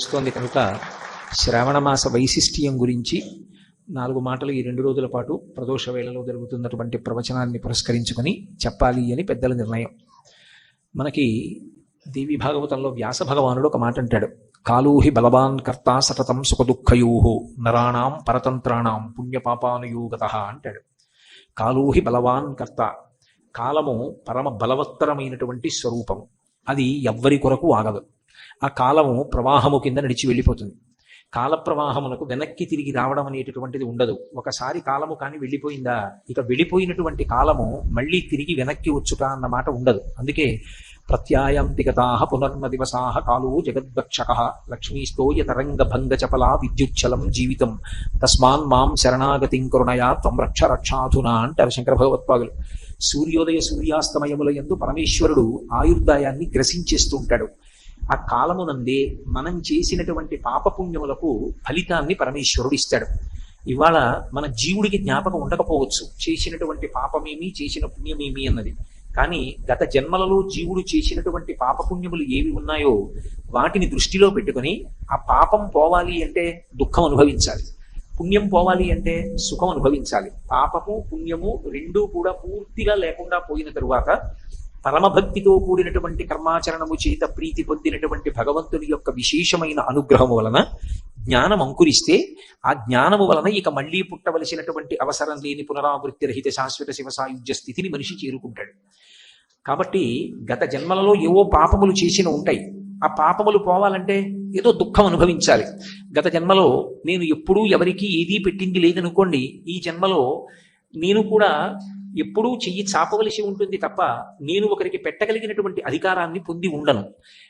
వస్తోంది కనుక శ్రావణమాస వైశిష్ట్యం గురించి 4 మాటలు ఈ 2 రోజుల పాటు ప్రదోష వేళలో జరుగుతున్నటువంటి ప్రవచనాన్ని పురస్కరించుకొని చెప్పాలి అని పెద్దల నిర్ణయం. మనకి దేవి భాగవతంలో వ్యాస భగవానుడు ఒక మాట అంటాడు, కాలూహి బలవాన్ కర్త సతతం సుఖదుఃఖయో నరాణాం పరతంత్రాణం పుణ్యపాపానుయోగత అంటాడు. కాలూహి బలవాన్ కర్త, కాలము పరమ బలవత్తరమైనటువంటి స్వరూపం. అది ఎవ్వరి కొరకు ఆగదు. ఆ కాలము ప్రవాహము కింద నడిచి వెళ్ళిపోతుంది. కాల ప్రవాహమునకు వెనక్కి తిరిగి రావడం అనేటటువంటిది ఉండదు. ఒకసారి కాలము కానీ వెళ్ళిపోయిందా, ఇక వెళ్ళిపోయినటువంటి కాలము మళ్ళీ తిరిగి వెనక్కి వచ్చుట అన్న మాట ఉండదు. అందుకే ప్రత్యాయాంతిగతాః పునర్న దివసాః కాలో జగద్భక్షకః లక్ష్మీస్తోయ తరంగ భంగ చపలా విద్యుచ్చలం జీవితం తస్మాన్ మాం శరణాగతిం కరుణయా త్వం రక్ష రక్షాధునా అంటారు శంకర భగవత్పాదులు. సూర్యోదయ సూర్యాస్తమయముల యందు పరమేశ్వరుడు ఆయుర్దాయాన్ని గ్రసించేస్తూ ఉంటాడు. ఆ కాలమునందే మనం చేసినటువంటి పాపపుణ్యములకు ఫలితాన్ని పరమేశ్వరుడు ఇస్తాడు. ఇవాళ మన జీవుడికి జ్ఞాపకం ఉండకపోవచ్చు చేసినటువంటి పాపమేమి చేసిన పుణ్యమేమి అన్నది. కానీ గత జన్మలలో జీవుడు చేసినటువంటి పాపపుణ్యములు ఏవి ఉన్నాయో వాటిని దృష్టిలో పెట్టుకుని ఆ పాపం పోవాలి అంటే దుఃఖం అనుభవించాలి, పుణ్యం పోవాలి అంటే సుఖం అనుభవించాలి. పాపము పుణ్యము రెండూ కూడా పూర్తిగా లేకుండా పోయిన తరువాత పరమభక్తితో కూడినటువంటి కర్మాచరణము చేత ప్రీతి పొందినటువంటి భగవంతుని యొక్క విశేషమైన అనుగ్రహము వలన జ్ఞానం అంకురిస్తే ఆ జ్ఞానము వలన ఇక మళ్లీ పుట్టవలసినటువంటి అవసరం లేని పునరావృత్తి రహిత శాశ్వత శివ సాయుధ్య స్థితిని మనిషి చేరుకుంటాడు. కాబట్టి గత జన్మలలో ఏవో పాపములు చేసిన ఉంటాయి. ఆ పాపములు పోవాలంటే ఏదో దుఃఖం అనుభవించాలి. గత జన్మలో నేను ఎప్పుడూ ఎవరికీ ఏదీ పెట్టింది లేదనుకోండి, ఈ జన్మలో నేను కూడా ఎప్పుడూ చెయ్యి చాపవలసి ఉంటుంది తప్ప నేను ఒకరికి పెట్టగలిగినటువంటి అధికారాన్ని పొంది ఉండను.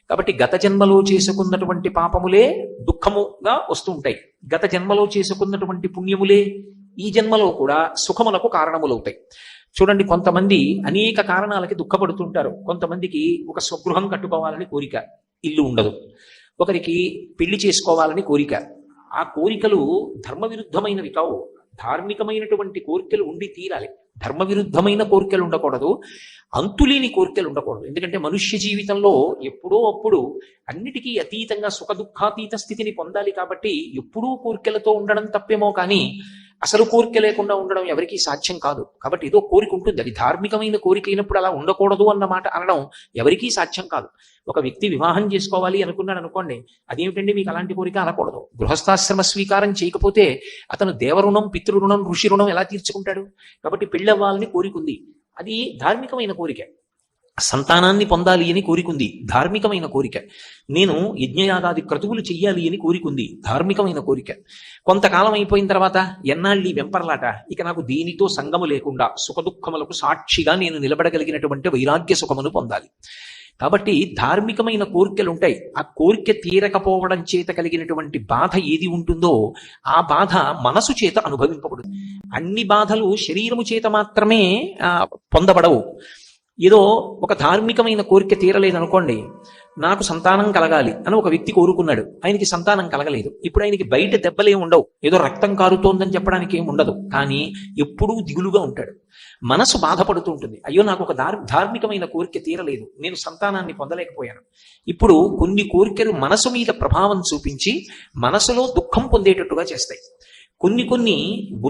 కాబట్టి గత జన్మలో చేసుకున్నటువంటి పాపములే దుఃఖముగా వస్తుంటాయి. గత జన్మలో చేసుకున్నటువంటి పుణ్యములే ఈ జన్మలో కూడా సుఖములకు కారణములవుతాయి. చూడండి, కొంతమంది అనేక కారణాలకి దుఃఖపడుతుంటారు. కొంతమందికి ఒక స్వగృహం కట్టుకోవాలని కోరిక, ఇల్లు ఉండదు. ఒకరికి పెళ్లి చేసుకోవాలని కోరిక. ఆ కోరికలు ధర్మ విరుద్ధమైనవి కావు, ధార్మికమైనటువంటి కోరికలు ఉండి తీరాలి. ధర్మ విరుద్ధమైన కోరికలు ఉండకూడదు, అంతులేని కోరికలు ఉండకూడదు. ఎందుకంటే మనుష్య జీవితంలో ఎప్పుడో అప్పుడు అన్నిటికీ అతీతంగా సుఖ దుఃఖాతీత స్థితిని పొందాలి. కాబట్టి ఎప్పుడూ కోరికలతో ఉండడం తప్పేమో కానీ అసలు కోరిక లేకుండా ఉండడం ఎవరికీ సాధ్యం కాదు. కాబట్టి ఏదో కోరిక ఉంటుంది, అది ధార్మికమైన కోరిక అయినప్పుడు అలా ఉండకూడదు అన్నమాట అనడం ఎవరికీ సాధ్యం కాదు. ఒక వ్యక్తి వివాహం చేసుకోవాలి అనుకున్నాడు అనుకోండి, అదేమిటండి మీకు అలాంటి కోరిక అనకూడదు. గృహస్థాశ్రమ స్వీకారం చేయకపోతే అతను దేవరుణం, పితృరుణం, ఋషి రుణం ఎలా తీర్చుకుంటాడు? కాబట్టి పెళ్ళవ్వాలని కోరిక ఉంది, అది ధార్మికమైన కోరిక. సంతానాన్ని పొందాలి అని కోరికుంది, ధార్మికమైన కోరిక. నేను యజ్ఞయాగాది క్రతువులు చెయ్యాలి అని కోరికుంది, ధార్మికమైన కోరిక. కొంతకాలం అయిపోయిన తర్వాత ఎన్నాళ్ళీ వెంపర్లాట, ఇక నాకు దీనితో సంగము లేకుండా సుఖదుఖములకు సాక్షిగా నేను నిలబడగలిగినటువంటి వైరాగ్య సుఖమును పొందాలి. కాబట్టి ధార్మికమైన కోరికలు ఉంటాయి. ఆ కోరిక తీరకపోవడం చేత కలిగినటువంటి బాధ ఏది ఉంటుందో ఆ బాధ మనసు చేత అనుభవింపబడుతుంది. అన్ని బాధలు శరీరము చేత మాత్రమే పొందబడవు. ఏదో ఒక ధార్మికమైన కోరిక తీరలేదనుకోండి, నాకు సంతానం కలగాలి అని ఒక వ్యక్తి కోరుకున్నాడు, ఆయనకి సంతానం కలగలేదు. ఇప్పుడు ఆయనకి బయట దెబ్బలే ఉండవు, ఏదో రక్తం కారుతోందని చెప్పడానికి ఏమి ఉండదు, కానీ ఎప్పుడూ దిగులుగా ఉంటాడు. మనసు బాధపడుతూ ఉంటుంది, అయ్యో నాకు ఒక ధార్మికమైన కోరిక తీరలేదు, నేను సంతానాన్ని పొందలేకపోయాను. ఇప్పుడు కొన్ని కోరికలు మనసు మీద ప్రభావం చూపించి మనసులో దుఃఖం పొందేటట్టుగా చేస్తాయి. కొన్ని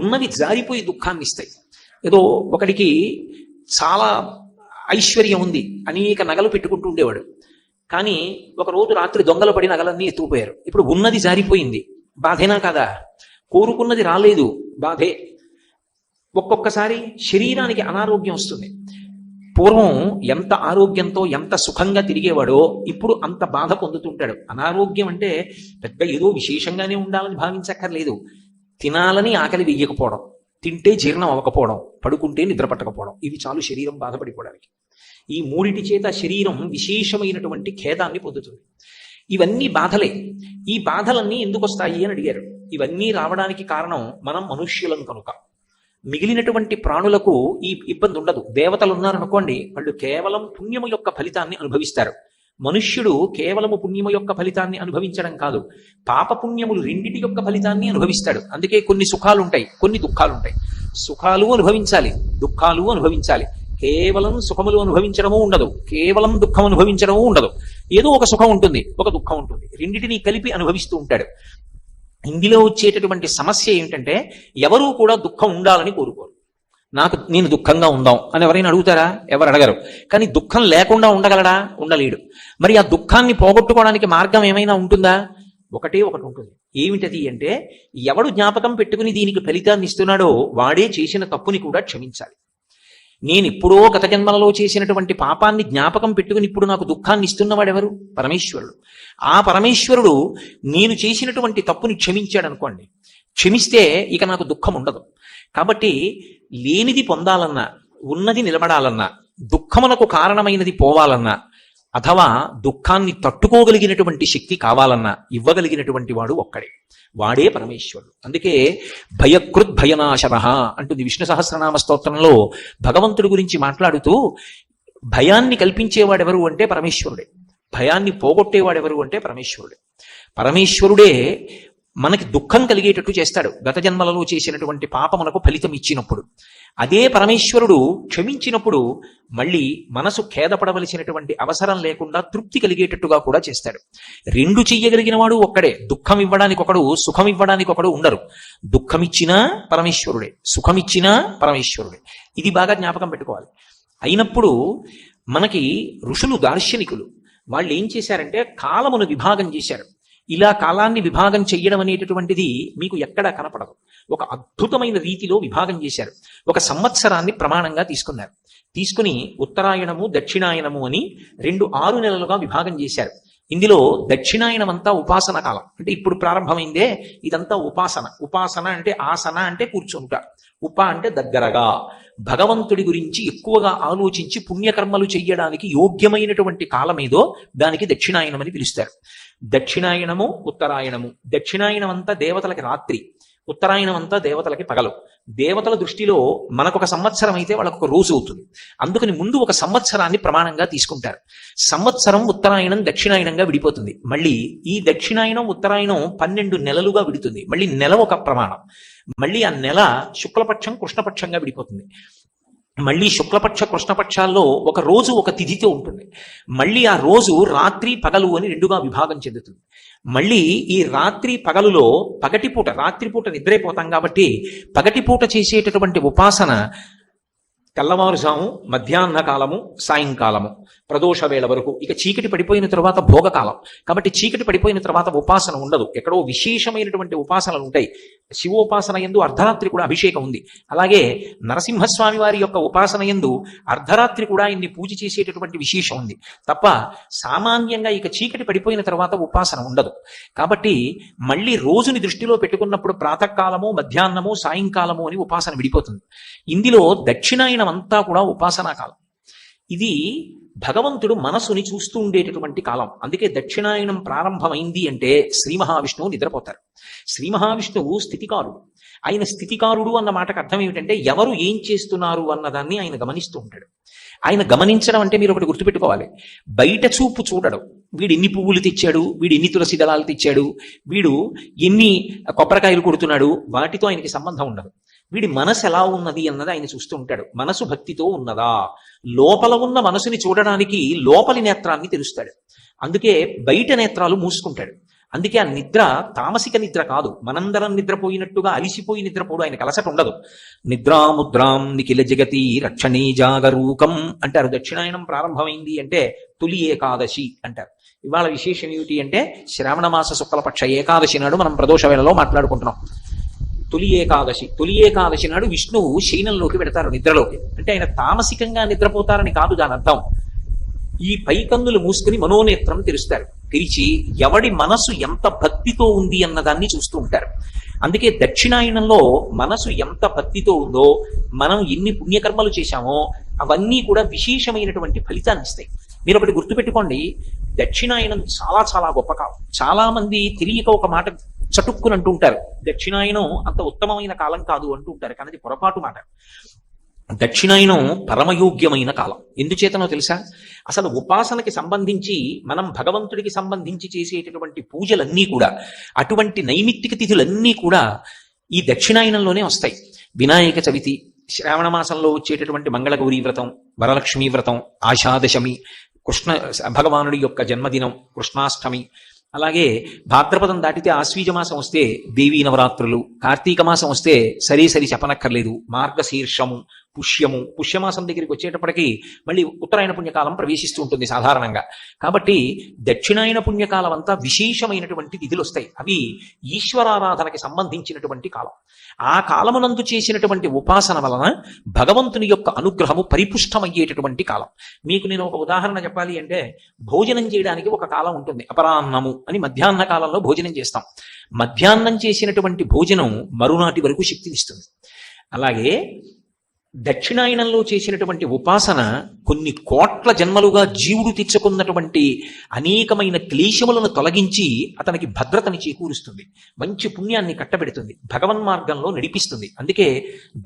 ఉన్నవి జారిపోయి దుఃఖాన్ని ఇస్తాయి. ఏదో ఒకడికి చాలా ఐశ్వర్యం ఉంది, అనేక నగలు పెట్టుకుంటూ ఉండేవాడు. కానీ ఒకరోజు రాత్రి దొంగలు పడి నగలన్నీ ఎత్తుకుపోయారు. ఇప్పుడు ఉన్నది జారిపోయింది, బాధేనా కాదా? కోరుకున్నది రాలేదు, బాధే. ఒక్కొక్కసారి శరీరానికి అనారోగ్యం వస్తుంది. పూర్వం ఎంత ఆరోగ్యంతో ఎంత సుఖంగా తిరిగేవాడో ఇప్పుడు అంత బాధ పొందుతుంటాడు. అనారోగ్యం అంటే పెద్ద ఏదో విశేషంగానే ఉండాలని భావించక్కర్లేదు. తినాలని ఆకలి వెయ్యకపోవడం, తింటే జీర్ణం అవ్వకపోవడం, పడుకుంటే నిద్ర పట్టకపోవడం, ఇవి చాలు శరీరం బాధపడిపోవడానికి. ఈ మూడిటి చేత శరీరం విశేషమైనటువంటి ఖేదాన్ని పొందుతుంది. ఇవన్నీ బాధలే. ఈ బాధలన్నీ ఎందుకు వస్తాయి అని అడిగారు. ఇవన్నీ రావడానికి కారణం మనం మనుష్యులం కనుక. మిగిలినటువంటి ప్రాణులకు ఈ ఇబ్బంది ఉండదు. దేవతలు ఉన్నారనుకోండి, వాళ్ళు కేవలం పుణ్యము యొక్క ఫలితాన్ని అనుభవిస్తారు. మనుష్యుడు కేవలము పుణ్యము యొక్క ఫలితాన్ని అనుభవించడం కాదు, పాపపుణ్యములు రెండిటి యొక్క ఫలితాన్ని అనుభవిస్తాడు. అందుకే కొన్ని సుఖాలు ఉంటాయి, కొన్ని దుఃఖాలు ఉంటాయి. సుఖాలు అనుభవించాలి, దుఃఖాలు అనుభవించాలి. కేవలం సుఖములు అనుభవించడము ఉండదు, కేవలం దుఃఖం అనుభవించడము ఉండదు. ఏదో ఒక సుఖం ఉంటుంది, ఒక దుఃఖం ఉంటుంది, రెండింటినీ కలిపి అనుభవిస్తూ ఉంటాడు. ఇందులో వచ్చేటటువంటి సమస్య ఏమిటంటే ఎవరూ కూడా దుఃఖం ఉండాలని కోరుకోరు. నేను దుఃఖంగా ఉందాం అని ఎవరైనా అడుగుతారా? ఎవరు అడగరు. కానీ దుఃఖం లేకుండా ఉండగలడా? ఉండలేడు. మరి ఆ దుఃఖాన్ని పోగొట్టుకోవడానికి మార్గం ఏమైనా ఉంటుందా? ఒకటే ఒకటి ఉంటుంది. ఏమిటది అంటే, ఎవడు జ్ఞాపకం పెట్టుకుని దీనికి ఫలితాన్ని ఇస్తున్నాడో వాడే చేసిన తప్పుని కూడా క్షమించాలి. నేను ఇప్పుడో గత జన్మలలో చేసినటువంటి పాపాన్ని జ్ఞాపకం పెట్టుకుని ఇప్పుడు నాకు దుఃఖాన్ని ఇస్తున్నవాడెవరు? పరమేశ్వరుడు. ఆ పరమేశ్వరుడు నేను చేసినటువంటి తప్పుని క్షమించాడు అనుకోండి, క్షమిస్తే ఇక నాకు దుఃఖం ఉండదు. కాబట్టి లేనిది పొందాలన్నా, ఉన్నది నిలబడాలన్నా, దుఃఖమునకు కారణమైనది పోవాలన్నా, అథవా దుఃఖాన్ని తట్టుకోగలిగినటువంటి శక్తి కావాలన్నా ఇవ్వగలిగినటువంటి వాడు ఒక్కడే, వాడే పరమేశ్వరుడు. అందుకే భయకృత్ భయనాశన అంటుంది విష్ణు సహస్రనామ స్తోత్రంలో. భగవంతుడి గురించి మాట్లాడుతూ భయాన్ని కల్పించేవాడెవరు అంటే పరమేశ్వరుడే, భయాన్ని పోగొట్టేవాడెవరు అంటే పరమేశ్వరుడే. పరమేశ్వరుడే మనకి దుఃఖం కలిగేటట్టు చేస్తాడు గత జన్మలలో చేసినటువంటి పాపమునకు ఫలితం ఇచ్చినప్పుడు. అదే పరమేశ్వరుడు క్షమించినప్పుడు మళ్ళీ మనసు ఖేదపడవలసినటువంటి అవసరం లేకుండా తృప్తి కలిగేటట్టుగా కూడా చేస్తాడు. రెండు చెయ్యగలిగిన వాడు ఒక్కడే. దుఃఖం ఇవ్వడానికి ఒకడు, సుఖం ఇవ్వడానికి ఒకడు ఉండరు. దుఃఖమిచ్చినా పరమేశ్వరుడే, సుఖమిచ్చినా పరమేశ్వరుడే. ఇది బాగా జ్ఞాపకం పెట్టుకోవాలి. అయినప్పుడు మనకి ఋషులు, దార్శనికులు వాళ్ళు ఏం చేశారంటే కాలమును విభాగం చేశారు. ఇలా కాలాన్ని విభాగం చెయ్యడం అనేటటువంటిది మీకు ఎక్కడా కనపడదు. ఒక అద్భుతమైన రీతిలో విభాగం చేశారు. ఒక సంవత్సరాన్ని ప్రమాణంగా తీసుకున్నారు. తీసుకుని ఉత్తరాయణము, దక్షిణాయనము అని 2 6 నెలలుగా విభాగం చేశారు. ఇందులో దక్షిణాయనం అంతా ఉపాసన కాలం. అంటే ఇప్పుడు ప్రారంభమైందే ఇదంతా ఉపాసన. ఉపాసన అంటే ఆసన అంటే కూర్చుంటారు, ఉప అంటే దగ్గరగా, భగవంతుడి గురించి ఎక్కువగా ఆలోచించి పుణ్యకర్మలు చెయ్యడానికి యోగ్యమైనటువంటి కాలమేదో దానికి దక్షిణాయనం అని పిలుస్తారు. దక్షిణాయనము, ఉత్తరాయణము. దక్షిణాయనం అంతా దేవతలకి రాత్రి, ఉత్తరాయణం అంతా దేవతలకి పగలు. దేవతల దృష్టిలో మనకొక సంవత్సరం అయితే వాళ్ళకు ఒక రోజు అవుతుంది. అందుకని ముందు ఒక సంవత్సరాన్ని ప్రమాణంగా తీసుకుంటారు. సంవత్సరం ఉత్తరాయణం దక్షిణాయనంగా విడిపోతుంది. మళ్ళీ ఈ దక్షిణాయనం ఉత్తరాయణం 12 నెలలుగా విడుతుంది. మళ్ళీ నెల ఒక ప్రమాణం. మళ్ళీ ఆ నెల శుక్లపక్షం కృష్ణపక్షంగా విడిపోతుంది. మళ్ళీ శుక్లపక్ష కృష్ణపక్షాల్లో ఒక రోజు ఒక తిథితో ఉంటుంది. మళ్ళీ ఆ రోజు రాత్రి పగలు అని 2గా విభాగం చెందుతుంది. మళ్ళీ ఈ రాత్రి పగలులో పగటిపూట, రాత్రిపూట నిద్రైపోతాం కాబట్టి పగటిపూట చేసేటటువంటి ఉపాసన తెల్లవారుజాము, మధ్యాహ్న కాలము, సాయంకాలము, ప్రదోష వేళ వరకు. ఇక చీకటి పడిపోయిన తర్వాత భోగకాలం. కాబట్టి చీకటి పడిపోయిన తర్వాత ఉపాసన ఉండదు. ఎక్కడో విశేషమైనటువంటి ఉపాసనలు ఉంటాయి. శివోపాసన యందు అర్ధరాత్రి కూడా అభిషేకం ఉంది. అలాగే నరసింహస్వామి వారి యొక్క ఉపాసన యందు అర్ధరాత్రి కూడా ఆయన్ని పూజ చేసేటటువంటి విశేషం ఉంది. తప్ప సామాన్యంగా ఇక చీకటి పడిపోయిన తర్వాత ఉపాసన ఉండదు. కాబట్టి మళ్ళీ రోజుని దృష్టిలో పెట్టుకున్నప్పుడు ప్రాతకాలము, మధ్యాహ్నము, సాయంకాలము అని ఉపాసన విడిపోతుంది. ఇందులో దక్షిణాయనం అంతా కూడా ఉపాసనా కాలం. ఇది భగవంతుడు మనసుని చూస్తూ ఉండేటటువంటి కాలం. అందుకే దక్షిణాయనం ప్రారంభమైంది అంటే శ్రీ మహావిష్ణువు నిద్రపోతారు. శ్రీ మహావిష్ణువు స్థితికారుడు. ఆయన స్థితికారుడు అన్న మాటకు అర్థం ఏమిటంటే ఎవరు ఏం చేస్తున్నారు అన్నదాన్ని ఆయన గమనిస్తూ ఉంటాడు. ఆయన గమనించడం అంటే మీరు ఒకటి గుర్తుపెట్టుకోవాలి, బయట చూపు చూడడం. వీడు ఎన్ని పువ్వులు తెచ్చాడు, వీడు ఎన్ని తులసి దళాలు తెచ్చాడు, వీడు ఎన్ని కొబ్బరికాయలు కొడుతున్నాడు, వాటితో ఆయనకి సంబంధం ఉండదు. వీడి మనసు ఎలా ఉన్నది అన్నది ఆయన చూస్తూ ఉంటాడు. మనసు భక్తితో ఉన్నదా, లోపల ఉన్న మనసుని చూడడానికి లోపలి నేత్రాన్ని తెరుస్తాడు. అందుకే బయట నేత్రాలు మూసుకుంటాడు. అందుకే ఆ నిద్ర తామసిక నిద్ర కాదు. మనందరం నిద్రపోయినట్టుగా అలిసిపోయి నిద్రపోడు. ఆయన అలసట ఉండదు. నిద్రాముద్రాం నిఖిల జగతి రక్షణీ జాగరూకం అంటారు. దక్షిణాయనం ప్రారంభమైంది అంటే తొలి ఏకాదశి అంటారు. ఇవాళ విశేషం ఏమిటి అంటే శ్రావణ మాస శుక్లపక్ష ఏకాదశి నాడు మనం ప్రదోష వేళలో మాట్లాడుకుంటున్నాం. తొలి ఏకాదశి. తొలి ఏకాదశి నాడు విష్ణువు శయనంలోకి పెడతారు, నిద్రలోకి. అంటే ఆయన తామసికంగా నిద్రపోతారని కాదు దాని అర్థం. ఈ పైకన్నులు మూసుకుని మనోనేత్రం తెరుస్తారు. తెరిచి ఎవడి మనసు ఎంత భక్తితో ఉంది అన్నదాన్ని చూస్తూ ఉంటారు. అందుకే దక్షిణాయనంలో మనసు ఎంత భక్తితో ఉందో, మనం ఎన్ని పుణ్యకర్మలు చేశామో అవన్నీ కూడా విశేషమైనటువంటి ఫలితాన్ని ఇస్తాయి. మీరు ఒకటి గుర్తుపెట్టుకోండి, దక్షిణాయనం చాలా చాలా గొప్ప కాలం. చాలా మంది తెలియక ఒక మాట చటుక్కుని అంటూ ఉంటారు, దక్షిణాయనం అంత ఉత్తమమైన కాలం కాదు అంటూ ఉంటారు. కానీ అది పొరపాటు మాట. దక్షిణాయనం పరమయోగ్యమైన కాలం. ఎందుచేతనో తెలుసా? అసలు ఉపాసనకి సంబంధించి మనం భగవంతుడికి సంబంధించి చేసేటటువంటి పూజలన్నీ కూడా, అటువంటి నైమిత్తిక తిథులన్నీ కూడా ఈ దక్షిణాయనంలోనే వస్తాయి. వినాయక చవితి, శ్రావణ మాసంలో వచ్చేటటువంటి మంగళగౌరీ వ్రతం, వరలక్ష్మీ వ్రతం, ఆషాదశమి, కృష్ణ భగవానుడి యొక్క జన్మదినం కృష్ణాష్టమి. అలాగే భాద్రపదం దాటితే ఆశ్వీజ మాసం వస్తే దేవీ నవరాత్రులు, కార్తీక మాసం వస్తే సరి చెప్పనక్కర్లేదు మార్గశీర్షము, పుష్యమాసం దగ్గరికి వచ్చేటప్పటికి మళ్ళీ ఉత్తరాయణ పుణ్యకాలం ప్రవేశిస్తూ ఉంటుంది సాధారణంగా. కాబట్టి దక్షిణాయన పుణ్యకాలం అంతా విశేషమైనటువంటి తిథులు వస్తాయి. అవి ఈశ్వరారాధనకి సంబంధించినటువంటి కాలం. ఆ కాలమునందు చేసినటువంటి ఉపాసన వలన భగవంతుని యొక్క అనుగ్రహము పరిపుష్టమయ్యేటటువంటి కాలం. మీకు నేను ఒక ఉదాహరణ చెప్పాలి అంటే, భోజనం చేయడానికి ఒక కాలం ఉంటుంది, అపరాన్నము అని మధ్యాహ్న కాలంలో భోజనం చేస్తాం. మధ్యాహ్నం చేసినటువంటి భోజనం మరునాటి వరకు శక్తినిస్తుంది. అలాగే దక్షిణాయనంలో చేసినటువంటి ఉపాసన కొన్ని కోట్ల జన్మలుగా జీవుడు తెచ్చుకున్నటువంటి అనేకమైన క్లేశములను తొలగించి అతనికి భద్రతని చేకూరుస్తుంది, మంచి పుణ్యాన్ని కట్టబెడుతుంది, భగవన్ మార్గంలో నడిపిస్తుంది. అందుకే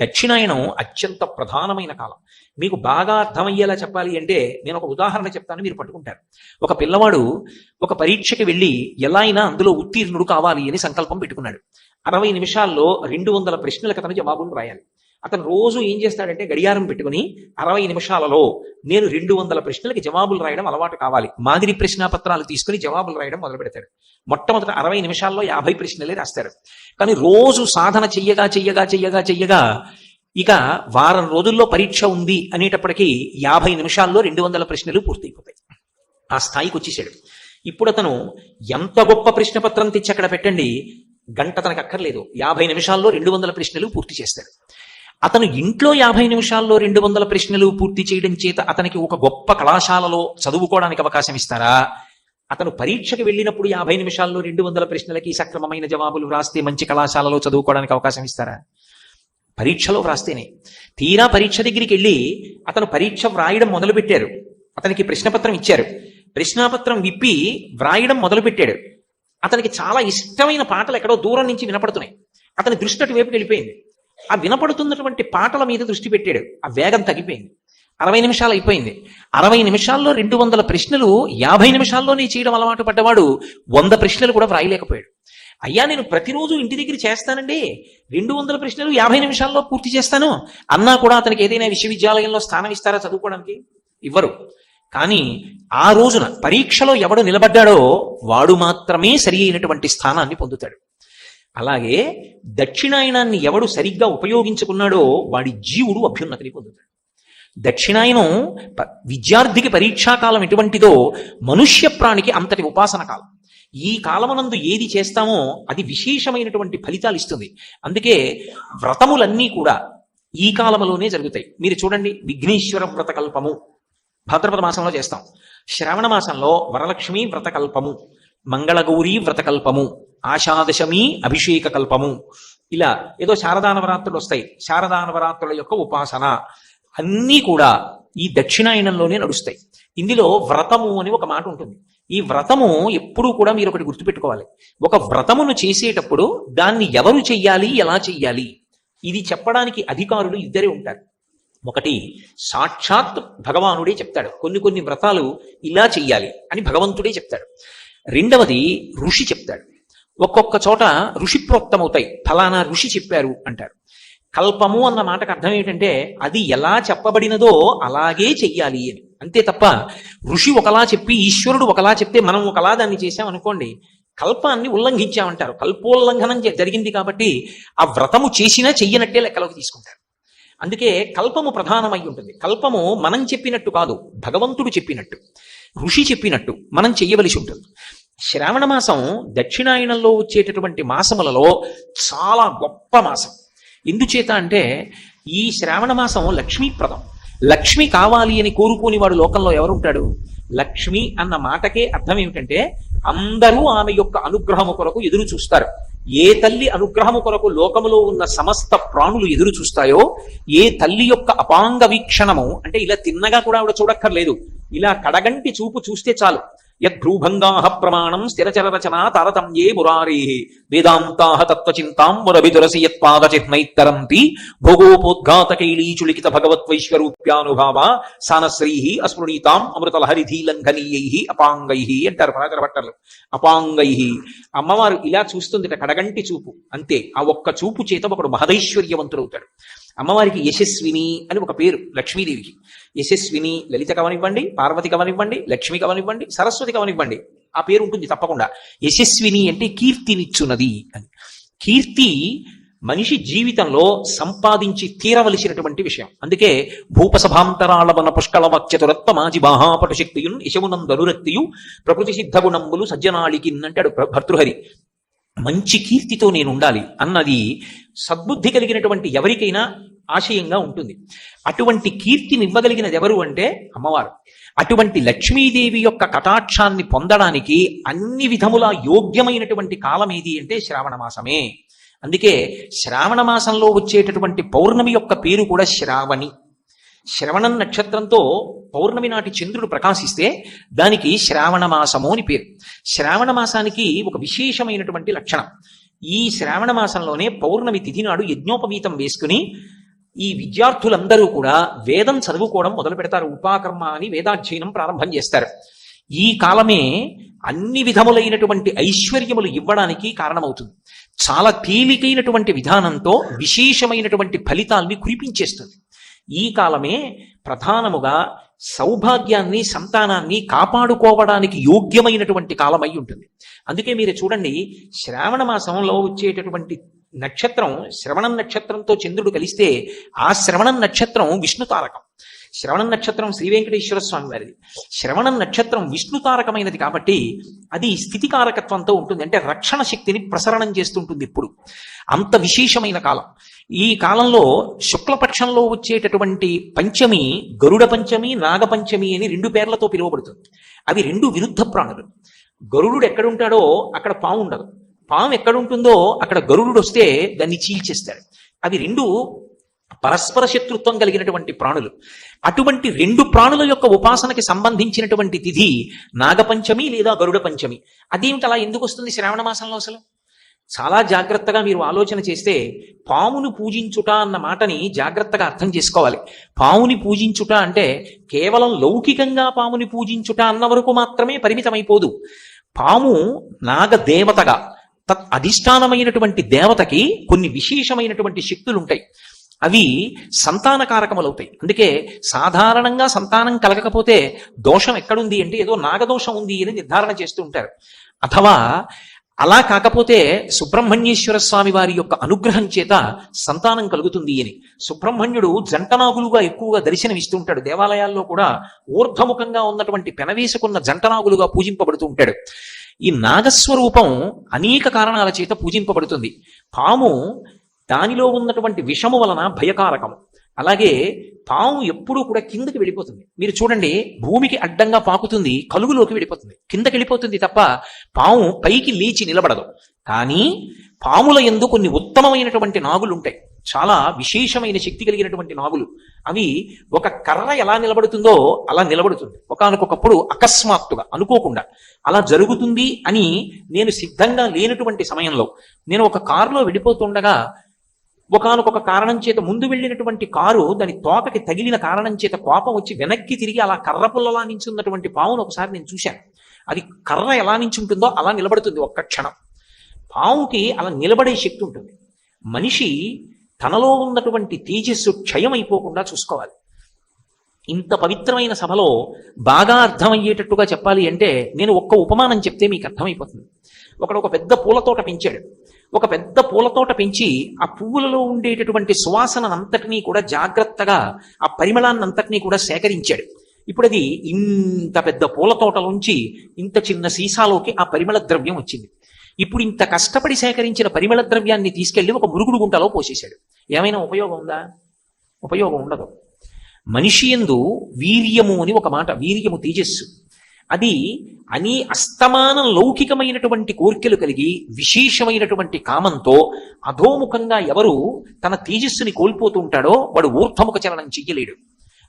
దక్షిణాయనం అత్యంత ప్రధానమైన కాలం. మీకు బాగా అర్థమయ్యేలా చెప్పాలి అంటే నేను ఒక ఉదాహరణ చెప్తాను, మీరు పట్టుకుంటారు. ఒక పిల్లవాడు ఒక పరీక్షకి వెళ్ళి ఎలా అయినా అందులో ఉత్తీర్ణుడు కావాలి అని సంకల్పం పెట్టుకున్నాడు. 60 నిమిషాల్లో 200 ప్రశ్నలకు అతను జవాబులు రాయాలి. అతను రోజు ఏం చేస్తాడంటే గడియారం పెట్టుకుని 60 నిమిషాలలో నేను 200 ప్రశ్నలకి జవాబులు రాయడం అలవాటు కావాలి, మాదిరి ప్రశ్నాపత్రాలు తీసుకుని జవాబులు రాయడం మొదలు పెడతాడు. మొట్టమొదటి 60 నిమిషాల్లో 50 ప్రశ్నలే రాస్తాడు. కానీ రోజు సాధన చెయ్యగా ఇక వారం రోజుల్లో పరీక్ష ఉంది అనేటప్పటికీ 50 నిమిషాల్లో 200 ప్రశ్నలు పూర్తయిపోతాయి. ఆ స్థాయికి వచ్చేసాడు. ఇప్పుడు అతను ఎంత గొప్ప ప్రశ్నపత్రం తెచ్చి అక్కడ పెట్టండి, గంట తనకు అక్కర్లేదు, 50 నిమిషాల్లో 200 ప్రశ్నలు పూర్తి చేస్తాడు. అతను ఇంట్లో 50 నిమిషాల్లో 200 ప్రశ్నలు పూర్తి చేయడం చేత అతనికి ఒక గొప్ప కళాశాలలో చదువుకోవడానికి అవకాశం ఇస్తారా? అతను పరీక్షకి వెళ్ళినప్పుడు 50 నిమిషాల్లో 200 ప్రశ్నలకి సక్రమమైన జవాబులు వ్రాస్తే మంచి కళాశాలలో చదువుకోవడానికి అవకాశం ఇస్తారా? పరీక్షలో వ్రాస్తేనే. తీరా పరీక్ష దగ్గరికి వెళ్ళి అతను పరీక్ష వ్రాయడం మొదలుపెట్టారు. అతనికి ప్రశ్నపత్రం ఇచ్చారు. ప్రశ్నాపత్రం విప్పి వ్రాయడం మొదలుపెట్టాడు. అతనికి చాలా ఇష్టమైన పాటలు ఎక్కడో దూరం నుంచి వినపడుతున్నాయి. అతని దృష్టి అటువైపుకి వెళ్ళిపోయింది. ఆ వినపడుతున్నటువంటి పాటల మీద దృష్టి పెట్టాడు. ఆ వేగం తగ్గిపోయింది. 60 నిమిషాలు అయిపోయింది. 60 నిమిషాల్లో 200 ప్రశ్నలు 50 నిమిషాల్లోనే చేయడం అలవాటు పడ్డవాడు 100 ప్రశ్నలు కూడా వ్రాయలేకపోయాడు. అయ్యా నేను ప్రతిరోజు ఇంటి దగ్గర చేస్తానండి, 200 ప్రశ్నలు 50 నిమిషాల్లో పూర్తి చేస్తాను అన్నా కూడా అతనికి ఏదైనా విశ్వవిద్యాలయంలో స్థానం ఇస్తారా చదువుకోవడానికి? ఇవ్వరు. కానీ ఆ రోజున పరీక్షలో ఎవడు నిలబడ్డాడో వాడు మాత్రమే సరి అయినటువంటి స్థానాన్ని పొందుతాడు. అలాగే దక్షిణాయనాన్ని ఎవడు సరిగ్గా ఉపయోగించుకున్నాడో వాడి జీవుడు అభ్యున్నతిని పొందుతాడు. దక్షిణాయనం విద్యార్థికి పరీక్షాకాలం ఎటువంటిదో మనుష్య ప్రాణికి అంతటి ఉపాసన కాలం. ఈ కాలమునందు ఏది చేస్తామో అది విశేషమైనటువంటి ఫలితాలు ఇస్తుంది. అందుకే వ్రతములన్నీ కూడా ఈ కాలములోనే జరుగుతాయి. మీరు చూడండి, విఘ్నేశ్వర వ్రతకల్పము భాద్రపద మాసంలో చేస్తాం. శ్రావణ మాసంలో వరలక్ష్మి వ్రతకల్పము, మంగళగౌరీ వ్రతకల్పము, ఆషాదశమి అభిషేక కల్పము, ఇలా ఏదో శారదానవరాత్రులు వస్తాయి. శారదానవరాత్రుల యొక్క ఉపాసన అన్నీ కూడా ఈ దక్షిణాయనంలోనే నడుస్తాయి. ఇందులో వ్రతము అని ఒక మాట ఉంటుంది. ఈ వ్రతము ఎప్పుడూ కూడా మీరు ఒకటి గుర్తుపెట్టుకోవాలి. ఒక వ్రతమును చేసేటప్పుడు దాన్ని ఎవరు చెయ్యాలి, ఎలా చెయ్యాలి, ఇది చెప్పడానికి అధికారులు ఇద్దరే ఉంటారు. ఒకటి సాక్షాత్ భగవానుడే చెప్తాడు, కొన్ని వ్రతాలు ఇలా చెయ్యాలి అని భగవంతుడే చెప్తాడు. రెండవది ఋషి చెప్తాడు. ఒక్కొక్క చోట ఋషి ప్రోక్తమవుతాయి, ఫలానా ఋషి చెప్పారు అంటారు. కల్పము అన్న మాటకు అర్థం ఏంటంటే అది ఎలా చెప్పబడినదో అలాగే చెయ్యాలి అని. అంతే తప్ప ఋషి ఒకలా చెప్పి ఈశ్వరుడు ఒకలా చెప్తే మనం ఒకలా దాన్ని చేశామనుకోండి, కల్పాన్ని ఉల్లంఘించామంటారు. కల్పోల్లంఘనం జరిగింది కాబట్టి ఆ వ్రతము చేసినా చెయ్యనట్టే లెక్కలోకి తీసుకుంటారు. అందుకే కల్పము ప్రధానమై ఉంటుంది. కల్పము మనం చెప్పినట్టు కాదు, భగవంతుడు చెప్పినట్టు, ఋషి చెప్పినట్టు మనం చెయ్యవలసి ఉంటుంది. శ్రావణ మాసం దక్షిణాయనంలో వచ్చేటటువంటి మాసములలో చాలా గొప్ప మాసం. ఎందుచేత అంటే ఈ శ్రావణ మాసం లక్ష్మీప్రదం. లక్ష్మి కావాలి అని కోరుకోని వాడు లోకంలో ఎవరుంటాడు? లక్ష్మి అన్న మాటకే అర్థం ఏమిటంటే అందరూ ఆమె యొక్క అనుగ్రహము కొరకు ఎదురు చూస్తారు. ఏ తల్లి అనుగ్రహము కొరకు లోకములో ఉన్న సమస్త ప్రాణులు ఎదురు చూస్తాయో, ఏ తల్లి యొక్క అపాంగ వీక్షణము అంటే ఇలా తిన్నగా కూడా ఆవిడ చూడక్కర్లేదు, ఇలా కడగంటి చూపు చూస్తే చాలు. యద్భ్రూభంగాః ప్రమాణం స్థిరచరరచనా తారతమ్యే మురారే వేదాంతాః తత్వచింతాం మురభిదురసి యత్పాదచిహ్నైత్తరంతి భోగోపోద్ఘాతకైలీచులికిత భగవద్వైశ్వరూప్యానుభావ సానశ్రీః అస్మృణీతాం అమృతలహరిధీలంఘనీయైః అపాంగైః అంటారు పరాచర భట్టర్లు. అపాంగైః అమ్మవారు ఇలా చూస్తుంది, కడగంటి చూపు అంతే. ఆ ఒక్క చూపు చేత ఒకడు మహదైశ్వర్యవంతుడవుతాడు. అమ్మవారికి యశస్విని అని ఒక పేరు లక్ష్మీదేవికి. యశస్విని లలిత కవనివ్వండి, పార్వతి కవనివ్వండి, లక్ష్మి కవనివ్వండి, సరస్వతి కవనివ్వండి, ఆ పేరు ఉంటుంది తప్పకుండా. యశస్విని అంటే కీర్తినిచ్చున్నది అని. కీర్తి మనిషి జీవితంలో సంపాదించి తీరవలసినటువంటి విషయం. అందుకే భూపసభాంతరాళవన పుష్కళవాక్యతురత్వ మాజి బాహాపటు శక్తియున్ యశమునందనురక్తియు ప్రకృతి సిద్ధ గుణంబులు సజ్జనాళికిన్ అంటాడు భర్తృహరి. మంచి కీర్తితో నేను ఉండాలి అన్నది సద్బుద్ధి కలిగినటువంటి ఎవరికైనా ఆశయంగా ఉంటుంది. అటువంటి కీర్తిని ఇవ్వగలిగినది ఎవరు అంటే అమ్మవారు. అటువంటి లక్ష్మీదేవి యొక్క కటాక్షాన్ని పొందడానికి అన్ని విధములా యోగ్యమైనటువంటి కాలం ఏది అంటే శ్రావణ మాసమే. అందుకే శ్రావణ మాసంలో వచ్చేటటువంటి పౌర్ణమి యొక్క పేరు కూడా శ్రావణి. శ్రవణం నక్షత్రంతో పౌర్ణమి నాటి చంద్రుడు ప్రకాశిస్తే దానికి శ్రావణ మాసము అని పేరు. శ్రావణ మాసానికి ఒక విశేషమైనటువంటి లక్షణం. ఈ శ్రావణ మాసంలోనే పౌర్ణమి తిథి నాడు యజ్ఞోపవీతం వేసుకుని ఈ విద్యార్థులందరూ కూడా వేదం చదువుకోవడం మొదలు పెడతారు. ఉపాకర్మ అని వేదాధ్యయనం ప్రారంభం చేస్తారు. ఈ కాలమే అన్ని విధములైనటువంటి ఐశ్వర్యములు ఇవ్వడానికి కారణమవుతుంది. చాలా తేలికైనటువంటి విధానంతో విశేషమైనటువంటి ఫలితాల్ని కురిపించేస్తుంది. ఈ కాలమే ప్రధానముగా సౌభాగ్యాన్ని, సంతానాన్ని కాపాడుకోవడానికి యోగ్యమైనటువంటి కాలమై ఉంటుంది. అందుకే మీరు చూడండి, శ్రావణ మాసంలో వచ్చేటటువంటి నక్షత్రం శ్రవణం నక్షత్రంతో చంద్రుడు కలిస్తే ఆ శ్రవణం నక్షత్రం విష్ణు తారకం. శ్రవణం నక్షత్రం శ్రీ వెంకటేశ్వర స్వామి వారిది. శ్రవణం నక్షత్రం విష్ణు తారకమైనది కాబట్టి అది స్థితికారకత్వంతో ఉంటుంది. అంటే రక్షణ శక్తిని ప్రసరణం చేస్తుంటుంది. ఇప్పుడు అంత విశేషమైన కాలం. ఈ కాలంలో శుక్లపక్షంలో వచ్చేటటువంటి పంచమి గరుడ పంచమి, నాగపంచమి అని రెండు పేర్లతో పిలువబడుతుంది. అవి రెండు విరుద్ధ ప్రాణులు. గరుడు ఎక్కడుంటాడో అక్కడ పాము ఉండదు. పాము ఎక్కడుంటుందో అక్కడ గరుడు వస్తే దాన్ని చీల్చేస్తాడు. అవి రెండు పరస్పర శత్రుత్వం కలిగినటువంటి ప్రాణులు. అటువంటి రెండు ప్రాణుల యొక్క ఉపాసనకి సంబంధించినటువంటి తిథి నాగపంచమి లేదా గరుడ పంచమి. అదేమిటి అలా ఎందుకు వస్తుంది శ్రావణ మాసంలో? అసలు చాలా జాగ్రత్తగా మీరు ఆలోచన చేస్తే పామును పూజించుట అన్న మాటని జాగ్రత్తగా అర్థం చేసుకోవాలి. పాముని పూజించుట అంటే కేవలం లౌకికంగా పాముని పూజించుట అన్న వరకు మాత్రమే పరిమితమైపోదు. పాము నాగదేవతగా అధిష్టానమైనటువంటి దేవతకి కొన్ని విశేషమైనటువంటి శక్తులు ఉంటాయి. అవి సంతానకారకములవుతాయి. అందుకే సాధారణంగా సంతానం కలగకపోతే దోషం ఎక్కడుంది అంటే ఏదో నాగదోషం ఉంది అని నిర్ధారణ చేస్తూ ఉంటారు. అథవా అలా కాకపోతే సుబ్రహ్మణ్యేశ్వర స్వామి వారి యొక్క అనుగ్రహం చేత సంతానం కలుగుతుంది అని. సుబ్రహ్మణ్యుడు జంటనాగులుగా ఎక్కువగా దర్శనమిస్తూ ఉంటాడు. దేవాలయాల్లో కూడా ఊర్ధముఖంగా ఉన్నటువంటి పెనవేసుకున్న జంటనాగులుగా పూజింపబడుతూ ఉంటాడు. ఈ నాగస్వరూపం అనేక కారణాల చేత పూజింపబడుతుంది. పాము దానిలో ఉన్నటువంటి విషము వలన భయకారకము. అలాగే పాము ఎప్పుడూ కూడా కిందకి వెళ్ళిపోతుంది. మీరు చూడండి, భూమికి అడ్డంగా పాకుతుంది, కలుగులోకి వెళ్ళిపోతుంది, కిందకి వెళ్ళిపోతుంది తప్ప పాము పైకి లేచి నిలబడదు. కానీ పాముల యందు కొన్ని ఉత్తమమైనటువంటి నాగులు ఉంటాయి, చాలా విశేషమైన శక్తి కలిగినటువంటి నాగులు. అవి ఒక కర్ర ఎలా నిలబడుతుందో అలా నిలబడుతుంది. ఒకానొకప్పుడు అకస్మాత్తుగా అనుకోకుండా అలా జరుగుతుంది అని నేను సిద్ధంగా లేనటువంటి సమయంలో నేను ఒక కారులో వెళ్ళిపోతుండగా ఒకానొక కారణం చేత ముందు వెళ్ళినటువంటి కారు దాని తోకకి తగిలిన కారణం చేత కోపం వచ్చి వెనక్కి తిరిగి అలా కర్ర పుల్లలా నించున్నటువంటి పావును ఒకసారి నేను చూశాను. అది కర్ర ఎలా నించుంటుందో అలా నిలబడుతుంది ఒక్క క్షణం. పావుకి అలా నిలబడే శక్తి ఉంటుంది. మనిషి తనలో ఉన్నటువంటి తేజస్సు క్షయమైపోకుండా చూసుకోవాలి. ఇంత పవిత్రమైన సభలో బాగా అర్థమయ్యేటట్టుగా చెప్పాలి అంటే నేను ఒక్క ఉపమానం చెప్తే మీకు అర్థమైపోతుంది. ఒకడు ఒక పెద్ద పూలతోట పెంచాడు. ఒక పెద్ద పూలతోట పెంచి ఆ పువ్వులలో ఉండేటటువంటి సువాసనంతటినీ కూడా జాగ్రత్తగా ఆ పరిమళాన్నంతటినీ కూడా సేకరించాడు. ఇప్పుడు అది ఇంత పెద్ద పూలతోటలోంచి ఇంత చిన్న సీసాలోకి ఆ పరిమళ ద్రవ్యం వచ్చింది. ఇప్పుడు ఇంత కష్టపడి సేకరించిన పరిమళ ద్రవ్యాన్ని తీసుకెళ్లి ఒక మురుగుడు గుంటలో పోసేశాడు. ఏమైనా ఉపయోగం ఉందా? ఉపయోగం ఉండదు. మనిషి యందు వీర్యము అని ఒక మాట, వీర్యము తేజస్సు, అది అని అస్తమానం లౌకికమైనటువంటి కోరికలు కలిగి విశేషమైనటువంటి కామంతో అధోముఖంగా ఎవరు తన తేజస్సుని కోల్పోతూ ఉంటాడో వాడు ఊర్ధముఖ చలనం చెయ్యలేడు.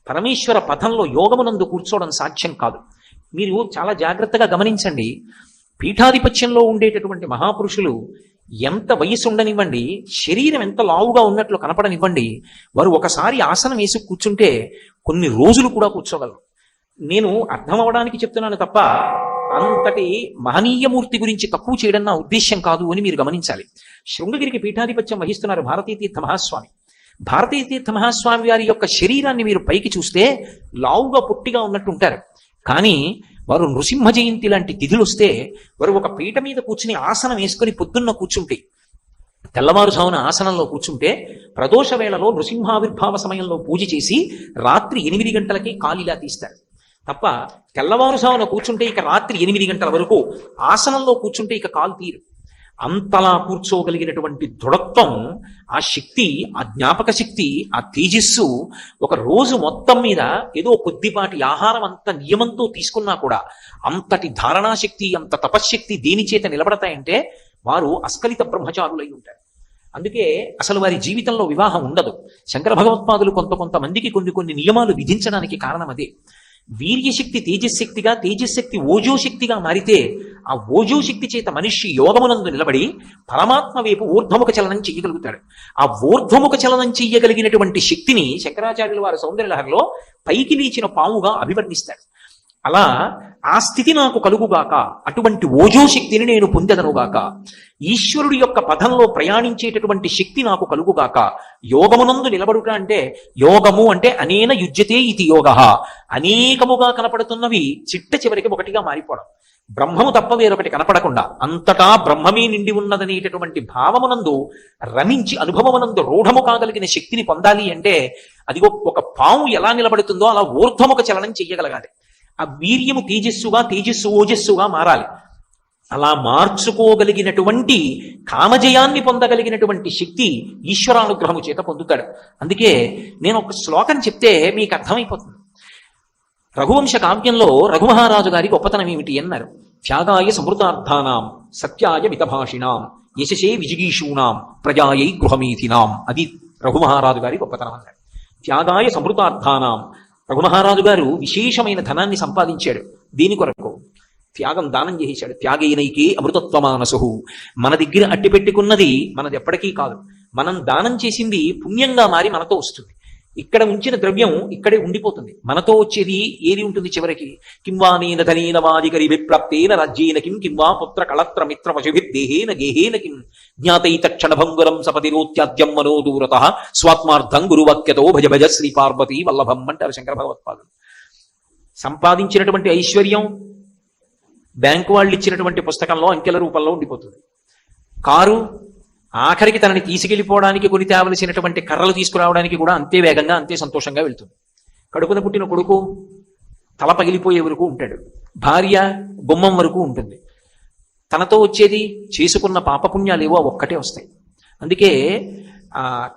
పరమేశ్వర పథంలో యోగమునందు కూర్చోవడం సాధ్యం కాదు. మీరు చాలా జాగ్రత్తగా గమనించండి. పీఠాధిపత్యంలో ఉండేటటువంటి మహాపురుషులు ఎంత వయసు ఉండనివ్వండి, శరీరం ఎంత లావుగా ఉన్నట్లు కనపడనివ్వండి, వారు ఒకసారి ఆసనం వేసి కూర్చుంటే కొన్ని రోజులు కూడా కూర్చోగలరు. నేను అర్థం అవడానికి చెప్తున్నాను తప్ప అంతటి మహనీయమూర్తి గురించి తక్కువ చేయడం నా ఉద్దేశ్యం కాదు అని మీరు గమనించాలి. శృంగగిరికి పీఠాధిపత్యం వహిస్తున్నారు భారతీ తీర్థ మహాస్వామి. భారతీయ తీర్థ మహాస్వామి వారి యొక్క శరీరాన్ని మీరు పైకి చూస్తే లావుగా పొట్టిగా ఉన్నట్టు ఉంటారు. కానీ వారు నృసింహ జయంతి లాంటి తిథులు వస్తే వారు ఒక పీట మీద కూర్చుని ఆసనం వేసుకొని పొద్దున్న కూర్చుంటే, తెల్లవారుజామున ఆసనంలో కూర్చుంటే ప్రదోష వేళలో నృసింహావిర్భావ సమయంలో పూజ చేసి రాత్రి 8 గంటలకి కాలిలా తీస్తారు తప్ప, తెల్లవారుజామున కూర్చుంటే ఇక రాత్రి 8 గంటల వరకు ఆసనంలో కూర్చుంటే ఇక కాలు తీరు. అంతలా కూర్చోగలిగినటువంటి దృఢత్వం, ఆ శక్తి, ఆ జ్ఞాపక శక్తి, ఆ తేజస్సు ఒక రోజు మొత్తం మీద ఏదో కొద్దిపాటి ఆహారం అంత నియమంతో తీసుకున్నా కూడా అంతటి ధారణాశక్తి, అంత తపశ్శక్తి దేని చేత నిలబడతాయంటే వారు అస్ఖలిత బ్రహ్మచారులై ఉంటారు. అందుకే అసలు వారి జీవితంలో వివాహం ఉండదు. శంకర భగవత్పాదులు కొంతమందికి కొన్ని నియమాలు విధించడానికి కారణం అదే. వీర్యశక్తి తేజశక్తిగా, తేజశక్తి ఓజోశక్తిగా మారితే ఆ ఓజోశక్తి చేత మనిషి యోగమునందు నిలబడి పరమాత్మ వైపు ఊర్ధ్వముఖ చలనం చెయ్యగలుగుతాడు. ఆ ఊర్ధ్వముఖ చలనం చెయ్యగలిగినటువంటి శక్తిని శంకరాచార్యుల వారి సౌందర్యలహరిలో పైకి లేచిన పాముగా అభివర్ణిస్తాడు. అలా ఆ స్థితి నాకు కలుగుగాక, అటువంటి ఓజోశక్తిని నేను పొందెదనుగాక, ఈశ్వరుడి యొక్క పథంలో ప్రయాణించేటటువంటి శక్తి నాకు కలుగుగాక. యోగమునందు నిలబడుట అంటే, యోగము అంటే అనేన యుజ్యతే ఇది యోగ, అనేకముగా కనపడుతున్నవి చిట్ట చివరికి ఒకటిగా మారిపోవడం, బ్రహ్మము తప్ప వేరొకటి కనపడకుండా అంతటా బ్రహ్మమే నిండి ఉన్నదనేటటువంటి భావమునందు రమించి అనుభవమునందు రూఢము కాగలిగిన శక్తిని పొందాలి అంటే అదిగో ఒక పాము ఎలా నిలబడుతుందో అలా ఊర్ధ్వముఖ చలనం చెయ్యగలగాలి. ఆ వీర్యము తేజస్సుగా, తేజస్సు ఓజస్సుగా మారాలి. అలా మార్చుకోగలిగినటువంటి కామజయాన్ని పొందగలిగినటువంటి శక్తి ఈశ్వరానుగ్రహము చేత పొందుతాడు. అందుకే నేను ఒక శ్లోకం చెప్తే మీకు అర్థమైపోతుంది. రఘువంశ కావ్యంలో రఘుమహారాజు గారి గొప్పతనం ఏమిటి అన్నారు. త్యాగాయ సమృతార్థానాం సత్యాయ మితభాషిణాం యశసే విజిగీషూణాం ప్రజాయై గృహమీథినాం. అది రఘుమహారాజు గారి గొప్పతనం అన్నారు. త్యాగాయ సమృతార్థానాం. రఘుమహారాజు గారు విశేషమైన ధనాన్ని సంపాదించాడు. దీని కొరకు త్యాగం, దానం చేశాడు. త్యాగైనైకే అమృతత్వమానసు. మన దగ్గర అట్టి పెట్టుకున్నది మనది ఎప్పటికీ కాదు. మనం దానం చేసింది పుణ్యంగా మారి మనతో వస్తుంది. ఇక్కడ ఉంచిన ద్రవ్యం ఇక్కడే ఉండిపోతుంది. మనతో వచ్చేది ఏది ఉంటుంది చివరికి? కింవానేన ధనేన వాదికరి విప్రాప్తేన రాజ్యేన కిం కింవా పుత్ర కళత్ర మిత్ర పశుభిర్దేహేన గేహేన కిం జ్ఞాతైతక్షణ భంగురం సపతిరోత్యాద్యం మనో దూరత స్వాత్మార్థం గురువాక్యతో భజ భజ శ్రీ పార్వతీ వల్లభం అంటారు శంకర భగవత్పాదులు. సంపాదించినటువంటి ఐశ్వర్యం బ్యాంకు వాళ్ళు ఇచ్చినటువంటి పుస్తకంలో అంకెల రూపంలో ఉండిపోతుంది. కారు ఆఖరికి తనని తీసుకెళ్లిపోవడానికి కొని తేవలసినటువంటి కర్రలు తీసుకురావడానికి కూడా అంతే వేగంగా, అంతే సంతోషంగా వెళ్తుంది. కడుపున పుట్టిన కొడుకు తల పగిలిపోయే వరకు ఉంటాడు. భార్య గుమ్మం వరకు ఉంటుంది. తనతో వచ్చేది చేసుకున్న పాపపుణ్యాలేవో ఒక్కటే వస్తాయి. అందుకే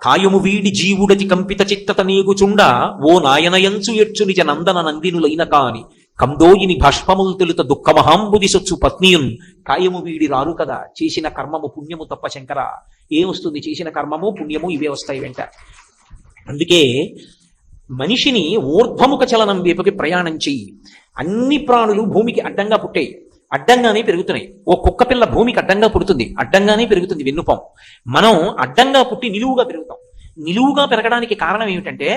కాయము వీడి జీవుడతి కంపిత చిత్తత నీగుచుండ ఓ నాయనయంచు ఎచ్చు నిజ నందన నందినులైన కాని కందోయిని భష్పములు తొలుత దుఃఖమహాంబుది సొచ్చు పత్నియున్ కాయము వీడి రారు కదా. చేసిన కర్మము పుణ్యము తప్ప శంకర ఏమొస్తుంది? చేసిన కర్మము పుణ్యము ఇవే వస్తాయి వెంట. అందుకే మనిషిని ఊర్ధ్వముఖ చలనం వైపుకి ప్రయాణం చెయ్యి. అన్ని ప్రాణులు భూమికి అడ్డంగా పుట్టాయి, అడ్డంగానే పెరుగుతున్నాయి. ఓ కుక్క పిల్ల భూమికి అడ్డంగా పుడుతుంది, అడ్డంగానే పెరుగుతుంది వెన్నుపం. మనం అడ్డంగా పుట్టి నిలువుగా పెరుగుతాం. నిలువుగా పెరగడానికి కారణం ఏమిటంటే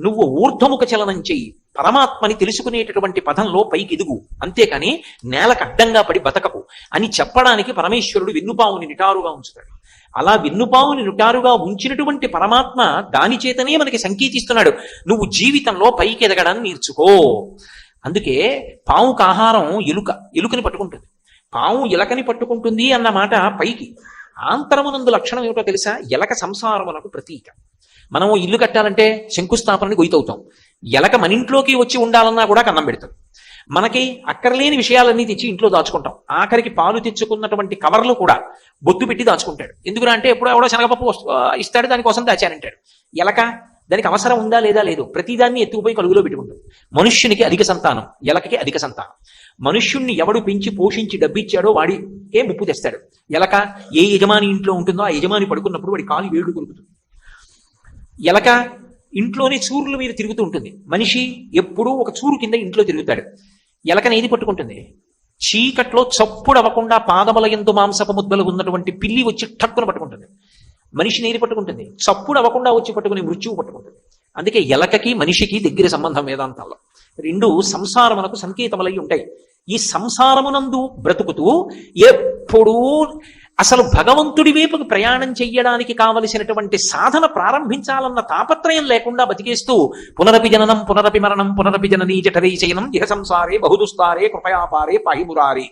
నువ్వు ఊర్ధ్వముఖ చలనం చెయ్యి, పరమాత్మని తెలుసుకునేటటువంటి పదంలో పైకి ఎదుగు, అంతేకాని నేలకు అడ్డంగా పడి బతకపు అని చెప్పడానికి పరమేశ్వరుడు వెన్నుపావుని నిటారుగా ఉంచుతాడు. అలా వెన్నుపావుని నిటారుగా ఉంచినటువంటి పరమాత్మ దాని చేతనే మనకి సంకేతిస్తున్నాడు, నువ్వు జీవితంలో పైకి ఎదగడాన్ని నేర్చుకో. అందుకే పావుకు ఆహారం ఎలుకని పట్టుకుంటుంది. పాము ఎలకని పట్టుకుంటుంది అన్న మాట పైకి. ఆంతరమునందు లక్షణం ఏమిటో తెలుసా? ఎలక సంసారమునకు ప్రతీక. మనం ఇల్లు కట్టాలంటే శంకుస్థాపనని గొయ్యవుతాం. ఎలక మన ఇంట్లోకి వచ్చి ఉండాలన్నా కూడా కన్నం పెడతాం. మనకి అక్కర్లేని విషయాలన్నీ తెచ్చి ఇంట్లో దాచుకుంటాం. ఆఖరికి పాలు తెచ్చుకున్నటువంటి కవర్లు కూడా బొత్తు పెట్టి దాచుకుంటాడు. ఎందుకురా అంటే ఎప్పుడో ఎవడో శనగపప్పు ఇస్తాడు, దానికోసం దాచానంటాడు. ఎలక దానికి అవసరం ఉందా లేదా? లేదు. ప్రతిదాన్ని ఎత్తుకుపోయి కలుగులో పెట్టుకుంటుంది. మనుష్యునికి అధిక సంతానం, ఎలకకి అధిక సంతానం. మనుష్యుణ్ణి ఎవడు పెంచి పోషించి డబ్బిచ్చాడో వాడికే ముప్పు తెస్తాడు. ఎలక ఏ యజమాని ఇంట్లో ఉంటుందో ఆ యజమాని పడుకున్నప్పుడు వాడి కాలు వేడు కొరుకుతుంది. ఎలక ఇంట్లోనే చూరుల మీద తిరుగుతూ ఉంటుంది. మనిషి ఎప్పుడూ ఒక చూరు కింద ఇంట్లో తిరుగుతాడు. ఎలకని ఏది పట్టుకుంటుంది? చీకట్లో చప్పుడు అవ్వకుండా పాదముల యందు మాంసపు ముద్దలు ఉన్నటువంటి పిల్లి వచ్చి ఠక్కున పట్టుకుంటుంది. మనిషిని ఏది పట్టుకుంటుంది? చప్పుడు అవ్వకుండా వచ్చి పట్టుకుని మృత్యువు పట్టుకుంటుంది. అందుకే ఎలకకి మనిషికి దగ్గర సంబంధం వేదాంతాల్లో. రెండు సంసారమునకు సంకేతములై ఉంటాయి. ఈ సంసారమునందు బ్రతుకుతూ ఎప్పుడూ అసలు భగవంతుడి వైపుకు ప్రయాణం చెయ్యడానికి కావలసినటువంటి సాధన ప్రారంభించాలన్న తాపత్రయం లేకుండా బతికేస్తూ పునరపి జననం పునరపి మరణం పునరపి జననీ జఠరీ శయనం ఇహ సంసారే బహుదుస్తారే కృపయాపారే పాహిమురారి,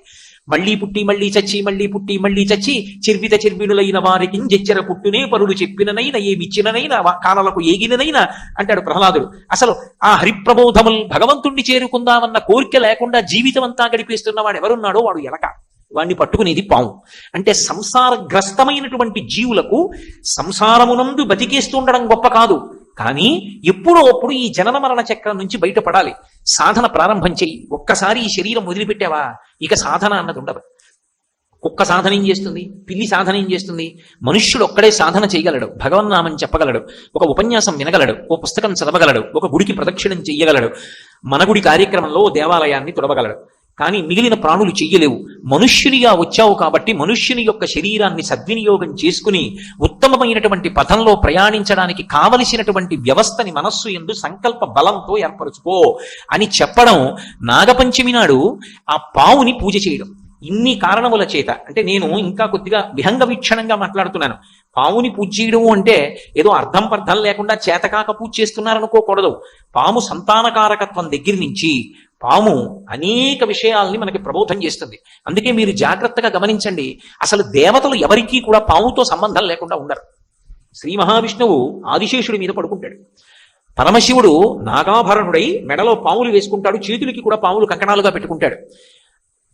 మళ్లీ పుట్టి మళ్లీ చచ్చి మళ్లీ పుట్టి మళ్లీ చచ్చి చిర్విత చిర్వినులైన వారికి జెచ్చర పుట్టునే పరులు చెప్పిననైనా ఏమిచ్చిననైనా కానలకు ఏగిననైనా అంటాడు ప్రహ్లాదుడు. అసలు ఆ హరిప్రబోధముల్ భగవంతుణ్ణి చేరుకుందామన్న కోరిక లేకుండా జీవితం అంతా గడిపేస్తున్న వాడు ఎవరున్నాడో వాడు ఎలక, వాణ్ణి పట్టుకునేది పాము. అంటే సంసారగ్రస్తమైనటువంటి జీవులకు సంసారమునందు బతికేస్తుండడం గొప్ప కాదు, కానీ ఎప్పుడో అప్పుడు ఈ జనన మరణ చక్రం నుంచి బయటపడాలి. సాధన ప్రారంభం చెయ్యి. ఒక్కసారి ఈ శరీరం వదిలిపెట్టావా ఇక సాధన అన్నది ఉండదు. కుక్క సాధన ఏం చేస్తుంది, పిల్లి సాధన ఏం చేస్తుంది, మనుష్యుడు ఒక్కడే సాధన చేయగలడు, భగవన్నామం చెప్పగలడు, ఒక ఉపన్యాసం వినగలడు, ఓ పుస్తకం చదవగలడు, ఒక గుడికి ప్రదక్షిణం చెయ్యగలడు, మన గుడి కార్యక్రమంలో దేవాలయాన్ని తుడవగలడు. కానీ మిగిలిన ప్రాణులు చెయ్యలేవు. మనుష్యునిగా వచ్చావు కాబట్టి మనుష్యుని యొక్క శరీరాన్ని సద్వినియోగం చేసుకుని ఉత్తమమైనటువంటి పథంలో ప్రయాణించడానికి కావలసినటువంటి వ్యవస్థని మనస్సు యందు సంకల్ప బలంతో ఏర్పరచుకో అని చెప్పడం నాగపంచమి నాడు ఆ పావుని పూజ చేయడం. ఇన్ని కారణముల చేత, అంటే నేను ఇంకా కొద్దిగా విహంగ వీక్షణంగా మాట్లాడుతున్నాను. పావుని పూజ చేయడం అంటే ఏదో అర్థం పర్థం లేకుండా చేతకాక పూజ చేస్తున్నారనుకోకూడదు. పాము సంతానకారకత్వం దగ్గర నుంచి పాము అనేక విషయాల్ని మనకి ప్రబోధం చేస్తుంది. అందుకే మీరు జాగ్రత్తగా గమనించండి, అసలు దేవతలు ఎవరికీ కూడా పాముతో సంబంధం లేకుండా ఉండరు. శ్రీ మహావిష్ణువు ఆదిశేషుడి మీద పడుకుంటాడు, పరమశివుడు నాగాభరణుడై మెడలో పాములు వేసుకుంటాడు, చేతులకి కూడా పాములు కంకణాలుగా పెట్టుకుంటాడు.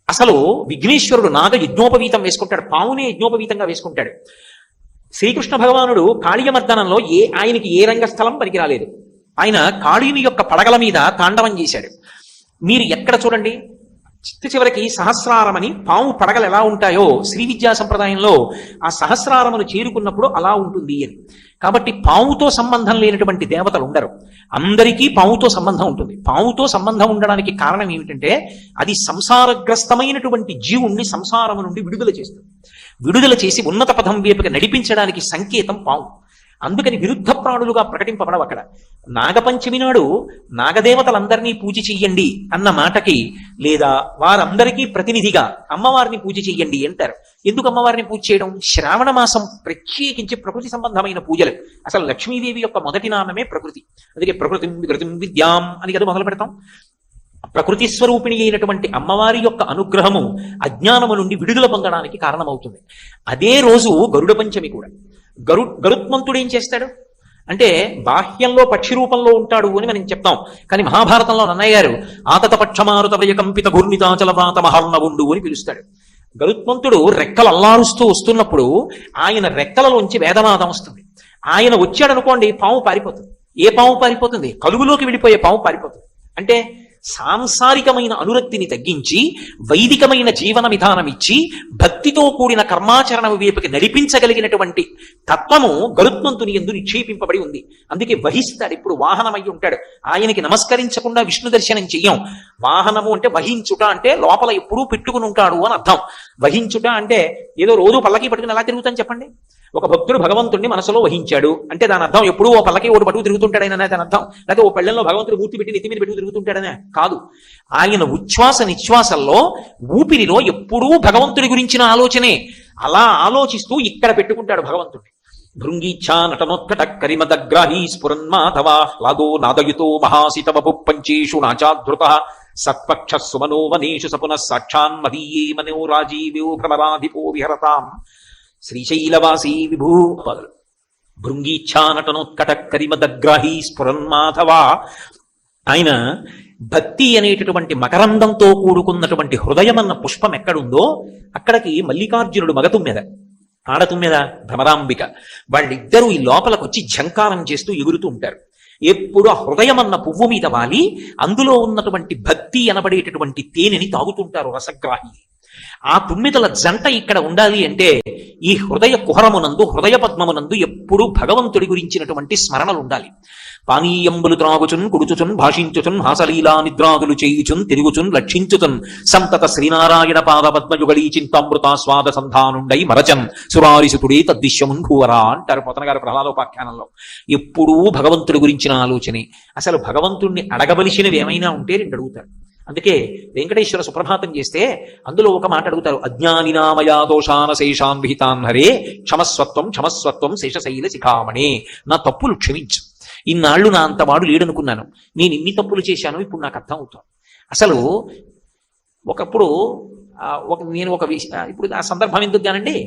అసలు విఘ్నేశ్వరుడు నాగ యజ్ఞోపవీతం వేసుకుంటాడు, పామునే యజ్ఞోపవీతంగా వేసుకుంటాడు. శ్రీకృష్ణ భగవానుడు కాళీయమర్దనంలో ఆయనకి ఏ రంగస్థలం పనికి రాలేదు. ఆయన కాళీని యొక్క పడగల మీద తాండవం చేశాడు. మీరు ఎక్కడ చూడండి, చివరికి సహస్రారమని పాము పడగలు ఎలా ఉంటాయో శ్రీ విద్యా సంప్రదాయంలో ఆ సహస్రారమును చేరుకున్నప్పుడు అలా ఉంటుంది అని. కాబట్టి పాముతో సంబంధం లేనటువంటి దేవతలు ఉండరు, అందరికీ పాముతో సంబంధం ఉంటుంది. పాముతో సంబంధం ఉండడానికి కారణం ఏమిటంటే అది సంసారగ్రస్తమైనటువంటి జీవుణ్ణి సంసారము నుండి విడుదల చేస్తుంది. విడుదల చేసి ఉన్నత పథం వైపుకి నడిపించడానికి సంకేతం పాము. అందుకని విరుద్ధ ప్రాణులుగా ప్రకటింపబడవు అక్కడ. నాగపంచమి నాడు నాగదేవతలందరినీ పూజ చెయ్యండి అన్న మాటకి, లేదా వారందరికీ ప్రతినిధిగా అమ్మవారిని పూజ చెయ్యండి అంటారు. ఎందుకు అమ్మవారిని పూజ చేయడం? శ్రావణ మాసం ప్రత్యేకించి ప్రకృతి సంబంధమైన పూజలు. అసలు లక్ష్మీదేవి యొక్క మొదటి నామమే ప్రకృతి. అందుకే ప్రకృతి వికృతి విద్యాం అని కదా మొదలు పెడతాం. ప్రకృతి స్వరూపిణి అయినటువంటి అమ్మవారి యొక్క అనుగ్రహము అజ్ఞానము నుండి విడుదల పొందడానికి కారణమవుతుంది. అదే రోజు గరుడ పంచమి కూడా. గరుత్మంతుడు ఏం చేస్తాడు అంటే బాహ్యంలో పక్షి రూపంలో ఉంటాడు అని మనం చెప్తాం. కానీ మహాభారతంలో నన్నయ్య గారు ఆతత పక్షమారుత వ్యకంపిత ఘూర్ణితాచల వ్రాత మహర్ణవుండు అని పిలుస్తాడు. గరుత్మంతుడు రెక్కలు అల్లారుస్తూ వస్తున్నప్పుడు ఆయన రెక్కలలోంచి వేదనాదం వస్తుంది. ఆయన వచ్చాడనుకోండి పాము పారిపోతుంది. ఏ పాము పారిపోతుంది? కలుగులోకి వెళ్ళిపోయే పాము పారిపోతుంది. అంటే సాంసారికమైన అనురక్తిని తగ్గించి వైదికమైన జీవన విధానం ఇచ్చి భక్తితో కూడిన కర్మాచరణ వైపుకి నడిపించగలిగినటువంటి తత్వము గరుత్మంతుని యందు నిక్షేపింపబడి ఉంది. అందుకే వహిస్తాడు, ఇప్పుడు వాహనమై ఉంటాడు. ఆయనకి నమస్కరించకుండా విష్ణు దర్శనం చెయ్యం. వాహనము అంటే వహించుట, అంటే లోపల ఎప్పుడూ పెట్టుకుని ఉంటాడు అని అర్థం. వహించుట అంటే ఏదో రోజు పల్లకి పట్టుకుని ఎలా తిరుగుతాను చెప్పండి? ఒక భక్తుడు భగవంతుడిని మనసులో వహించాడు అంటే దాని అర్థం ఎప్పుడూ ఓ పల్లకి ఓటు పట్టుకు తిరుగుతుంటాడనే దాని అర్థం. లేకపోతే ఓ పెళ్లంలో భగవంతుడు మూర్తి పెట్టి నెత్తి మీద పెట్టుకు తిరుగుతుంటాడనే కాదు. ఆయన ఉచ్ఛ్వాస నిశ్వాసంలో ఊపిరిలో ఎప్పుడూ భగవంతుడి గురించిన ఆలోచనే. అలా ఆలోచిస్తూ ఇక్కడ పెట్టుకుంటాడు భగవంతుడిని. భృంగీచ్ఛా నటనోత్కట కరిమదగ్రాహీ స్ఫురన్మాధవాహ్లాదో నాదయుతో మహాసితవపు పంచేషు నాచాధృత సత్పక్ష సుమనో వనేషు సపునః సాక్షాన్మదీయే మనో రాజీవో భ్రమరాధిపో విహరతాం శ్రీశైలవాసీ విభూ. భృంగీచ్ఛా నటనోత్కట కరిమదగ్రాహీ స్ఫురన్మాధవా. ఆయన భక్తి అనేటటువంటి మకరందంతో కూడుకున్నటువంటి హృదయం అన్న పుష్పం ఎక్కడుందో అక్కడికి మల్లికార్జునుడు మగతుమ్మెద, ఆడతుమ్మెద భ్రమరాంబిక, వాళ్ళిద్దరూ ఈ లోపలికి వచ్చి ఝంకారం చేస్తూ ఎగురుతూ ఉంటారు. ఎప్పుడు ఆ హృదయం అన్న పువ్వు మీద వాలి అందులో ఉన్నటువంటి భక్తి అనబడేటటువంటి తేనెని తాగుతుంటారు రసగ్రాహి. ఆ తుమ్మిదల జంట ఇక్కడ ఉండాలి అంటే ఈ హృదయ కుహరమునందు హృదయ పద్మమునందు ఎప్పుడూ భగవంతుడి గురించినటువంటి స్మరణలు ఉండాలి. పానీయంబులు త్రాగుచున్ కుడుచుచున్ భాషించుచున్ హాసలీలా నిద్రాదులు చేయుచున్ తిరుగుచున్ లక్షించుచున్ సంతత శ్రీనారాయణ పాద పద్మయుగళీ చింతామృత స్వాద సంధానుండై మరచన్ సురారిసుతుడే తద్దిశ్యమున్ భూవరా అంటారు పోతన గారు ప్రహ్లాదోపాఖ్యానంలో. ఎప్పుడూ భగవంతుడి గురించిన ఆలోచనే. అసలు భగవంతుణ్ణి అడగవలసినవి ఏమైనా ఉంటే రెండు అడుగుతారు. అందుకే వెంకటేశ్వర సుప్రభాతం చేస్తే అందులో ఒక మాట అడుగుతారు, అజ్ఞానినామయా దోషాన శేషాన్ విహితాన్ హరే క్షమస్వత్వం క్షమస్వత్వం శేషశైల శిఖామణే. నా తప్పులు క్షమించు, ఇన్నాళ్ళు నా అంతవాడు లేడనుకున్నాను, నేను ఇన్ని తప్పులు చేశాను, ఇప్పుడు నాకు అర్థం అవుతాను. అసలు ఒకప్పుడు నేను ఒక ఇప్పుడు ఆ సందర్భం ఎందుకు కానండి,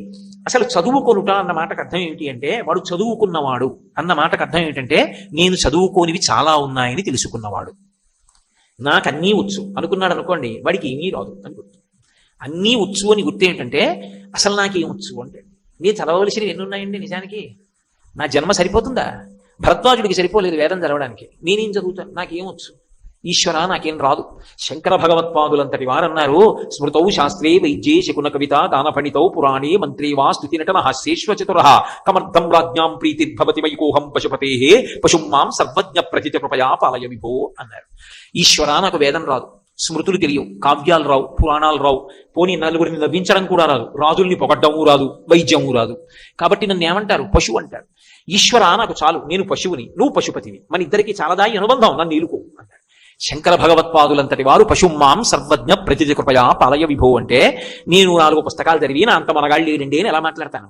అసలు చదువుకొనుట అన్న మాటకు అర్థం ఏమిటి అంటే, వాడు చదువుకున్నవాడు అన్న మాటకు అర్థం ఏమిటంటే, నేను చదువుకోనివి చాలా ఉన్నాయని తెలుసుకున్నవాడు. నాకు అన్నీ వచ్చు అనుకున్నాడు అనుకోండి, వాడికి ఏమీ రాదు అని గుర్తు. అన్నీ వచ్చు అని గుర్తు ఏంటంటే, అసలు నాకేం వచ్చు అంటే, నేను చదవవలసినవి ఎన్ని ఉన్నాయండి నిజానికి? నా జన్మ సరిపోతుందా? భరద్వాజుడికి సరిపోలేదు వేదం చదవడానికి, నేనేం చదువుతాను? నాకేం వచ్చు? ఈశ్వర నాకేం రాదు. శంకర భగవత్పాదులంతటి వారన్నారు, స్మృతౌ శాస్త్రే వైద్యే శకున కవిత దాన పండితౌ పురాణే మంత్రే వా స్తుతి నటన హాస్యేశ్వచతుర కమర్థం రాజ్ఞాం ప్రీతిర్భవతి వైకోహం పశుపతే పశుం మాం సర్వజ్ఞ ప్రతిత కృపయా పాలయ విభో అన్నారు. ఈశ్వర నాకు వేదం రాదు, స్మృతులు తెలియవు, కావ్యాలు రావు, పురాణాలు రావు, పోనీ నలుగురిని నవ్వించడం కూడా రాదు, రాజుల్ని పొగడ్డము రాదు, వైద్యము రాదు, కాబట్టి నన్ను ఏమంటారు? పశువు అంటారు. ఈశ్వర నాకు చాలు, నేను పశువుని, నువ్వు పశుపతివి, మన ఇద్దరికి చాలదా ఈ అనుబంధం, నన్ను నీలుకో అన్నాడు. శంకర భగవత్పాదులంతటి వారు పశుమాం సర్వజ్ఞ ప్రతిజ కృపయా పాలయ విభో అంటే, నేను 4 పుస్తకాలు చదివి నా అంత మనగాళ్ళు లేడండి అని ఎలా మాట్లాడతాను?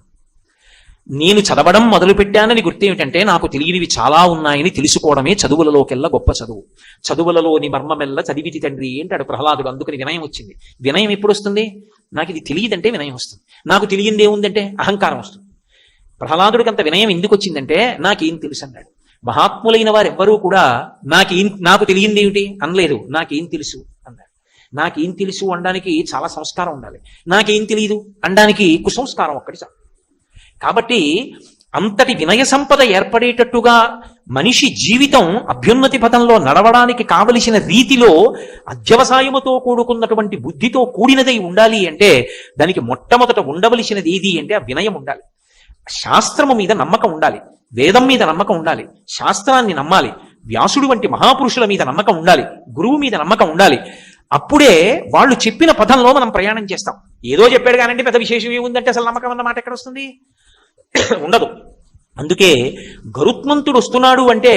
నేను చదవడం మొదలుపెట్టానని గుర్తు ఏమిటంటే, నాకు తెలియనివి చాలా ఉన్నాయని తెలుసుకోవడమే చదువులలోకెల్లా గొప్ప చదువు. చదువులలోని మర్మమెల్ల చదివితి తండ్రి అంటాడు ప్రహ్లాదుడు. అందుకని వినయం వచ్చింది. వినయం ఎప్పుడు వస్తుంది? నాకు ఇది తెలియదంటే వినయం వస్తుంది. నాకు తెలియంది ఏముందంటే అహంకారం వస్తుంది. ప్రహ్లాదుడికి అంత వినయం ఎందుకు వచ్చిందంటే, నాకేం తెలుసు అన్నాడు. మహాత్ములైన వారు ఎవ్వరూ కూడా నాకు తెలియంది ఏమిటి అనలేదు, నాకేం తెలుసు అన్నారు. నాకేం తెలుసు అనడానికి చాలా సంస్కారం ఉండాలి, నాకేం తెలియదు అనడానికి కుసంస్కారం ఒక్కటి చాలు. కాబట్టి అంతటి వినయ సంపద ఏర్పడేటట్టుగా మనిషి జీవితం అభ్యున్నతి పథంలో నడవడానికి కావలసిన రీతిలో అధ్యవసాయముతో కూడుకున్నటువంటి బుద్ధితో కూడినదై ఉండాలి అంటే, దానికి మొట్టమొదట ఉండవలసినది ఏది అంటే ఆ వినయం ఉండాలి. శాస్త్రము మీద నమ్మకం ఉండాలి, వేదం మీద నమ్మకం ఉండాలి, శాస్త్రాన్ని నమ్మాలి, వ్యాసుడు వంటి మహాపురుషుల మీద నమ్మకం ఉండాలి, గురువు మీద నమ్మకం ఉండాలి. అప్పుడే వాళ్ళు చెప్పిన పదంలో మనం ప్రయాణం చేస్తాం. ఏదో చెప్పాడు కానండి పెద్ద విశేషం ఏముందంటే అసలు నమ్మకం అన్న మాట ఎక్కడ వస్తుంది? ఉండదు. అందుకే గరుత్మంతుడు వస్తున్నాడు అంటే,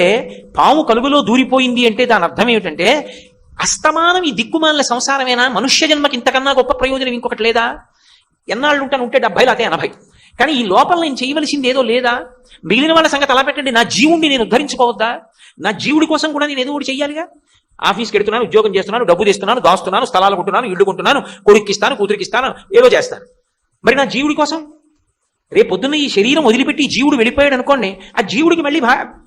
పాము కలుగులో దూరిపోయింది అంటే దాని అర్థం ఏమిటంటే, అస్తమానం ఈ దిక్కుమాలిన సంసారమేనా? మనుష్య జన్మకి ఇంతకన్నా గొప్ప ప్రయోజనం ఇంకొకటి లేదా? ఎన్నాళ్ళు ఉంటాను? ఉంటే 70 లేకపోతే 80. కానీ ఈ లోపల నేను చేయవలసింది ఏదో లేదా? మిగిలిన వాళ్ళ సంగతి అలా పెట్టండి, నా జీవుడిని నేను ఉద్ధరించుకోవద్దా? నా జీవుడి కోసం కూడా నేను ఏదో ఒకటి చెయ్యాలిగా. ఆఫీస్కి వెడుతున్నాను, ఉద్యోగం చేస్తున్నాను, డబ్బు తెస్తున్నాను, దాస్తున్నాను, స్థలాలు కొంటున్నాను, ఇల్లు కొంటున్నాను, కొడుక్కిస్తాను, కూతురికిస్తాను, ఏదో చేస్తాను. మరి నా జీవుడి కోసం రేపు పొద్దున్న ఈ శరీరం వదిలిపెట్టి జీవుడు వెళ్ళిపోయాడు అనుకోండి, ఆ జీవుడికి మళ్ళీ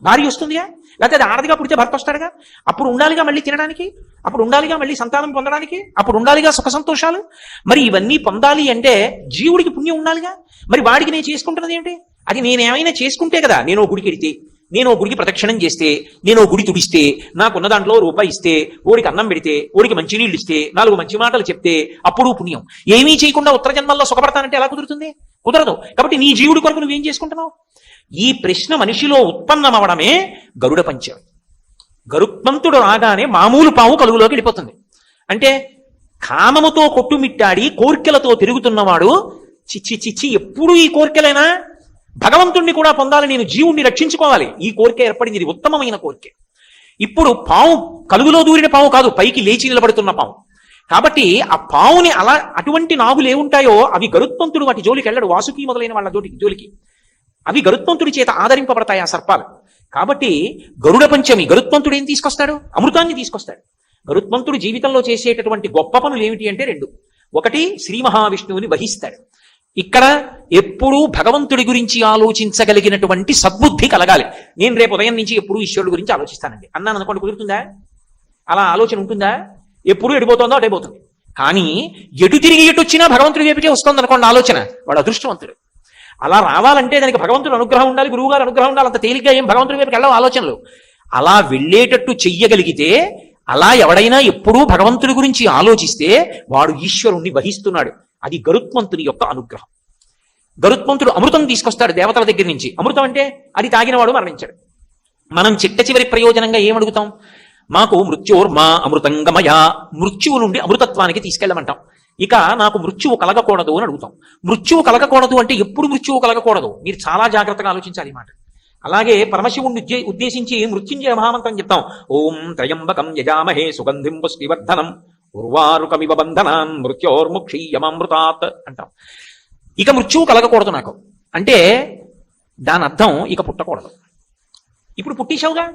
భార్య వస్తుందిగా, లేకపోతే అది ఆడదిగా పుడితే భర్త వస్తాడుగా, అప్పుడు ఉండాలిగా మళ్ళీ తినడానికి, అప్పుడు ఉండాలిగా మళ్ళీ సంతానం పొందడానికి, అప్పుడు ఉండాలిగా సుఖ సంతోషాలు. మరి ఇవన్నీ పొందాలి అంటే జీవుడికి పుణ్యం ఉండాలిగా. మరి వాడికి నేను చేసుకుంటున్నది ఏమిటి? అది నేనేమైనా చేసుకుంటే కదా. నేను గుడికి వెడితే, నేను గుడికి ప్రదక్షిణం చేస్తే, నేను గుడి తుడిస్తే, నాకున్న దాంట్లో రూపాయి ఇస్తే, ఓడికి అన్నం పెడితే, ఓడికి మంచినీళ్ళు ఇస్తే, 4 మంచి మాటలు చెప్తే అప్పుడు పుణ్యం. ఏమీ చేయకుండా ఉత్తర జన్మల్లో సుఖపడతానంటే ఎలా కుదురుతుంది? కుదరదు. కాబట్టి నీ జీవుడి కొరకు నువ్వేం చేసుకుంటున్నావు? ఈ ప్రశ్న మనిషిలో ఉత్పన్నమవడమే గరుడ పంచమి. గరుత్మంతుడు రాగానే మామూలు పాము కలుగులోకి వెళ్ళిపోతుంది. అంటే కామముతో కొట్టుమిట్టాడి కోర్కెలతో తిరుగుతున్నవాడు, చిచ్చి చిచ్చి ఎప్పుడు ఈ కోర్కెలైనా, భగవంతుణ్ణి కూడా పొందాలి, నేను జీవుణ్ణి రక్షించుకోవాలి, ఈ కోరిక ఏర్పడింది. ఇది ఉత్తమమైన కోరిక. ఇప్పుడు పాము కలుగులో దూరిన పాము కాదు, పైకి లేచి నిలబడుతున్న పాము. కాబట్టి ఆ పావుని అటువంటి నాగులు ఏముంటాయో అవి గరుత్మంతుడు వాటి జోలికి వెళ్ళడు, వాసుకి మొదలైన వాళ్ళ జోలికి. అవి గరుత్మంతుడి చేత ఆదరింపబడతాయి ఆ సర్పాలు. కాబట్టి గరుడ పంచమి గరుత్మంతుడు ఏం తీసుకొస్తాడు? అమృతాన్ని తీసుకొస్తాడు. గరుత్మంతుడు జీవితంలో చేసేటటువంటి గొప్ప పనులు ఏమిటి అంటే 2. ఒకటి, శ్రీ మహావిష్ణువుని వహిస్తాడు. ఇక్కడ ఎప్పుడూ భగవంతుడి గురించి ఆలోచించగలిగినటువంటి సద్బుద్ధి కలగాలి. నేను రేపు ఉదయం నుంచి ఎప్పుడూ ఈశ్వరుడు గురించి ఆలోచిస్తానండి అన్నాను అనుకోండి, కుదురుతుందా? అలా ఆలోచన ఉంటుందా? ఎప్పుడు ఎడిపోతుందో అటైపోతుంది. కానీ ఎటు తిరిగి ఎటు వచ్చినా భగవంతుడి వైపుకే వస్తుంది అనుకోండి ఆలోచన, వాడు అదృష్టవంతుడు. అలా రావాలంటే దానికి భగవంతుడు అనుగ్రహం ఉండాలి, గురువు గారు అనుగ్రహం ఉండాలి. అంత తేలిగ్గా ఏం భగవంతుడి వైపుకి వెళ్ళవు ఆలోచనలు. అలా వెళ్ళేటట్టు చెయ్యగలిగితే, అలా ఎవడైనా ఎప్పుడూ భగవంతుడి గురించి ఆలోచిస్తే వాడు ఈశ్వరుణ్ణి వహిస్తున్నాడు. అది గరుత్మంతుని యొక్క అనుగ్రహం. గరుత్మంతుడు అమృతం తీసుకొస్తాడు దేవతల దగ్గర నుంచి. అమృతం అంటే అది తాగినవాడు మరణించాడు. మనం చిట్ట చివరి ప్రయోజనంగా ఏమడుగుతాం? మాకు మృత్యోర్మా అమృతంగమయ, మృత్యువు నుండి అమృతత్వానికి తీసుకెళ్ళమంటాం. ఇక నాకు మృత్యువు కలగకూడదు అని అడుగుతాం. మృత్యువు కలగకూడదు అంటే ఎప్పుడు మృత్యువు కలగకూడదు? మీరు చాలా జాగ్రత్తగా ఆలోచించాలి ఈ మాట. అలాగే పరమశివుణ్ణి ఉద్దేశించి మృత్యుంజయ మహామంత్రం చెప్తాం. ఓం త్రయంబకం యజామహే సుగంధిం పుష్టివర్ధనం, ఉర్వారుకమివ బంధనాన్ మృత్యోర్ముక్షీయమృతాత్ అంటాం. ఇక మృత్యువు కలగకూడదు నాకు అంటే దాని అర్థం ఇక పుట్టకూడదు. ఇప్పుడు పుట్టేశావుగా,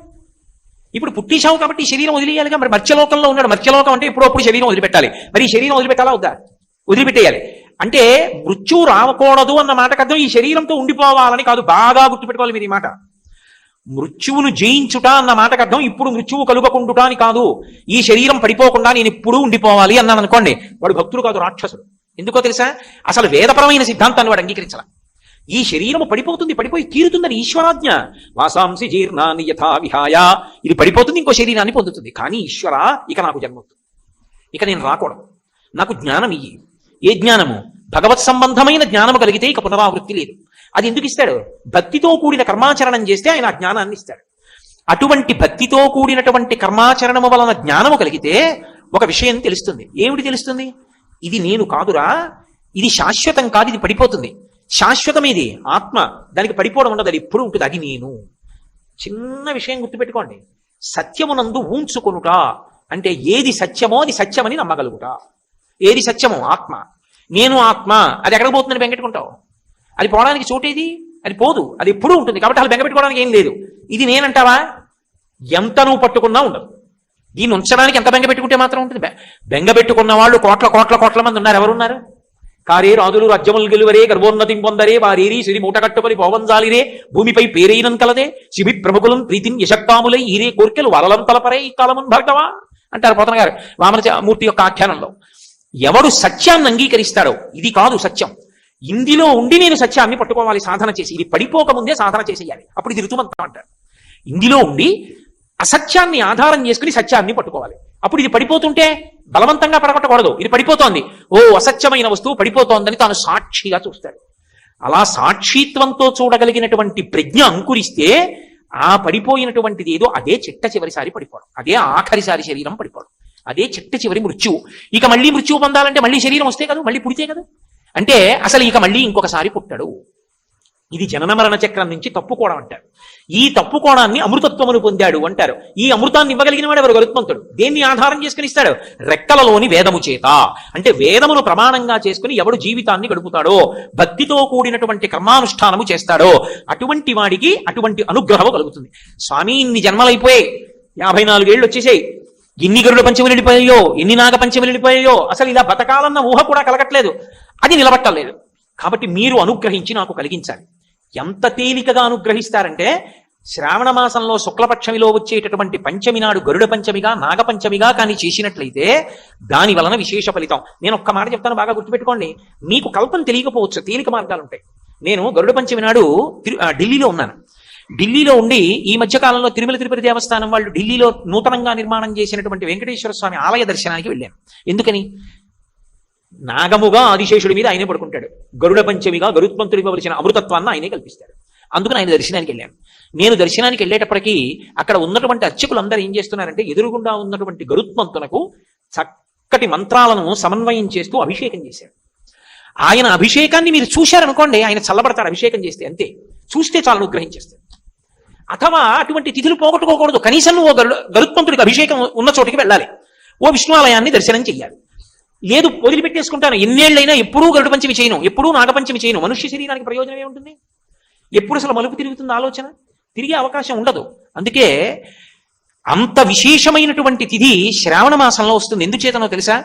ఇప్పుడు పుట్టేశావు కాబట్టి శరీరం వదిలేయాలిగా. మరి మర్త్యలోకంలో ఉన్నాడు, మర్త్యలోకం అంటే ఎప్పుడప్పుడు శరీరం వదిలిపెట్టాలి. మరి ఈ శరీరం వదిలిపెట్టాలా వద్దా? వదిలిపెట్టేయాలి. అంటే మృత్యువు రావకూడదు అన్న మాటకు అర్థం ఈ శరీరంతో ఉండిపోవాలని కాదు. బాగా గుర్తుపెట్టుకోవాలి మీరు ఈ మాట. మృత్యువును జయించుట అన్న మాటకు అర్థం ఇప్పుడు మృత్యువు కలుగకుండుట అని కాదు. ఈ శరీరం పడిపోకుండా నేను ఇప్పుడు ఉండిపోవాలి అన్నాను అనుకోండి, వాడు భక్తుడు కాదు, రాక్షసుడు. ఎందుకో తెలుసా? అసలు వేదపరమైన సిద్ధాంతాన్ని వాడు అంగీకరించాల. ఈ శరీరము పడిపోతుంది, పడిపోయి తీరుతుందని ఈశ్వరాజ్ఞ. వాసాంసి జీర్ణాన్ని యథా విహాయ, ఇది పడిపోతుంది, ఇంకో శరీరాన్ని పొందుతుంది. కానీ ఈశ్వర ఇక నాకు జన్మవుతుంది, ఇక నేను రాకూడదు, నాకు జ్ఞానం ఇయ్యి. ఏ జ్ఞానము? భగవత్ సంబంధమైన జ్ఞానము కలిగితే ఇక పునరావృత్తి లేదు. అది ఎందుకు ఇస్తాడు? భక్తితో కూడిన కర్మాచరణం చేస్తే ఆయన ఆ జ్ఞానాన్ని ఇస్తాడు. అటువంటి భక్తితో కూడినటువంటి కర్మాచరణము వలన జ్ఞానము కలిగితే ఒక విషయం తెలుస్తుంది. ఏమిటి తెలుస్తుంది? ఇది నేను కాదురా, ఇది శాశ్వతం కాదు, ఇది పడిపోతుంది. శాశ్వతం ఇది ఆత్మ, దానికి పడిపోవడం ఉండదు, అది ఎప్పుడు ఉంటుంది, అది నేను. చిన్న విషయం గుర్తుపెట్టుకోండి. సత్యమునందు ఊంచుకొనుట అంటే ఏది సత్యమో అది సత్యమని నమ్మగలుగుట. ఏది సత్యమో? ఆత్మ. నేను ఆత్మ, అది ఎక్కడికి పోతుందని బెంగెట్టుకుంటావు? అది పోవడానికి చోటేది? అది పోదు, అది ఎప్పుడూ ఉంటుంది. కాబట్టి అసలు బెంగపెట్టుకోవడానికి ఏం లేదు. ఇది నేనంటావా? ఎంత నువ్వు పట్టుకున్నా ఉండదు. దీన్ని ఉంచడానికి ఎంత బెంగ పెట్టుకుంటే మాత్రం ఉంటుంది. బెంగ పెట్టుకున్న వాళ్ళు కోట్ల కోట్ల కోట్ల మంది ఉన్నారు. ఎవరున్నారు? కారే రాజులు రాజ్యములు గెలువరే, గర్భోన్నతి పొందరే, వారేరి సిరి మూట కట్టుకొని పోవంజాలిరే, భూమిపై పేరైనం కలదే, శిబి ప్రముఖులం ప్రీతిని యశక్తాములై ఈరే కోరికలు వరలం తలపరే ఈ కాలమున్ భార్గవా అంటారు పోతన గారు వామనమూర్తి యొక్క ఆఖ్యానంలో. ఎవడు సత్యాన్ని అంగీకరిస్తాడో, ఇది కాదు సత్యం, ఇందులో ఉండి నేను సత్యాన్ని పట్టుకోవాలి సాధన చేసి, ఇది పడిపోకముందే సాధన చేసేయాలి, అప్పుడు ఇది ఋతుమంతం అంటారు. ఇందులో ఉండి అసత్యాన్ని ఆధారం చేసుకుని సత్యాన్ని పట్టుకోవాలి. అప్పుడు ఇది పడిపోతుంటే బలవంతంగా పడగొట్టకూడదు. ఇది పడిపోతోంది, ఓ అసత్యమైన వస్తువు పడిపోతోందని తాను సాక్షిగా చూస్తాడు. అలా సాక్షిత్వంతో చూడగలిగినటువంటి ప్రజ్ఞ అంకురిస్తే ఆ పడిపోయినటువంటిది ఏదో అదే చిట్ట చివరిసారి పడిపోవడం, అదే ఆఖరిసారి శరీరం పడిపోవడం, అదే చిట్ట చివరి మృత్యువు. ఇక మళ్ళీ మృత్యువు పొందాలంటే మళ్ళీ శరీరం వస్తే కదా, మళ్ళీ పుడితే కదా. అంటే అసలు ఇక మళ్ళీ ఇంకొకసారి పుట్టడు. ఇది జనన మరణ చక్రం నుంచి తప్పుకోవడం అంటారు. ఈ తప్పుకోవడాన్ని అమృతత్వమును పొందాడు అంటారు. ఈ అమృతాన్ని ఇవ్వగలిగిన వాడు ఎవరు? గరుత్మంతుడు. దేన్ని ఆధారం చేసుకుని ఇస్తాడు? రెక్కలలోని వేదము చేత. అంటే వేదమును ప్రమాణంగా చేసుకుని ఎవడు జీవితాన్ని గడుపుతాడో, భక్తితో కూడినటువంటి కర్మానుష్ఠానము చేస్తాడో అటువంటి వాడికి అటువంటి అనుగ్రహము కలుగుతుంది. స్వామి ఇన్ని జన్మలైపోయాయి, 54 ఏళ్ళు వచ్చేసాయి, ఎన్ని గరుడ పంచములు వెళ్ళిపోయాయో, ఎన్ని నాగ పంచములు వెళ్ళిపోయాయో, అసలు ఇలా బతకాలన్న ఊహ కూడా కలగట్లేదు, అది నిలబట్టలేదు. కాబట్టి మీరు అనుగ్రహించి నాకు కలిగించాలి. ఎంత తేలికగా అనుగ్రహిస్తారంటే, శ్రావణ మాసంలో శుక్లపక్షమిలో వచ్చేటటువంటి పంచమి నాడు గరుడ పంచమిగా నాగపంచమిగా కానీ చేసినట్లయితే దాని వలన విశేష ఫలితం. నేను ఒక్క మాట చెప్తాను, బాగా గుర్తుపెట్టుకోండి. మీకు కల్పన తెలియకపోవచ్చు, తేలిక మార్గాలు ఉంటాయి. నేను గరుడ పంచమి నాడు ఢిల్లీలో ఉన్నాను. ఢిల్లీలో ఉండి ఈ మధ్యకాలంలో తిరుమల తిరుపతి దేవస్థానం వాళ్ళు ఢిల్లీలో నూతనంగా నిర్మాణం చేసినటువంటి వెంకటేశ్వర స్వామి ఆలయ దర్శనానికి వెళ్ళాను. ఎందుకని? నాగముగా ఆదిశేషుడి మీద ఆయనే పడుకుంటాడు, గరుడ పంచమిగా గరుత్మంతుడు ఇవ్వవలసిన అమృతత్వాన్ని ఆయనే కల్పిస్తాడు. అందుకని ఆయన దర్శనానికి వెళ్ళాను. నేను దర్శనానికి వెళ్ళేటప్పటికీ అక్కడ ఉన్నటువంటి అర్చకులందరూ ఏం చేస్తున్నారంటే, ఎదురుగుండా ఉన్నటువంటి గరుత్మంతునకు చక్కటి మంత్రాలను సమన్వయం చేస్తూ అభిషేకం చేశాడు. ఆయన అభిషేకాన్ని మీరు చూశారనుకోండి, ఆయన చల్లబడతాడు అభిషేకం చేస్తే, అంతే. చూస్తే చాలా అనుగ్రహించేస్తాడు. అథవా అటువంటి తిథులు పోగొట్టుకోకూడదు. కనీసం ఓ గరుత్మంతుడికి అభిషేకం ఉన్న చోటికి వెళ్ళాలి, ఓ విష్ణువాలయాన్ని దర్శనం చెయ్యాలి. లేదు వదిలిపెట్టేసుకుంటాను, ఎన్నేళ్ళైనా ఎప్పుడూ గరుడ పంచమి చేయను, ఎప్పుడూ నాగపంచమి చేయను, మనుష్య శరీరానికి ప్రయోజనం ఏముంటుంది? ఎప్పుడు అసలు మలుపు తిరుగుతుంది ఆలోచన? తిరిగే అవకాశం ఉండదు. అందుకే అంత విశేషమైనటువంటి తిథి శ్రావణ మాసంలో వస్తుంది. ఎందుచేతనో తెలుసా?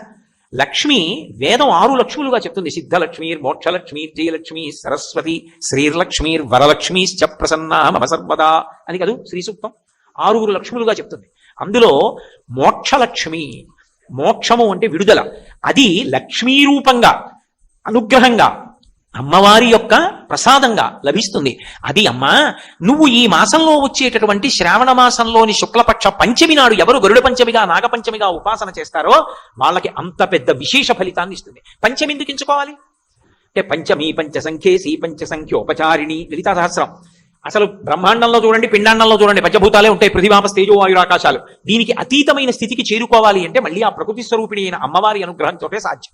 లక్ష్మి వేదం 6 లక్ష్ములుగా చెప్తుంది. సిద్ధలక్ష్మీర్ మోక్షలక్ష్మీర్ జయలక్ష్మి సరస్వతి శ్రీర్లక్ష్మీర్ వరలక్ష్మీశ్చ ప్రసన్నా మమ సర్వదా అని కదూ శ్రీ సూక్తం. 6 లక్ష్ములుగా చెప్తుంది. అందులో మోక్షలక్ష్మి, మోక్షము అంటే విడుదల, అది లక్ష్మీరూపంగా అనుగ్రహంగా అమ్మవారి యొక్క ప్రసాదంగా లభిస్తుంది. అది అమ్మా, నువ్వు ఈ మాసంలో వచ్చేటటువంటి శ్రావణ మాసంలోని శుక్లపక్ష పంచమి నాడు ఎవరు గరుడ పంచమిగా నాగపంచమిగా ఉపాసన చేస్తారో వాళ్ళకి అంత పెద్ద విశేష ఫలితాన్ని ఇస్తుంది. పంచమి ఎందుకు ఎంచుకోవాలి అంటే, పంచమీ పంచసంఖ్యేసి పంచసంఖ్యోపచారిణి లలితా సహస్రం. అసలు బ్రహ్మాండంలో చూడండి, పిండాండంలో చూడండి, పంచభూతాలే ఉంటాయి, పృథివాప తేజో వాయురాకాశాలు. దీనికి అతీతమైన స్థితికి చేరుకోవాలి అంటే మళ్ళీ ఆ ప్రకృతి స్వరూపిణి అయిన అమ్మవారి అనుగ్రహంతోటే సాధ్యం.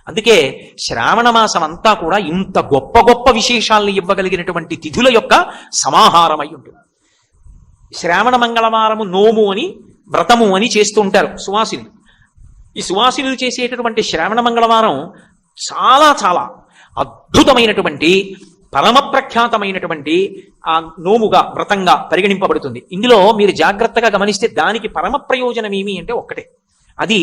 అందుకే శ్రావణ మాసం అంతా కూడా ఇంత గొప్ప గొప్ప విశేషాలను ఇవ్వగలిగినటువంటి తిథుల యొక్క సమాహారమై ఉంటుంది. శ్రావణ మంగళవారము నోము అని వ్రతము అని చేస్తూ ఉంటారు సువాసిని. ఈ సువాసినులు చేసేటటువంటి శ్రావణ మంగళవారం చాలా చాలా అద్భుతమైనటువంటి పరమ ప్రఖ్యాతమైనటువంటి ఆ నోముగా వ్రతంగా పరిగణింపబడుతుంది. ఇందులో మీరు జాగ్రత్తగా గమనిస్తే దానికి పరమ ప్రయోజనం ఏమి అంటే ఒక్కటే, అది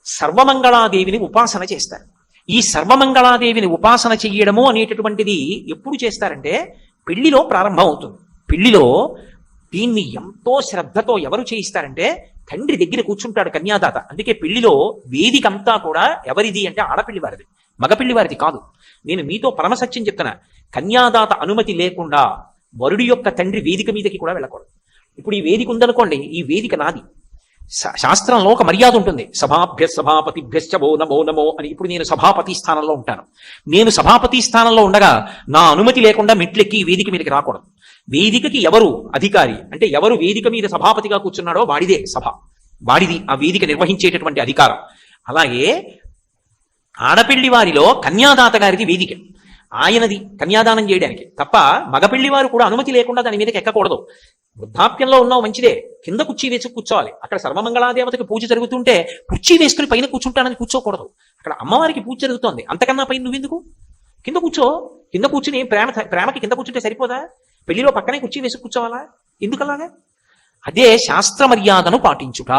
సర్వమంగళాదేవిని ఉపాసన చేస్తారు. ఈ సర్వమంగళాదేవిని ఉపాసన చెయ్యడము అనేటటువంటిది ఎప్పుడు చేస్తారంటే పెళ్లిలో ప్రారంభం అవుతుంది. పెళ్లిలో దీన్ని ఎంతో శ్రద్ధతో ఎవరు చేయిస్తారంటే తండ్రి దగ్గర కూర్చుంటాడు కన్యాదాత. అందుకే పెళ్లిలో వేదికంతా కూడా ఎవరిది అంటే ఆడపిల్లి వారిది, మగపిల్లి వారిది కాదు. నేను మీతో పరమసత్యం చెప్తున్నా, కన్యాదాత అనుమతి లేకుండా వరుడి యొక్క తండ్రి వేదిక మీదకి కూడా వెళ్ళకూడదు. ఇప్పుడు ఈ వేదిక ఉందనుకోండి, ఈ వేదిక నాది. శాస్త్రంలో ఒక మర్యాద ఉంటుంది, సభాభ్య సభాపతిభ్యశ్చ భో నమో నమో అని. ఇప్పుడు నేను సభాపతి స్థానంలో ఉంటాను. నేను సభాపతి స్థానంలో ఉండగా నా అనుమతి లేకుండా మెట్లెక్కి వేదిక మీదకి రాకూడదు. వేదికకి ఎవరు అధికారి అంటే ఎవరు వేదిక మీద సభాపతిగా కూర్చున్నాడో వాడిదే సభ, వాడిది ఆ వేదిక నిర్వహించేటటువంటి అధికారం. అలాగే ఆడపిల్లి వారిలో కన్యాదాత గారిది వేదిక, ఆయనది కన్యాదానం చేయడానికి తప్ప మగపిల్లి వారు కూడా అనుమతి లేకుండా దాని మీదకి ఎక్కకూడదు. వృద్ధాప్యంలో ఉన్నావు మంచిదే, కింద కుర్చీ వేసి కూర్చోవాలి. అక్కడ సర్వమంగళాదేవతకి పూజ జరుగుతుంటే కుర్చీ వేసుకుని పైన కూర్చుంటానని కూర్చోకూడదు. అక్కడ అమ్మవారికి పూజ జరుగుతోంది, అంతకన్నా పైన నువ్వెందుకు? కింద కూర్చో. కింద కూర్చుని ప్రేమకి కింద కూర్చుంటే సరిపోదా? పెళ్లిలో పక్కనే కుర్చీ వేసి కూర్చోవాలా? ఎందుకలాగా? అదే శాస్త్ర మర్యాదను పాటించుట.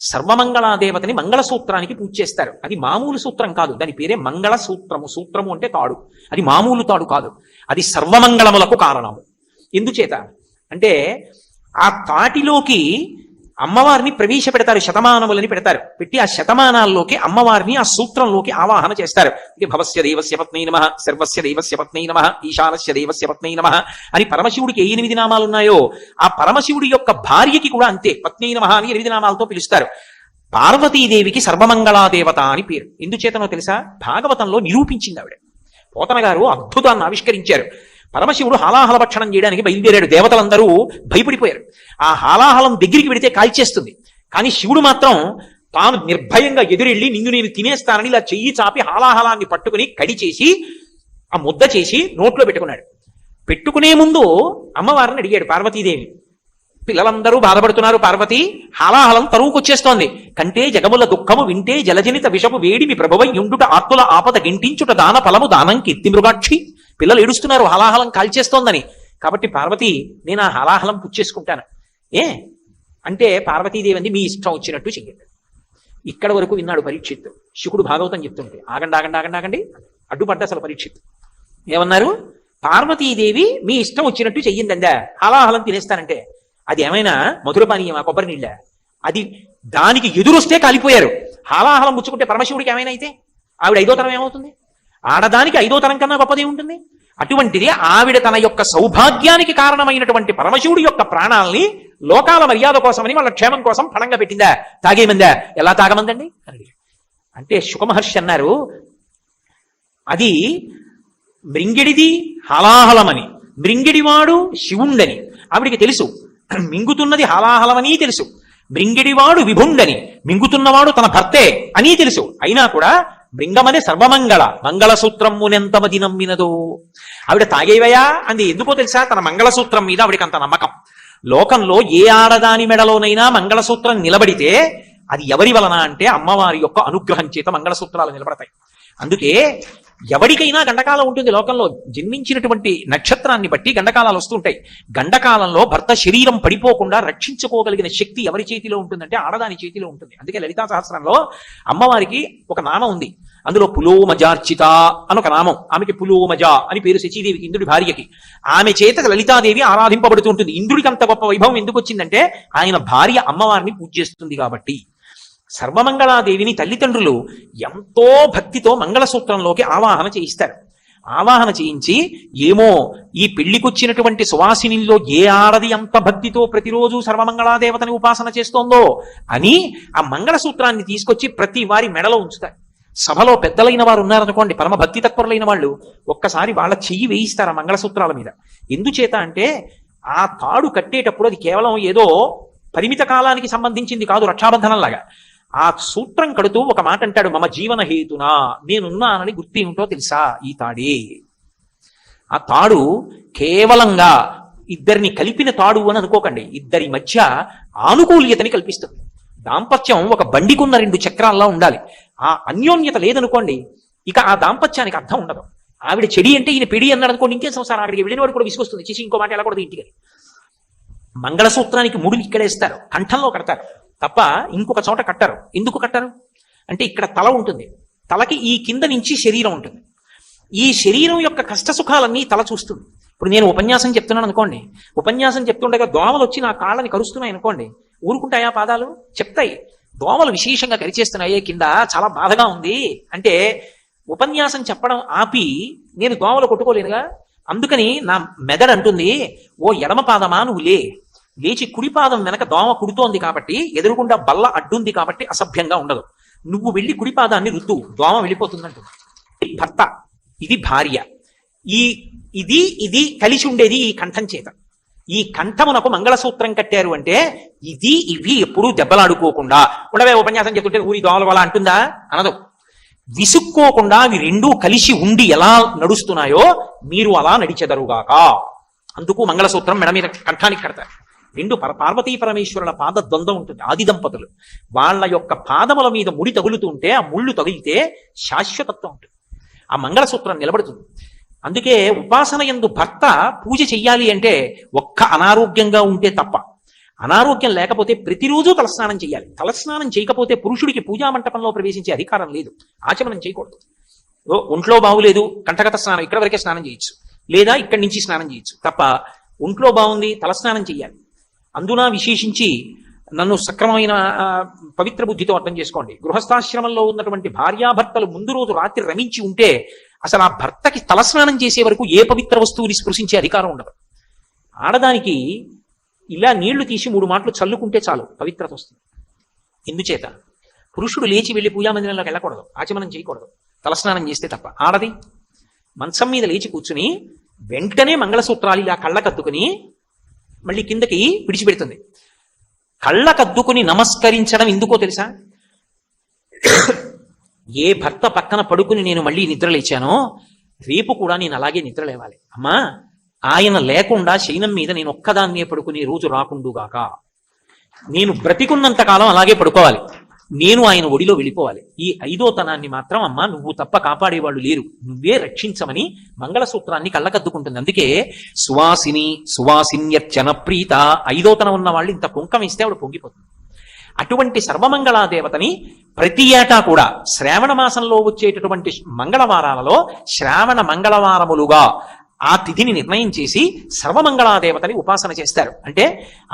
సర్వమంగళాదేవతని మంగళసూత్రానికి పూజ చేస్తారు. అది మామూలు సూత్రం కాదు, దాని పేరే మంగళ సూత్రము. సూత్రము అంటే తాడు, అది మామూలు తాడు కాదు, అది సర్వమంగళములకు కారణము. ఎందుచేత అంటే ఆ తాటిలోకి అమ్మవారిని ప్రవేశపెడతారు, శతమానములని పెడతారు. పెట్టి ఆ శతమానాల్లోకి అమ్మవారిని ఆ సూత్రంలోకి ఆవాహన చేస్తారు. ఇది భవస్య దేవస్య పత్నై నమః, సర్వస్య దేవస్య పత్నై నమః, ఈశానస్య దేవస్య పత్నై నమః అని పరమశివుడికి 8 నామాలు ఉన్నాయో ఆ పరమశివుడి యొక్క భార్యకి కూడా అంతే పత్నై నమః అని 8 నామాలతో పిలుస్తారు. పార్వతీదేవికి సర్వమంగళాదేవత అని పేరు. ఎందుచేతనో తెలుసా? భాగవతంలో నిరూపించింది ఆవిడ. పోతన గారు అద్భుతాన్ని ఆవిష్కరించారు. పరమశివుడు హాలాహల భక్షణం చేయడానికి బయలుదేరాడు. దేవతలందరూ భయపడిపోయారు. ఆ హాలాహలం దగ్గరికి వెడితే కాల్చేస్తుంది. కానీ శివుడు మాత్రం తాను నిర్భయంగా ఎదురెళ్ళి నిన్ను నేను తినేస్తానని ఇలా చెయ్యి చాపి హాలాహలాన్ని పట్టుకుని కడి చేసి ఆ ముద్ద చేసి నోట్లో పెట్టుకున్నాడు. పెట్టుకునే ముందు అమ్మవారిని అడిగాడు పార్వతీదేవి. పిల్లలందరూ బాధపడుతున్నారు, పార్వతి హాలాహలం తరువుకొచ్చేస్తోంది. కంటే జగముల దుఃఖము వింటే జలజనిత విషపు వేడిమి ప్రభువై యుండుట ఆత్తుల ఆపద గింటించుట దాన ఫలము దానం కీర్తి మృగాక్షి. పిల్లలు ఏడుస్తున్నారు హలాహలం కాల్చేస్తోందని. కాబట్టి పార్వతి నేను ఆ హలాహలం పుచ్చేసుకుంటాను అంటే పార్వతీదేవి అంది మీ ఇష్టం వచ్చినట్టు చెయ్యండి. ఇక్కడ వరకు విన్నాడు పరీక్షిత్తు. శుకుడు భాగవతం చెప్తుంటే ఆగండి ఆగండి ఆగండి ఆగండి అడ్డుపడ్డ అసలు పరీక్షిత్తు. ఏమన్నారు? పార్వతీదేవి మీ ఇష్టం వచ్చినట్టు చెయ్యింది అందా, హలాహలం తినేస్తానంటే. అది ఏమైనా మధుర పానీయమా, కొబ్బరి నీళ్ళ? అది దానికి ఎదురొస్తే కాలిపోయారు. హాలాహలం పుచ్చుకుంటే పరమశివుడికి ఏమైనా అయితే ఆవిడ 5వ తరం ఏమవుతుంది? ఆడదానికి 5వ తరం కన్నా గొప్పదే ఉంటుంది. అటువంటిది ఆవిడ తన యొక్క సౌభాగ్యానికి కారణమైనటువంటి పరమశివుడి యొక్క ప్రాణాలని లోకాల మర్యాద కోసమని వాళ్ళ క్షేమం కోసం ఫలంగా పెట్టిందా? తాగేమందా? ఎలా తాగమందండి అని అంటే శుకమహర్షి అన్నారు, అది మృంగిడిది హలాహలమని, మృంగిడివాడు శివుండని ఆవిడికి తెలుసు. మింగుతున్నది హలాహలమని తెలుసు. మృంగిడివాడు విభుండని, మింగుతున్నవాడు తన భర్తే అని తెలుసు. అయినా కూడా మృంగమనే సర్వమంగళ మంగళసూత్రమునెంతమది నమ్మినదో. ఆవిడ తాగేవయా అంది. ఎందుకో తెలుసా? తన మంగళసూత్రం మీద ఆవిడకి అంత నమ్మకం. లోకంలో ఏ ఆడదాని మెడలోనైనా మంగళసూత్రం నిలబడితే అది ఎవరి వలన అంటే అమ్మవారి యొక్క అనుగ్రహం చేత మంగళసూత్రాలు నిలబడతాయి. అందుకే ఎవరికైనా గండకాలం ఉంటుంది. లోకంలో జన్మించినటువంటి నక్షత్రాన్ని బట్టి గండకాలాలు వస్తుంటాయి. గండకాలంలో భర్త శరీరం పడిపోకుండా రక్షించుకోగలిగిన శక్తి ఎవరి చేతిలో ఉంటుందంటే ఆడదాని చేతిలో ఉంటుంది. అందుకే లలితా సహస్రంలో అమ్మవారికి ఒక నామం ఉంది. అందులో పులోమజార్చిత అని ఒక నామం. ఆమెకి పులోమజ అని పేరు శచీదేవికి, ఇంద్రుడి భార్యకి. ఆమె చేత లలితాదేవి ఆరాధింపబడుతూ ఉంటుంది. ఇంద్రుడికి అంత గొప్ప వైభవం ఎందుకు వచ్చిందంటే ఆయన భార్య అమ్మవారిని పూజ చేస్తుంది కాబట్టి. సర్వమంగళాదేవిని తల్లిదండ్రులు ఎంతో భక్తితో మంగళసూత్రంలోకి ఆవాహన చేయిస్తారు. ఆవాహన చేయించి ఏమో ఈ పెళ్లికొచ్చినటువంటి సువాసినిల్లో ఏ ఆడది అంత భక్తితో ప్రతిరోజు సర్వమంగళాదేవతని ఉపాసన చేస్తోందో అని ఆ మంగళసూత్రాన్ని తీసుకొచ్చి ప్రతి వారి మెడలో ఉంచుతారు. సభలో పెద్దలైన వారు ఉన్నారనుకోండి, పరమ భక్తి తత్పరులైన వాళ్ళు, ఒక్కసారి వాళ్ళ చెయ్యి వేయిస్తారు ఆ మంగళసూత్రాల మీద. ఎందుచేత అంటే ఆ తాడు కట్టేటప్పుడు అది కేవలం ఏదో పరిమిత కాలానికి సంబంధించింది కాదు, రక్షాబంధనంలాగా. ఆ సూత్రం కడుతూ ఒక మాట అంటాడు, మమ జీవన హేతునా, నేనున్నానని గుర్తు ఏమిటో తెలుసా? ఈ తాడే. ఆ తాడు కేవలంగా ఇద్దరిని కలిపిన తాడు అని అనుకోకండి, ఇద్దరి మధ్య ఆనుకూల్యతని కల్పిస్తుంది. దాంపత్యం ఒక బండికున్న రెండు చక్రాల్లో ఉండాలి. ఆ అన్యోన్యత లేదనుకోండి, ఇక ఆ దాంపత్యానికి అర్థం ఉండదు. ఆవిడ చెడి అంటే ఈయన పెడి అన్నాడు అనుకోండి, ఇంకేం సంసారం, ఆవిడకి వెళ్ళినవాడు కూడా విసుకొస్తుంది, చేసి ఇంకో మాట వెళ్ళకూడదు ఇంటికి. మంగళసూత్రానికి ముడులు ఇక్కడేస్తారు, కంఠంలో కడతారు తప్ప ఇంకొక చోట కట్టారు. ఎందుకు కట్టారు అంటే ఇక్కడ తల ఉంటుంది, తలకి ఈ కింద నుంచి శరీరం ఉంటుంది. ఈ శరీరం యొక్క కష్ట సుఖాలన్నీ తల చూస్తుంది. ఇప్పుడు నేను ఉపన్యాసం చెప్తున్నాను అనుకోండి, ఉపన్యాసం చెప్తుండగా దోమలు వచ్చి నా కాళ్ళని కరుస్తున్నాయి అనుకోండి, ఊరుకుంటాయా పాదాలు? చెప్తాయి. దోమలు విశేషంగా కరిచేస్తున్నాయే కింద, చాలా బాధగా ఉంది అంటే ఉపన్యాసం చెప్పడం ఆపి నేను దోమలు కొట్టుకోలేనుగా. అందుకని నా మెదడు అంటుంది, ఓ ఎడమ పాదమా నువ్వు లేచి కుడి పాదం వెనక దోమ కుడుతోంది కాబట్టి, ఎదురుగుండా బల్ల అడ్డుంది కాబట్టి అసభ్యంగా ఉండదు, నువ్వు వెళ్ళి కుడి పాదాన్ని రుద్దు, దోమ వెళ్ళిపోతుందంటుంది. భర్త, ఇది భార్య, ఇది కలిసి ఉండేది ఈ కంఠం చేత. ఈ కంఠమునకు మంగళసూత్రం కట్టారు అంటే ఇవి ఎప్పుడూ దెబ్బలాడుకోకుండా ఉండవే. ఉపన్యాసం చెప్తుంటే ఊరి దోమల వల్ల అంటుందా? అనదు. విసుక్కోకుండా అవి రెండూ కలిసి ఉండి ఎలా నడుస్తున్నాయో మీరు అలా నడిచెదరుగాక. అందుకు మంగళసూత్రం మెడ మీద కంఠానికి కడతారు. రెండు పార్వతీ పరమేశ్వరుల పాద ద్వంద్వం ఉంటుంది. ఆది దంపతులు వాళ్ళ యొక్క పాదముల మీద ముడి తగులుతుంటే ఆ ముళ్ళు తగిలితే శాశ్వతత్వం ఉంటుంది, ఆ మంగళసూత్రం నిలబడుతుంది. అందుకే ఉపాసన యందు భర్త పూజ చెయ్యాలి అంటే ఒక్క అనారోగ్యంగా ఉంటే తప్ప, అనారోగ్యం లేకపోతే ప్రతిరోజు తలస్నానం చేయాలి. తలస్నానం చేయకపోతే పురుషుడికి పూజా మంటపంలో ప్రవేశించే అధికారం లేదు, ఆచమనం చేయకూడదు. ఒంట్లో బాగులేదు, కంఠగత స్నానం ఇక్కడ వరకే స్నానం చేయొచ్చు, లేదా ఇక్కడి నుంచి స్నానం చేయొచ్చు తప్ప ఒంట్లో బాగుంది తలస్నానం చేయాలి. అందున విశేషించి నన్ను సక్రమమైన పవిత్ర బుద్ధితో అర్థం చేసుకోండి. గృహస్థాశ్రమంలో ఉన్నటువంటి భార్యాభర్తలు ముందు రోజు రాత్రి రమించి ఉంటే అసలు ఆ భర్తకి తలస్నానం చేసే వరకు ఏ పవిత్ర వస్తువుని స్పృశించే అధికారం ఉండదు. ఆడదానికి ఇలా నీళ్లు తీసి 3 మాటలు చల్లుకుంటే చాలు, పవిత్రత వస్తుంది. ఎందుచేత పురుషుడు లేచి వెళ్ళి పూజామందిరంలోకి వెళ్ళకూడదు, ఆచమనం చేయకూడదు, తలస్నానం చేస్తే తప్ప. ఆడది మంచం మీద లేచి కూర్చుని వెంటనే మంగళసూత్రాలు ఇలా కళ్ళకద్దుకుని మళ్ళీ కిందకి విడిచిపెడుతుంది. కళ్ళకద్దుకుని నమస్కరించడం ఎందుకో తెలుసా? ఏ భర్త పక్కన పడుకుని నేను మళ్ళీ నిద్ర లేచానో రేపు కూడా నేను అలాగే నిద్ర లేవాలి. అమ్మా, ఆయన లేకుండా శయనం మీద నేను ఒక్కదాన్నే పడుకునే రోజు రాకుండుగాక. నేను బ్రతికున్నంత కాలం అలాగే పడుకోవాలి, నేను ఆయన ఒడిలో వెళ్ళిపోవాలి. ఈ 5వ తనాన్ని మాత్రం అమ్మ నువ్వు తప్ప కాపాడేవాళ్ళు లేరు, నువ్వే రక్షించమని మంగళసూత్రాన్ని కళ్ళకద్దుకుంటుంది. అందుకే సువాసిన్యర్చన ప్రీత, 5వ తనం ఉన్న వాళ్ళు ఇంత కుంకం ఇస్తే ఆవిడ పొంగిపోతుంది. అటువంటి సర్వమంగళాదేవతని ప్రతి ఏటా కూడా శ్రావణ మాసంలో వచ్చేటటువంటి మంగళవారాలలో శ్రావణ మంగళవారములుగా ఆ తిథిని నిర్ణయం చేసి సర్వమంగళాదేవతని ఉపాసన చేస్తారు. అంటే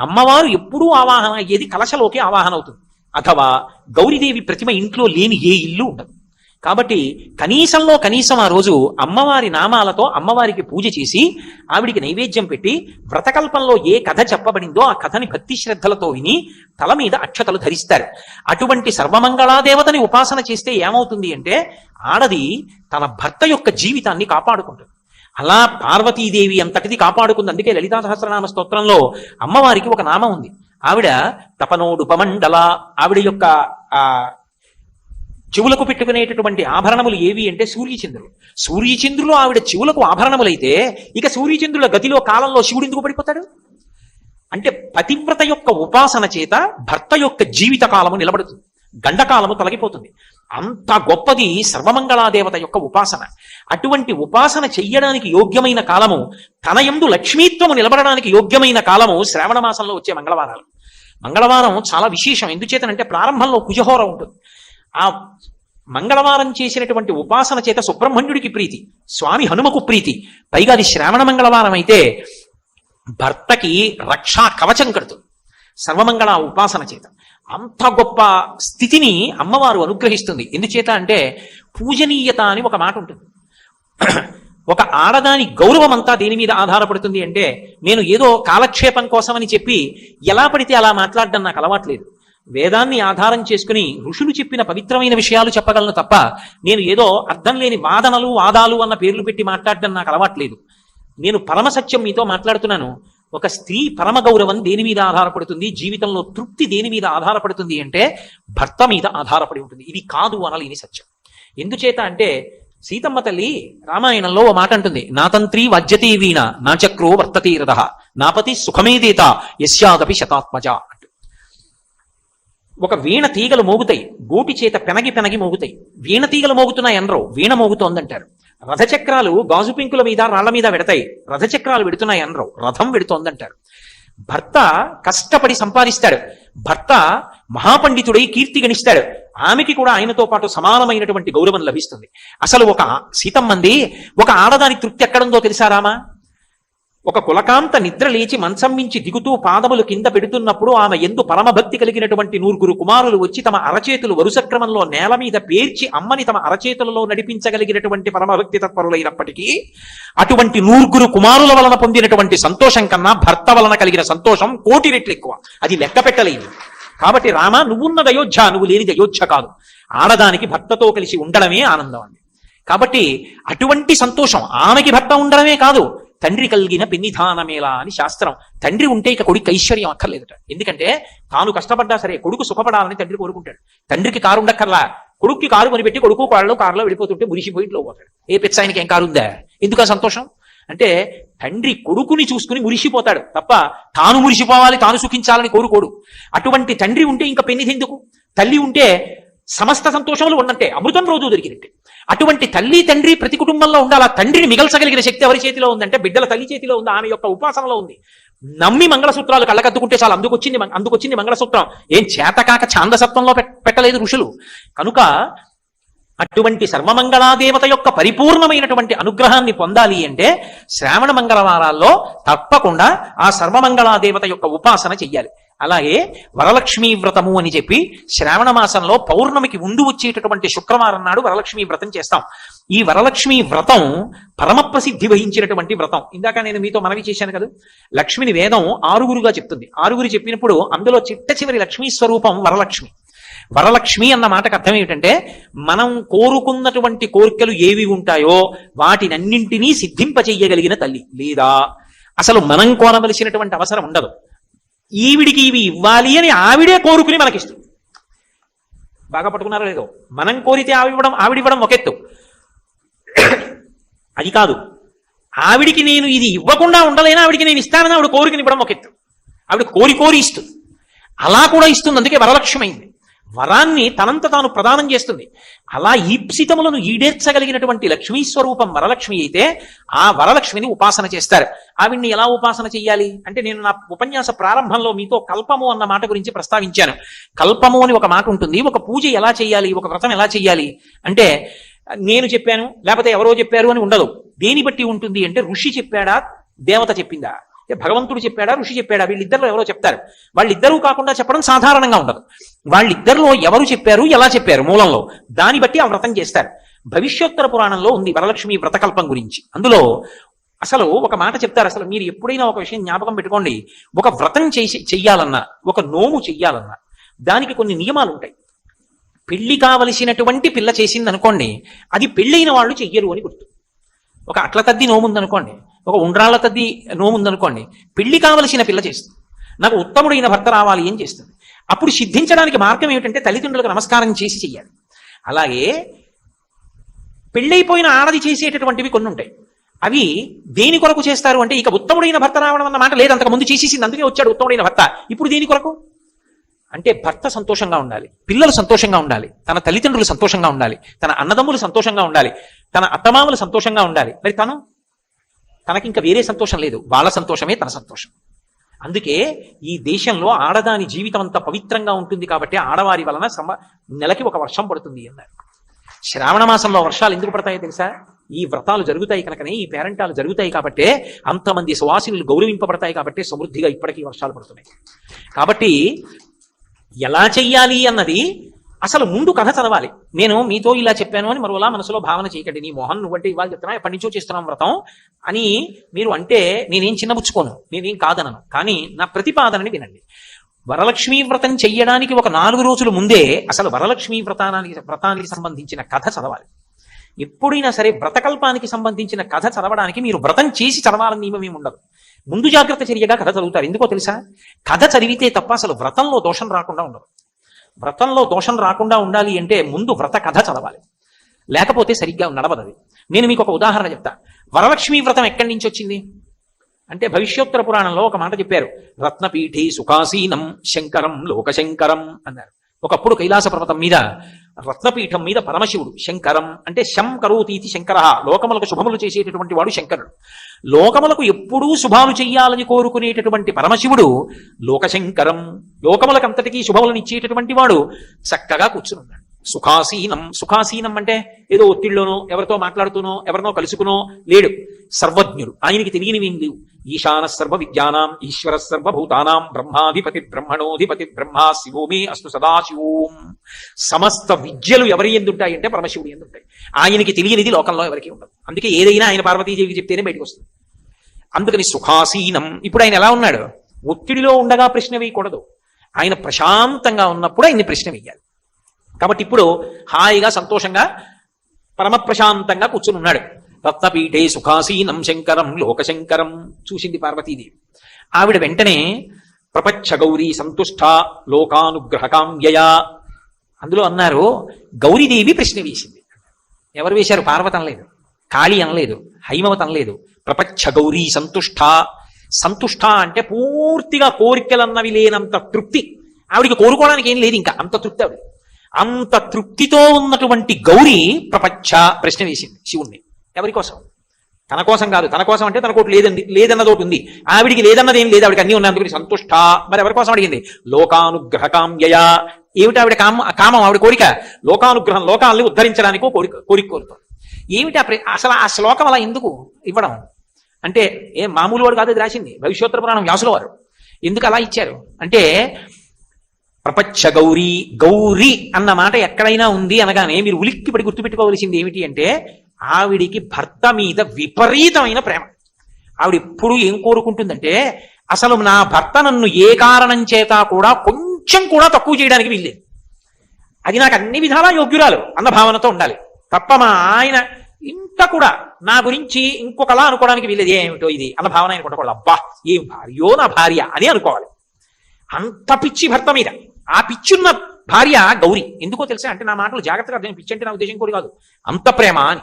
అమ్మవారు ఎప్పుడూ ఆవాహన అయ్యేది కలశలోకి ఆవాహన అవుతుంది, అథవా గౌరీదేవి ప్రతిమ ఇంట్లో లేని ఏ ఇల్లు ఉండదు. కాబట్టి కనీసంలో కనీసం ఆ రోజు అమ్మవారి నామాలతో అమ్మవారికి పూజ చేసి ఆవిడికి నైవేద్యం పెట్టి వ్రతకల్పంలో ఏ కథ చెప్పబడిందో ఆ కథని భక్తి శ్రద్ధలతో విని తల మీద అక్షతలు ధరిస్తారు. అటువంటి సర్వమంగళాదేవతని ఉపాసన చేస్తే ఏమవుతుంది అంటే ఆడది తన భర్త యొక్క జీవితాన్ని కాపాడుకుంటుంది. అలా పార్వతీదేవి అంతటిది కాపాడుకుంది. అందుకే లలితా సహస్రనామ స్తోత్రంలో అమ్మవారికి ఒక నామం ఉంది. ఆవిడ తపనోడుపమండల, ఆవిడ యొక్క చెవులకు పెట్టుకునేటటువంటి ఆభరణములు ఏవి అంటే సూర్యచంద్రులు. సూర్యచంద్రులు ఆవిడ చెవులకు ఆభరణములైతే ఇక సూర్యచంద్రుల గతిలో కాలంలో శివుడు ఎందుకు పడిపోతాడు? అంటే పతివ్రత యొక్క ఉపాసన చేత భర్త యొక్క జీవిత కాలము నిలబడుతుంది, గండకాలము తొలగిపోతుంది. అంత గొప్పది సర్వమంగళాదేవత యొక్క ఉపాసన. అటువంటి ఉపాసన చెయ్యడానికి యోగ్యమైన కాలము, తన యందు లక్ష్మీత్వము నిలబడడానికి యోగ్యమైన కాలము శ్రావణ మాసంలో వచ్చే మంగళవారాలు. మంగళవారం చాలా విశేషం. ఎందుచేతనంటే ప్రారంభంలో కుజహోర ఉంటుంది. ఆ మంగళవారం చేసినటువంటి ఉపాసన చేత సుబ్రహ్మణ్యుడికి ప్రీతి, స్వామి హనుమకు ప్రీతి. పైగా అది శ్రావణ మంగళవారం అయితే భర్తకి రక్షా కవచం కడుతుంది సర్వమంగళ ఉపాసన చేత. అంత గొప్ప స్థితిని అమ్మవారు అనుగ్రహిస్తుంది. ఎందుచేత అంటే పూజనీయత అని ఒక మాట ఉంటుంది. ఒక ఆడదాని గౌరవం అంతా దేని మీద ఆధారపడుతుంది అంటే, నేను ఏదో కాలక్షేపం కోసమని చెప్పి ఎలా పడితే అలా మాట్లాడడం నాకు అలవాట్లేదు. వేదాన్ని ఆధారం చేసుకుని ఋషులు చెప్పిన పవిత్రమైన విషయాలు చెప్పగలను తప్ప నేను ఏదో అర్థం లేని వాదనలు వాదాలు అన్న పేర్లు పెట్టి మాట్లాడడం నాకు అలవాట్లేదు. నేను పరమసత్యం మీతో మాట్లాడుతున్నాను. ఒక స్త్రీ పరమ గౌరవం దేని మీద ఆధారపడుతుంది, జీవితంలో తృప్తి దేని మీద ఆధారపడుతుంది అంటే భర్త మీద ఆధారపడి ఉంటుంది. ఇది కాదు అనలేని సత్యం. ఎందుచేత అంటే సీతమ్మ తల్లి రామాయణంలో ఓ మాట అంటుంది, నా తంత్రి వజ్జతి వీణ నా చక్రో వర్తతి రథ నాపతి సుఖమేదేత యస్యాదపి శతాత్మజ అంటూ. ఒక వీణ తీగలు మోగుతాయి, గోటి చేత పెనగి పెనగి మోగుతాయి. వీణ తీగలు మోగుతున్నాయి అనరు, వీణ మోగుతోందంటారు. రథచక్రాలు గాజు పెంకుల మీద రాళ్ల మీద పెడతాయి, రథచక్రాలు పెడుతున్నాయి అనరు, రథం పెడుతోందంటారు. భర్త కష్టపడి సంపాదిస్తాడు, భర్త మహాపండితుడై కీర్తి గణిస్తాడు, ఆమెకి కూడా ఆయనతో పాటు సమానమైనటువంటి గౌరవం లభిస్తుంది. అసలు ఒక సీతమ్మంది ఒక ఆడదాని తృప్తి ఎక్కడుందో తెలుసా రామా? ఒక కులకాంత నిద్ర లేచి మంచం మించి దిగుతూ పాదములు కింద పెడుతున్నప్పుడు ఆమె ఎందు పరమభక్తి కలిగినటువంటి 9 కుమారులు వచ్చి తమ అరచేతులు వరుస క్రమంలో నేల మీద పేర్చి అమ్మని తమ అరచేతులలో నడిపించగలిగినటువంటి పరమభక్తి తత్పరులైనప్పటికీ అటువంటి 9 కుమారుల వలన పొందినటువంటి సంతోషం కన్నా భర్త వలన కలిగిన సంతోషం 1,000 రెట్లు ఎక్కువ. అది లెక్క పెట్టలేదు. కాబట్టి రామ, నువ్వున్నది అయోధ్య, నువ్వు లేనిది అయోధ్య కాదు. ఆడదానికి భర్తతో కలిసి ఉండడమే ఆనందం అండి. కాబట్టి అటువంటి సంతోషం ఆమెకి భర్త ఉండడమే కాదు, తండ్రి కలిగిన పెన్నిధానమేలా అని శాస్త్రం. తండ్రి ఉంటే ఇక కొడుకు ఐశ్వర్యం అక్కర్లేదట. ఎందుకంటే తాను కష్టపడ్డా సరే కొడుకు సుఖపడాలని తండ్రి కోరుకుంటాడు. తండ్రికి కారు ఉండక్కర్లా, కొడుక్కి కారు కొనిపెట్టి కొడుకు కారులో కారులో వెళ్ళిపోతుంటే మురిసిపోయి ఇంట్లో పోతాడు. ఏ పిచ్చ ఆయనకి ఏం కారు ఉందా? ఎందుకు సంతోషం అంటే తండ్రి కొడుకుని చూసుకుని మురిసిపోతాడు తప్ప తాను మురిసిపోవాలి, తాను సుఖించాలని కోరుకోడు. అటువంటి తండ్రి ఉంటే ఇంకా పెన్నిది ఎందుకు? తల్లి ఉంటే సమస్త సంతోషములు ఉన్నట్టే, అమృతం రోజు దొరికినట్టే. అటువంటి తల్లి తండ్రి ప్రతి కుటుంబంలో ఉండాలి. ఆ తండ్రిని మిగల్చగలిగిన శక్తి ఎవరి చేతిలో ఉందంటే బిడ్డల తల్లి చేతిలో ఉంది, ఆమె యొక్క ఉపాసనలో ఉంది. నమ్మి మంగళసూత్రాలు కళ్ళకద్దుకుంటే చాలా, అందుకొచ్చింది మంగళసూత్రం. ఏం చేతకాక ఛాందసత్వంలో పెట్టలేదు ఋషులు. కనుక అటువంటి సర్వమంగళాదేవత యొక్క పరిపూర్ణమైనటువంటి అనుగ్రహాన్ని పొందాలి అంటే శ్రావణ మంగళవారాల్లో తప్పకుండా ఆ సర్వమంగళాదేవత యొక్క ఉపాసన చెయ్యాలి. అలాగే వరలక్ష్మీ వ్రతము అని చెప్పి శ్రావణ మాసంలో పౌర్ణమికి ముందు వచ్చేటటువంటి శుక్రవారం నాడు వరలక్ష్మీ వ్రతం చేస్తాం. ఈ వరలక్ష్మీ వ్రతం పరమ ప్రసిద్ధి వహించినటువంటి వ్రతం. ఇందాక నేను మీతో మనవి చేశాను కదా, లక్ష్మిని వేదం 6గురుగా చెప్తుంది. 6గురు చెప్పినప్పుడు అందులో చిట్ట చివరి లక్ష్మీ స్వరూపం వరలక్ష్మి. వరలక్ష్మి అన్న మాటకు అర్థం ఏమిటంటే మనం కోరుకున్నటువంటి కోరికలు ఏవి ఉంటాయో వాటినన్నింటినీ సిద్ధింపచెయ్యగలిగిన తల్లి. లేదా అసలు మనం కోరవలసినటువంటి అవసరం ఉండదు, ఈవిడికి ఇవి ఇవ్వాలి అని ఆవిడే కోరుకుని మనకిస్తుంది. బాగా పట్టుకున్నారో లేదో? మనం కోరితే ఆవిడివ్వడం ఒక ఎత్తు, అది కాదు. ఆవిడికి నేను ఇది ఇవ్వకుండా ఉండలేనా, ఆవిడికి నేను ఇస్తానని ఆవిడ కోరికని ఇవ్వడం ఒక ఎత్తు. ఆవిడ కోరి ఇస్తుంది, అలా కూడా ఇస్తుంది. అందుకే వరలక్ష్మి అయింది. వరాన్ని తనంత తాను ప్రదానం చేస్తుంది. అలా ఈప్సితములను ఈడేర్చగలిగినటువంటి లక్ష్మీ స్వరూపం వరలక్ష్మి అయితే ఆ వరలక్ష్మిని ఉపాసన చేస్తారు. ఆవిడ్ని ఎలా ఉపాసన చెయ్యాలి అంటే, నేను నా ఉపన్యాస ప్రారంభంలో మీతో కల్పము అన్న మాట గురించి ప్రస్తావించాను. కల్పము అని ఒక మాట ఉంటుంది. ఒక పూజ ఎలా చెయ్యాలి, ఒక వ్రతం ఎలా చెయ్యాలి అంటే, నేను చెప్పాను లేకపోతే ఎవరో చెప్పారు అని ఉండదు. దేని బట్టి ఉంటుంది అంటే, ఋషి చెప్పాడా, దేవత చెప్పిందా, భగవంతుడు చెప్పాడా, ఋషి చెప్పాడా, వీళ్ళిద్దరిలో ఎవరో చెప్తారు. వాళ్ళిద్దరూ కాకుండా చెప్పడం సాధారణంగా ఉండదు. వాళ్ళిద్దరిలో ఎవరు చెప్పారు, ఎలా చెప్పారు మూలంలో, దాన్ని బట్టి ఆ వ్రతం చేస్తారు. భవిష్యోత్తర పురాణంలో ఉంది వరలక్ష్మి వ్రతకల్పం గురించి. అందులో అసలు ఒక మాట చెప్తారు. అసలు మీరు ఎప్పుడైనా ఒక విషయం జ్ఞాపకం పెట్టుకోండి, ఒక వ్రతం చెయ్యాలన్నా, ఒక నోము చెయ్యాలన్నా దానికి కొన్ని నియమాలు ఉంటాయి. పెళ్లి కావలసినటువంటి పిల్ల చేసింది అనుకోండి, అది పెళ్ళైన వాళ్ళు చెయ్యరు అని గుర్తు. ఒక అట్ల తద్ది నోముందనుకోండి, ఒక ఉండ్రాళ్ల తద్ది నోముందనుకోండి, పెళ్లి కావలసిన పిల్ల చేస్తుంది. నాకు ఉత్తముడైన భర్త రావాలి అని చేస్తుంది. అప్పుడు సిద్ధించడానికి మార్గం ఏమిటంటే తల్లిదండ్రులకు నమస్కారం చేసి చెయ్యాలి. అలాగే పెళ్ళైపోయిన ఆడది చేసేటటువంటివి కొన్ని ఉంటాయి. అవి దేని కొరకు చేస్తారు అంటే, ఇక ఉత్తముడైన భర్త రావడం అన్న మాట లేదు, అంతకు ముందు చేసేసింది, అందుకే వచ్చాడు ఉత్తముడైన భర్త. ఇప్పుడు దేని కొరకు అంటే, భర్త సంతోషంగా ఉండాలి, పిల్లలు సంతోషంగా ఉండాలి, తన తల్లిదండ్రులు సంతోషంగా ఉండాలి, తన అన్నదమ్ములు సంతోషంగా ఉండాలి, తన అత్తమామలు సంతోషంగా ఉండాలి. మరి తనకి ఇంకా వేరే సంతోషం లేదు, వాళ్ళ సంతోషమే తన సంతోషం. అందుకే ఈ దేశంలో ఆడదాని జీవితం అంతా పవిత్రంగా ఉంటుంది. కాబట్టి ఆడవారి వలన నెలకి ఒక వర్షం పడుతుంది అన్నారు. శ్రావణ మాసంలో వర్షాలు ఎందుకు పడతాయో తెలుసా? ఈ వ్రతాలు జరుగుతాయి కనుకనే, ఈ పేరంటాలు జరుగుతాయి కాబట్టే, అంతమంది సువాసినులు గౌరవింపబడతాయి కాబట్టి సమృద్ధిగా ఇప్పటికీ వర్షాలు పడుతున్నాయి. కాబట్టి ఎలా చెయ్యాలి అన్నది అసలు ముందు కథ చదవాలి. నేను మీతో ఇలా చెప్పాను అని మరోలా మనసులో భావన చేయకండి. నీ మోహన్ నువ్వంటే ఇవాళ చెప్తున్నా, ఎప్పటి నుంచో చేస్తున్నాం వ్రతం అని మీరు అంటే నేనేం చిన్నపుచ్చుకోను, నేనేం కాదనను. కానీ నా ప్రతిపాదనని వినండి. వరలక్ష్మీ వ్రతం చెయ్యడానికి ఒక 4 రోజుల ముందే అసలు వరలక్ష్మీ వ్రతానికి సంబంధించిన కథ చదవాలి. ఎప్పుడైనా సరే వ్రతకల్పానికి సంబంధించిన కథ చదవడానికి మీరు వ్రతం చేసి చదవాలని నియమం ఏమి ఉండదు. ముందు జాగ్రత్త చర్యగా కథ చదువుతారు. ఎందుకో తెలుసా? కథ చదివితే తప్ప అసలు వ్రతంలో దోషం రాకుండా ఉండదు. వ్రతంలో దోషం రాకుండా ఉండాలి అంటే ముందు వ్రత కథ చదవాలి, లేకపోతే సరిగ్గా నడవదది. నేను మీకు ఒక ఉదాహరణ చెప్తా. వరలక్ష్మీ వ్రతం ఎక్కడి నుంచి వచ్చింది అంటే, భవిష్యోత్తర పురాణంలో ఒక మాట చెప్పారు. రత్నపీఠే సుఖాసీనం శంకరం లోకశంకరం అన్నారు. ఒకప్పుడు కైలాస పర్వతం మీద రత్నపీఠం మీద పరమశివుడు శంకరం అంటే శం కరోతీతి శంకర, లోకములకు శుభములు చేసేటటువంటి వాడు శంకరుడు. లోకములకు ఎప్పుడూ శుభాలు చెయ్యాలని కోరుకునేటటువంటి పరమశివుడు లోకశంకరం, లోకములకు అంతటికీ శుభములను ఇచ్చేటటువంటి వాడు చక్కగా కూర్చునున్నాడు. సుఖాసీనం, సుఖాసీనం అంటే ఏదో ఒత్తిడిలోనో ఎవరితో మాట్లాడుతూనో ఎవరినో కలుసుకునో లేడు. సర్వజ్ఞుడు, ఆయనకి తెలియనివేం లేవు. ఈశాన సర్వ విద్యానాం ఈశ్వర సర్వభూతానాం బ్రహ్మాధిపతి బ్రహ్మణోధిపతి బ్రహ్మా శివో మే అస్తు సదాశివోం. సమస్త విద్యలు ఎవరి ఎందుంటాయంటే పరమశివుడి ఎందుంటాయి. ఆయనకి తెలియనిది లోకంలో ఎవరికి ఉండదు. అందుకే ఏదైనా ఆయన పార్వతీదేవికి చెప్తేనే బయటకు వస్తుంది. అందుకని సుఖాసీనం. ఇప్పుడు ఆయన ఎలా ఉన్నాడు? ఒత్తిడిలో ఉండగా ప్రశ్న వేయకూడదు. ఆయన ప్రశాంతంగా ఉన్నప్పుడు ఆయన్ని ప్రశ్న వేయాలి. కాబట్టి ఇప్పుడు హాయిగా సంతోషంగా పరమ ప్రశాంతంగా కూర్చుని ఉన్నాడు. రత్నపీఠే సుఖాసీనం శంకరం లోకశంకరం చూసింది పార్వతీదేవి. ఆవిడ వెంటనే ప్రపంచ గౌరీ సంతుష్ట లోకానుగ్రహకామ్యయ. అందులో అన్నారు గౌరీదేవి ప్రశ్న వేసింది. ఎవరు వేశారు? పార్వతి అనలేదు, కాళీ అనలేదు, హైమవతి అనలేదు. ప్రపంచ గౌరీ సంతుష్ట. సంతుష్ట అంటే పూర్తిగా కోరికలన్నవి లేనంత తృప్తి. ఆవిడికి కోరుకోవడానికి ఏం లేదు, ఇంకా అంత తృప్తి ఆవిడ. అంత తృప్తితో ఉన్నటువంటి గౌరీ ప్రపంచ ప్రశ్న వేసింది శివుణ్ణి. ఎవరి కోసం? తన కోసం కాదు. తన కోసం అంటే తనకోటి లేదన్నది ఒకటి ఉంది, ఆవిడికి లేదన్నది ఏం లేదు, ఆవిడికి అన్ని ఉన్నాయి. అందుకని సంతుష్ట. మరి ఎవరి కోసం అడిగింది? లోకానుగ్రహకామ్యయ. ఏమిటి ఆవిడ కామం? ఆవిడ కోరిక లోకానుగ్రహం, లోకాలని ఉద్ధరించడానికి కోరిక కోరుతాం. ఏమిటి అసలు ఆ శ్లోకం అలా ఎందుకు ఇవ్వడం అంటే ఏ మామూలు వాడు కాదు, అది రాసింది భవిష్యోత్తర పురాణం వ్యాసుల వారు. ఎందుకు అలా ఇచ్చారు అంటే ప్రపంచ గౌరీ, గౌరీ అన్న మాట ఎక్కడైనా ఉంది అనగానే మీరు ఉలిక్కిపడి గుర్తుపెట్టుకోవలసింది ఏమిటి అంటే ఆవిడికి భర్త మీద విపరీతమైన ప్రేమ. ఆవిడ ఎప్పుడు ఏం కోరుకుంటుందంటే అసలు నా భర్త నన్ను ఏ కారణం చేత కూడా కొంచెం కూడా తక్కువ చేయడానికి వీల్లేదు, అది నాకు అన్ని విధాలా యోగ్యురాలు అన్న భావనతో ఉండాలి తప్ప మా ఆయన ఇంత కూడా నా గురించి ఇంకొకలా అనుకోవడానికి వీల్లేదు. ఏమిటో ఇది అన్న భావన ఆయన కొట్టకూడదు. అబ్బా ఏం భార్యో నా భార్య అని అనుకోవాలి. అంత పిచ్చి భర్త మీద. ఆ పిచ్చున్న భార్య గౌరీ. ఎందుకో తెలుసా అంటే నా మాటలు జాగ్రత్తగా అర్థం. పిచ్చి అంటే నా ఉద్దేశం కూడా కాదు, అంత ప్రేమ అని.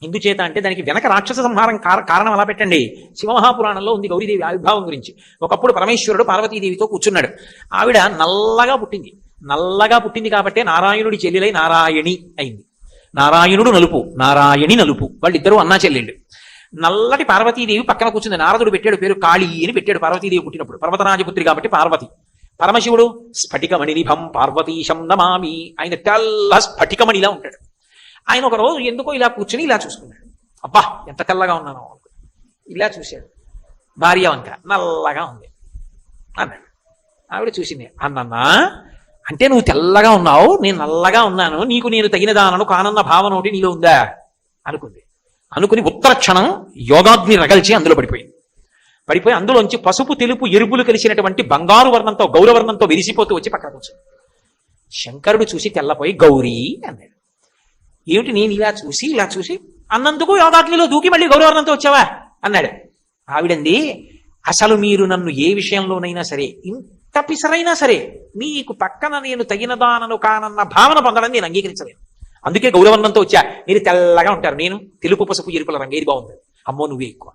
ఎందుచేత అంటే దానికి వెనక రాక్షస సంహారం కారణం అలా పెట్టండి. శివమహాపురాణంలో ఉంది గౌరీదేవి ఆవిర్భావం గురించి. ఒకప్పుడు పరమేశ్వరుడు పార్వతీదేవితో కూర్చున్నాడు. ఆవిడ నల్లగా పుట్టింది. నల్లగా పుట్టింది కాబట్టి నారాయణుడి చెల్లెలై నారాయణి అయింది. నారాయణుడు నలుపు, నారాయణి నలుపు, వాళ్ళిద్దరూ అన్నా చెల్లెళ్ళు. నల్లటి పార్వతీదేవి పక్కన కూర్చుంది. నారదుడు పెట్టాడు పేరు కాళీ అని పెట్టాడు పార్వతీదేవి పుట్టినప్పుడు. పర్వతరాజపుత్రి కాబట్టి పార్వతి. పరమశివుడు స్ఫటికమణి నిభం పార్వతీశం నమామి. ఆయన తెల్ల స్ఫటికమణిలా ఉంటాడు. ఆయన ఒక రోజు ఎందుకో ఇలా కూర్చుని ఇలా చూసుకున్నాడు. అబ్బా ఎంత తెల్లగా ఉన్నాను ఇలా చూశాడు. భార్య వంక నల్లగా ఉంది అన్నాడు. ఆవిడ చూసింది. అన్నన్నా అంటే నువ్వు తెల్లగా ఉన్నావు, నేను నల్లగా ఉన్నాను, నీకు నేను తగిన దానను కానన్న భావన ఒకటి నీలో ఉందా అనుకుంది. అనుకుని ఉత్తర క్షణం యోగాగ్ని రగల్చి అందులో పడిపోయి అందులోంచి పసుపు తెలుపు ఎరుపులు కలిసినటువంటి బంగారు వర్ణంతో గౌరవర్ణంతో విరిసిపోతూ వచ్చి పక్కన కూర్చుంది. శంకరుడు చూసి తెల్లపోయి గౌరీ అన్నాడు. ఏమిటి నేను ఇలా చూసి అన్నందుకు యోగాగ్నిలో దూకి మళ్ళీ గౌరవర్ణంతో వచ్చావా అన్నాడు. ఆవిడంది అసలు మీరు నన్ను ఏ విషయంలోనైనా సరే ఇంత పిసరైనా సరే మీకు పక్కన నేను తగినదానను కానన్న భావన పొందడం నేను అంగీకరించలేను. అందుకే గౌరవర్ణంతో వచ్చా. మీరు తెల్లగా ఉంటారు, నేను తెలుపు పసుపు ఎరుపుల రంగు ఏది బాగుంది, అమ్మో నువ్వే ఎక్కువ.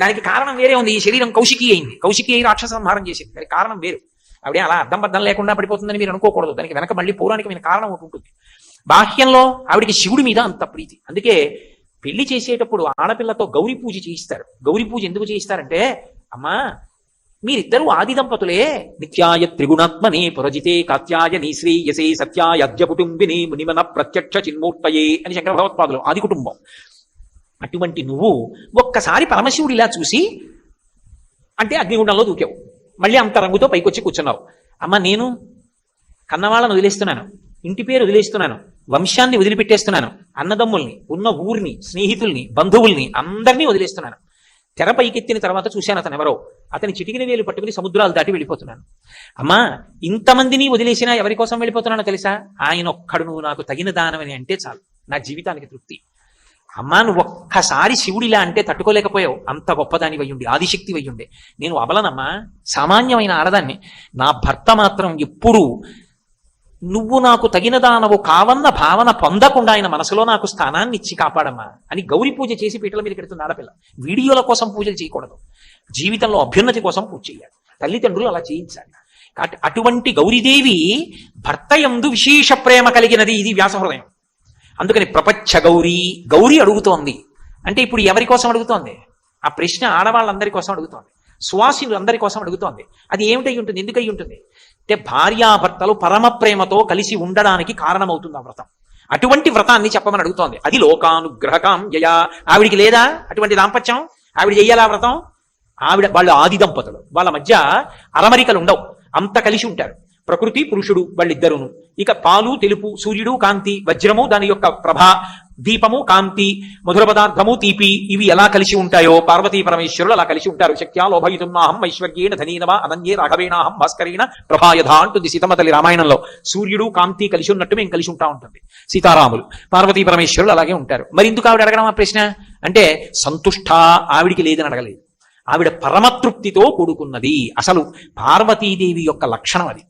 దానికి కారణం వేరే ఉంది. ఈ శరీరం కౌశికీ అయింది. కౌశికీ అయి రాక్షస సంహారం చేసింది. దానికి కారణం వేరు. ఆవిడ అలా అర్థం బద్దం లేకుండా పడిపోతుందని మీరు అనుకోకూడదు. దానికి వెనక మళ్ళీ పౌరాణికమైన కారణం ఒకటి ఉంటుంది. బాహ్యంలో ఆవిడికి శివుడి మీద అంత ప్రీతి. అందుకే పెళ్లి చేసేటప్పుడు ఆడపిల్లతో గౌరీ పూజ చేయిస్తారు. గౌరీ పూజ ఎందుకు చేయిస్తారంటే అమ్మా మీరిద్దరూ ఆది దంపతులే, నిత్యాయ త్రిగుణాత్మనే పురజితే కాత్యాయని శ్రేయసే సత్యాయ అద్య కుటుంబిని మునిమన ప్రత్యక్ష చిన్మూర్తయే అని శంకర భగవత్పాదులు ఆది కుటుంబం. అటువంటి నువ్వు ఒక్కసారి పరమశివుడు ఇలా చూసి అంటే అగ్నిగుండంలో దూకావు, మళ్ళీ అంత రంగుతో పైకొచ్చి కూర్చున్నావు. అమ్మ నేను కన్నవాళ్ళని వదిలేస్తున్నాను, ఇంటి పేరు వదిలేస్తున్నాను, వంశాన్ని వదిలిపెట్టేస్తున్నాను, అన్నదమ్ముల్ని, ఉన్న ఊరిని, స్నేహితుల్ని, బంధువుల్ని అందరినీ వదిలేస్తున్నాను. తెర పైకెత్తిన తర్వాత చూశాను అతను ఎవరో, అతని చిటికిన వేలు పట్టుకుని సముద్రాలు దాటి వెళ్ళిపోతున్నాను. అమ్మా ఇంతమందిని వదిలేసినా ఎవరి కోసం వెళ్ళిపోతున్నానో తెలుసా? ఆయన ఒక్కడు నువ్వు నాకు తగిన దానమని అంటే చాలు, నా జీవితానికి తృప్తి. అమ్మా నువ్వు ఒక్కసారి శివుడిలా అంటే తట్టుకోలేకపోయావు, అంత గొప్పదాని వయ్యుండి ఆదిశక్తి వయ్యుండే. నేను అబలనమ్మా, సామాన్యమైన ఆడదాన్ని. నా భర్త మాత్రం ఎప్పుడూ నువ్వు నాకు తగిన దానవు కావన్న భావన పొందకుండా ఆయన మనసులో నాకు స్థానాన్ని ఇచ్చి కాపాడమ్మా అని గౌరీ పూజ చేసి పీటల మీద పెడుతుంది ఆడపిల్ల. వీడియోల కోసం పూజలు చేయకూడదు, జీవితంలో అభ్యున్నతి కోసం పూజ చేయాలి. తల్లిదండ్రులు అలా చేయించాలి. అటువంటి గౌరీదేవి భర్త యందు విశేష ప్రేమ కలిగినది, ఇది వ్యాస హృదయం. అందుకని ప్రపంచ గౌరీ, గౌరీ అడుగుతోంది అంటే ఇప్పుడు ఎవరి కోసం అడుగుతోంది? ఆ ప్రశ్న ఆడవాళ్ళందరి కోసం అడుగుతోంది, సువాసినులు అందరి కోసం అడుగుతోంది. అది ఏమిటై ఉంటుంది, ఎందుకై ఉంటుంది అంటే భార్యాభర్తలు పరమ ప్రేమతో కలిసి ఉండడానికి కారణమవుతుంది ఆ వ్రతం. అటువంటి వ్రతాన్ని చెప్పమని అడుగుతోంది. అది లోకానుగ్రహకం జయ. ఆవిడికి లేదా అటువంటి దాంపత్యం? ఆవిడ చెయ్యాలా వ్రతం? వాళ్ళు ఆది దంపతులు, వాళ్ళ మధ్య అరమరికలు ఉండవు, అంత కలిసి ఉంటారు. ప్రకృతి పురుషుడు వాళ్ళిద్దరును. ఇక పాలు తెలుపు, సూర్యుడు కాంతి, వజ్రము దాని యొక్క ప్రభ, దీపము కాంతి, మధుర పదార్థము తీపి, ఇవి ఎలా కలిసి ఉంటాయో పార్వతీ పరమేశ్వరులు అలా కలిసి ఉంటారు. శక్త్యా లోభయితున్నాహం ఐశ్వర్యేణ ధనీనవ అనన్యే రాఘవేణాహం భాస్కరేణ ప్రభాయధ అంటుంది సీతమ్మ తల్లి రామాయణంలో. సూర్యుడు కాంతి కలిసి ఉన్నట్టు మేము కలిసి ఉంటా ఉంటుంది సీతారాములు. పార్వతీ పరమేశ్వరులు అలాగే ఉంటారు. మరి ఎందుకు ఆవిడ అడగడం ఆ ప్రశ్న అంటే సంతుష్ట, ఆవిడికి లేదని అడగలేదు, ఆవిడ పరమతృప్తితో కూడుకున్నది. అసలు పార్వతీదేవి యొక్క లక్షణం అది.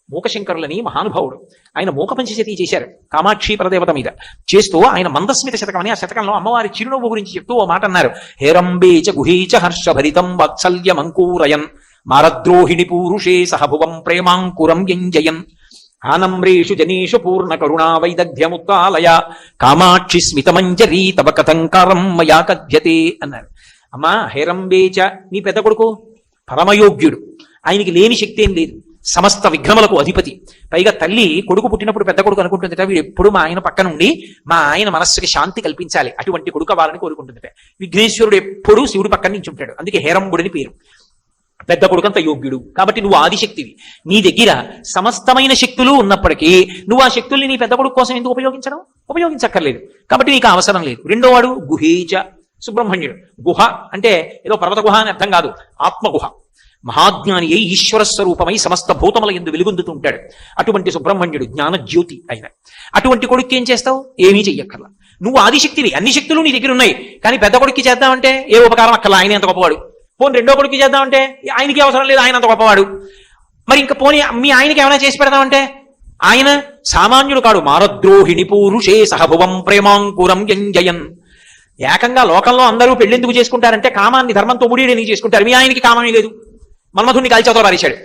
మూకశంకరులని మహానుభావుడు, ఆయన మూక పంచశతి చేశారు కామాక్షి పరదేవత మీద. చేస్తూ ఆయన మందస్మిత శతకం అని ఆ శతకంలో అమ్మవారి చిరునవ్వు గురించి చెప్తూ ఓ మాట అన్నారు. హేరంబేచ గుహీచ హర్షభరితం వాత్సల్యమంకూరయన్ మారద్రోహిణి పూరుషే సహభువం ప్రేమాంకురం యంజయన్ ఆనమ్రేషు జనేషు పూర్ణ కరుణా వైదగ్ధ్యముత్తాలయ కామాక్షి స్మితమంజరీ తవ కథంకారం మయా కథ్యతే అన్నారు. అమ్మా హేరంబేచ, నీ పెద్ద కొడుకు పరమయోగ్యుడు, ఆయనకి లేని శక్తి ఏం లేదు, సమస్త విఘ్నములకు అధిపతి. పైగా తల్లి కొడుకు పుట్టినప్పుడు పెద్ద కొడుకు అనుకుంటుందట వీడు ఎప్పుడు మా ఆయన పక్క నుండి మా ఆయన మనస్సుకి శాంతి కల్పించాలి, అటువంటి కొడుకు అవ్వాలని కోరుకుంటుందట. విఘ్నేశ్వరుడు ఎప్పుడూ శివుడు పక్కన నుంచి ఉంటాడు, అందుకే హేరంబుడిని పేరు. పెద్ద కొడుకంత యోగ్యుడు కాబట్టి నువ్వు ఆదిశక్తివి, నీ దగ్గర సమస్తమైన శక్తులు ఉన్నప్పటికీ నువ్వు ఆ శక్తుల్ని నీ పెద్ద కొడుకు కోసం ఎందుకు ఉపయోగించక్కర్లేదు, కాబట్టి నీకు అవసరం లేదు. రెండోవాడు గుహేచ, సుబ్రహ్మణ్యుడు. గుహ అంటే ఏదో పర్వత గుహ అని అర్థం కాదు, ఆత్మగుహ. మహాజ్ఞాని అయి ఈశ్వర స్వరూపమై సమస్త భూతముల యందు వెలుగొందుతూ ఉంటాడు అటువంటి సుబ్రహ్మణ్యుడు, జ్ఞానజ్యోతి ఆయన. అటువంటి కొడుక్కి ఏం చేస్తావు? ఏమీ చెయ్యక్కర్లా. నువ్వు ఆదిశక్తివి, అన్ని శక్తులు నీ దగ్గర ఉన్నాయి, కానీ పెద్ద కొడుక్కి చేద్దామంటే ఏ ఉపకారం అక్కర్లా, ఆయన ఎంత గొప్పవాడు. పోనీ రెండో కొడుక్కి చేద్దామంటే ఆయనకి అవసరం లేదు, ఆయన అంత గొప్పవాడు. మరి ఇంకా పోనీ మీ ఆయనకి ఏమైనా చేసి పెడదామంటే ఆయన సామాన్యుడు కాడు. మారద్రోహిణి పూరుషే సహభువం ప్రేమాంకురం యంజయన్. ఏకంగా లోకంలో అందరూ పెళ్ళెందుకు చేసుకుంటారంటే కామాన్ని ధర్మంతో ముడియడానికి చేసుకుంటారు. మీ ఆయనకి కామమే లేదు, మన్మధుణ్ణి కాల్చేతో పారేశాడు.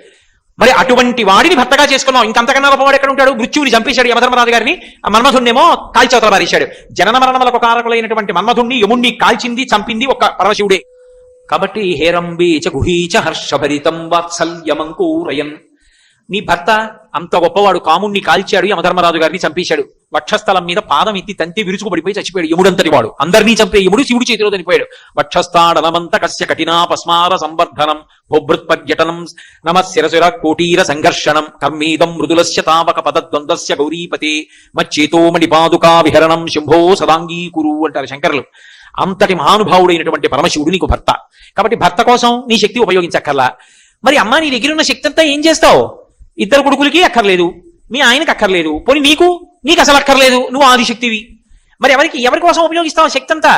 మరి అటువంటి వాడిని భర్తగా చేసుకున్నాం, ఇంకంతకన్నా గొప్పవాడు ఎక్కడ ఉంటాడు? మృత్యువుని చంపేశాడు యమధర్మరాజు గారిని, ఆ మన్మధుణ్ణేమో కాల్చేతో పారేశాడు. జనన మరణములకు కారకులైనటువంటి మన్మధుణ్ణి యముణ్ణి కాల్చింది చంపింది ఒక్క పరమశివుడే. కాబట్టి హేరంబేచ గుహీచ హర్షభరితం వాత్సల్యమంకూరయన్. నీ భర్త అంత గొప్పవాడు, కాముణ్ణి కాల్చాడు, యమధర్మరాజు గారిని చంపేశాడు. వక్షస్థలం మీద పాదం ఎత్తి తంతి విరుచుకుపడిపోయి చచ్చిపోయాడు. యముడంతటి వాడు, అందరినీ చంపే యముడు శివుడి చేతిలో చనిపోయాడు. వక్షస్థాడనమంత కస్య కఠినాపస్మార సంవర్ధనం భోభృత్పర్యటనం నమ శిరశిర కోటీర సంఘర్షణం కర్మీదం మృదులస్య తావక పదద్వంద్వస్య గౌరీపతే మచ్చేతోమణి పాదుకా విహరణం శంభో సదాంగీకురు అంటారు శంకరులు. అంతటి మహానుభావుడైనటువంటి పరమశివుడు నీకు భర్త. కాబట్టి భర్త కోసం నీ శక్తి ఉపయోగించక్కర్లా. మరి అమ్మ నీ దగ్గర ఉన్న శక్తి అంతా ఏం చేస్తావు? ఇద్దరు కొడుకులకి అక్కర్లేదు, మీ ఆయనకి అక్కర్లేదు, పోనీ నీకు అసలు అక్కర్లేదు, నువ్వు ఆదిశక్తివి. మరి ఎవరి కోసం ఉపయోగిస్తావు శక్తి అంతా?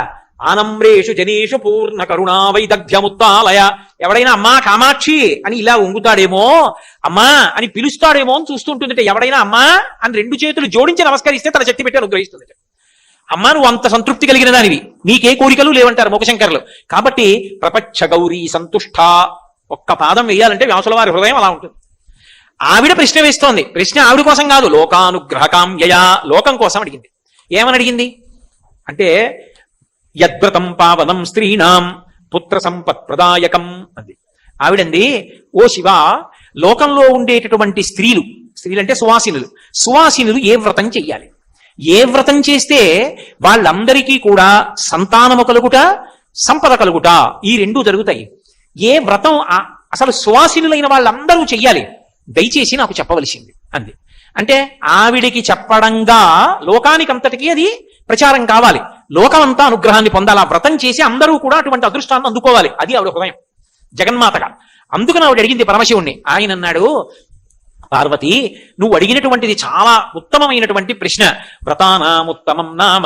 ఆనమ్రేషు జనేషు పూర్ణ కరుణా వైదగ్ధ్యముత్తాలయ. ఎవడైనా అమ్మా కామాక్షి అని ఇలా వంగుతాడేమో, అమ్మా అని పిలుస్తాడేమో అని చూస్తుంటుందంటే, ఎవడైనా అమ్మా అని రెండు చేతులు జోడించి నమస్కరిస్తే తన శక్తి పెట్టి అనుగ్రహిస్తుంది. అమ్మా నువ్వు అంత సంతృప్తి కలిగిన దానివి, నీకే కోరికలు లేవంటారు మూకశంకరులు. కాబట్టి ప్రపంచ గౌరీ సంతుష్ట, ఒక్క పాదం వేయాలంటే వ్యాసుల వారి హృదయం అలా ఉంటుంది. ఆవిడ ప్రశ్న వేస్తోంది. ప్రశ్న ఆవిడ కోసం కాదు, లోకానుగ్రహకాం యయా, లోకం కోసం అడిగింది. ఏమని అడిగింది అంటే యద్వ్రతం పావనం స్త్రీణాం పుత్ర సంపత్ ప్రదాయకం అంది. ఆవిడంది, ఓ శివ, లోకంలో ఉండేటటువంటి స్త్రీలు అంటే సువాసినులు ఏ వ్రతం చెయ్యాలి, ఏ వ్రతం చేస్తే వాళ్ళందరికీ కూడా సంతానము కలుగుట సంపద కలుగుట ఈ రెండూ జరుగుతాయి, ఏ వ్రతం అసలు సువాసినులైన వాళ్ళందరూ చెయ్యాలి, దయచేసి నాకు చెప్పవలసింది అంది. అంటే ఆవిడికి చెప్పడంగా లోకానికంతటికీ అది ప్రచారం కావాలి, లోకమంతా అనుగ్రహాన్ని పొందాలి, ఆ వ్రతం చేసి అందరూ కూడా అటువంటి అదృష్టాన్ని అందుకోవాలి. అది ఆవిడ హృదయం జగన్మాతగా. అందుకని ఆవిడ అడిగింది పరమశివుణ్ణి. ఆయన అన్నాడు, పార్వతి నువ్వు అడిగినటువంటిది చాలా ఉత్తమమైనటువంటి ప్రశ్న. వ్రతానాముత్తమం నామ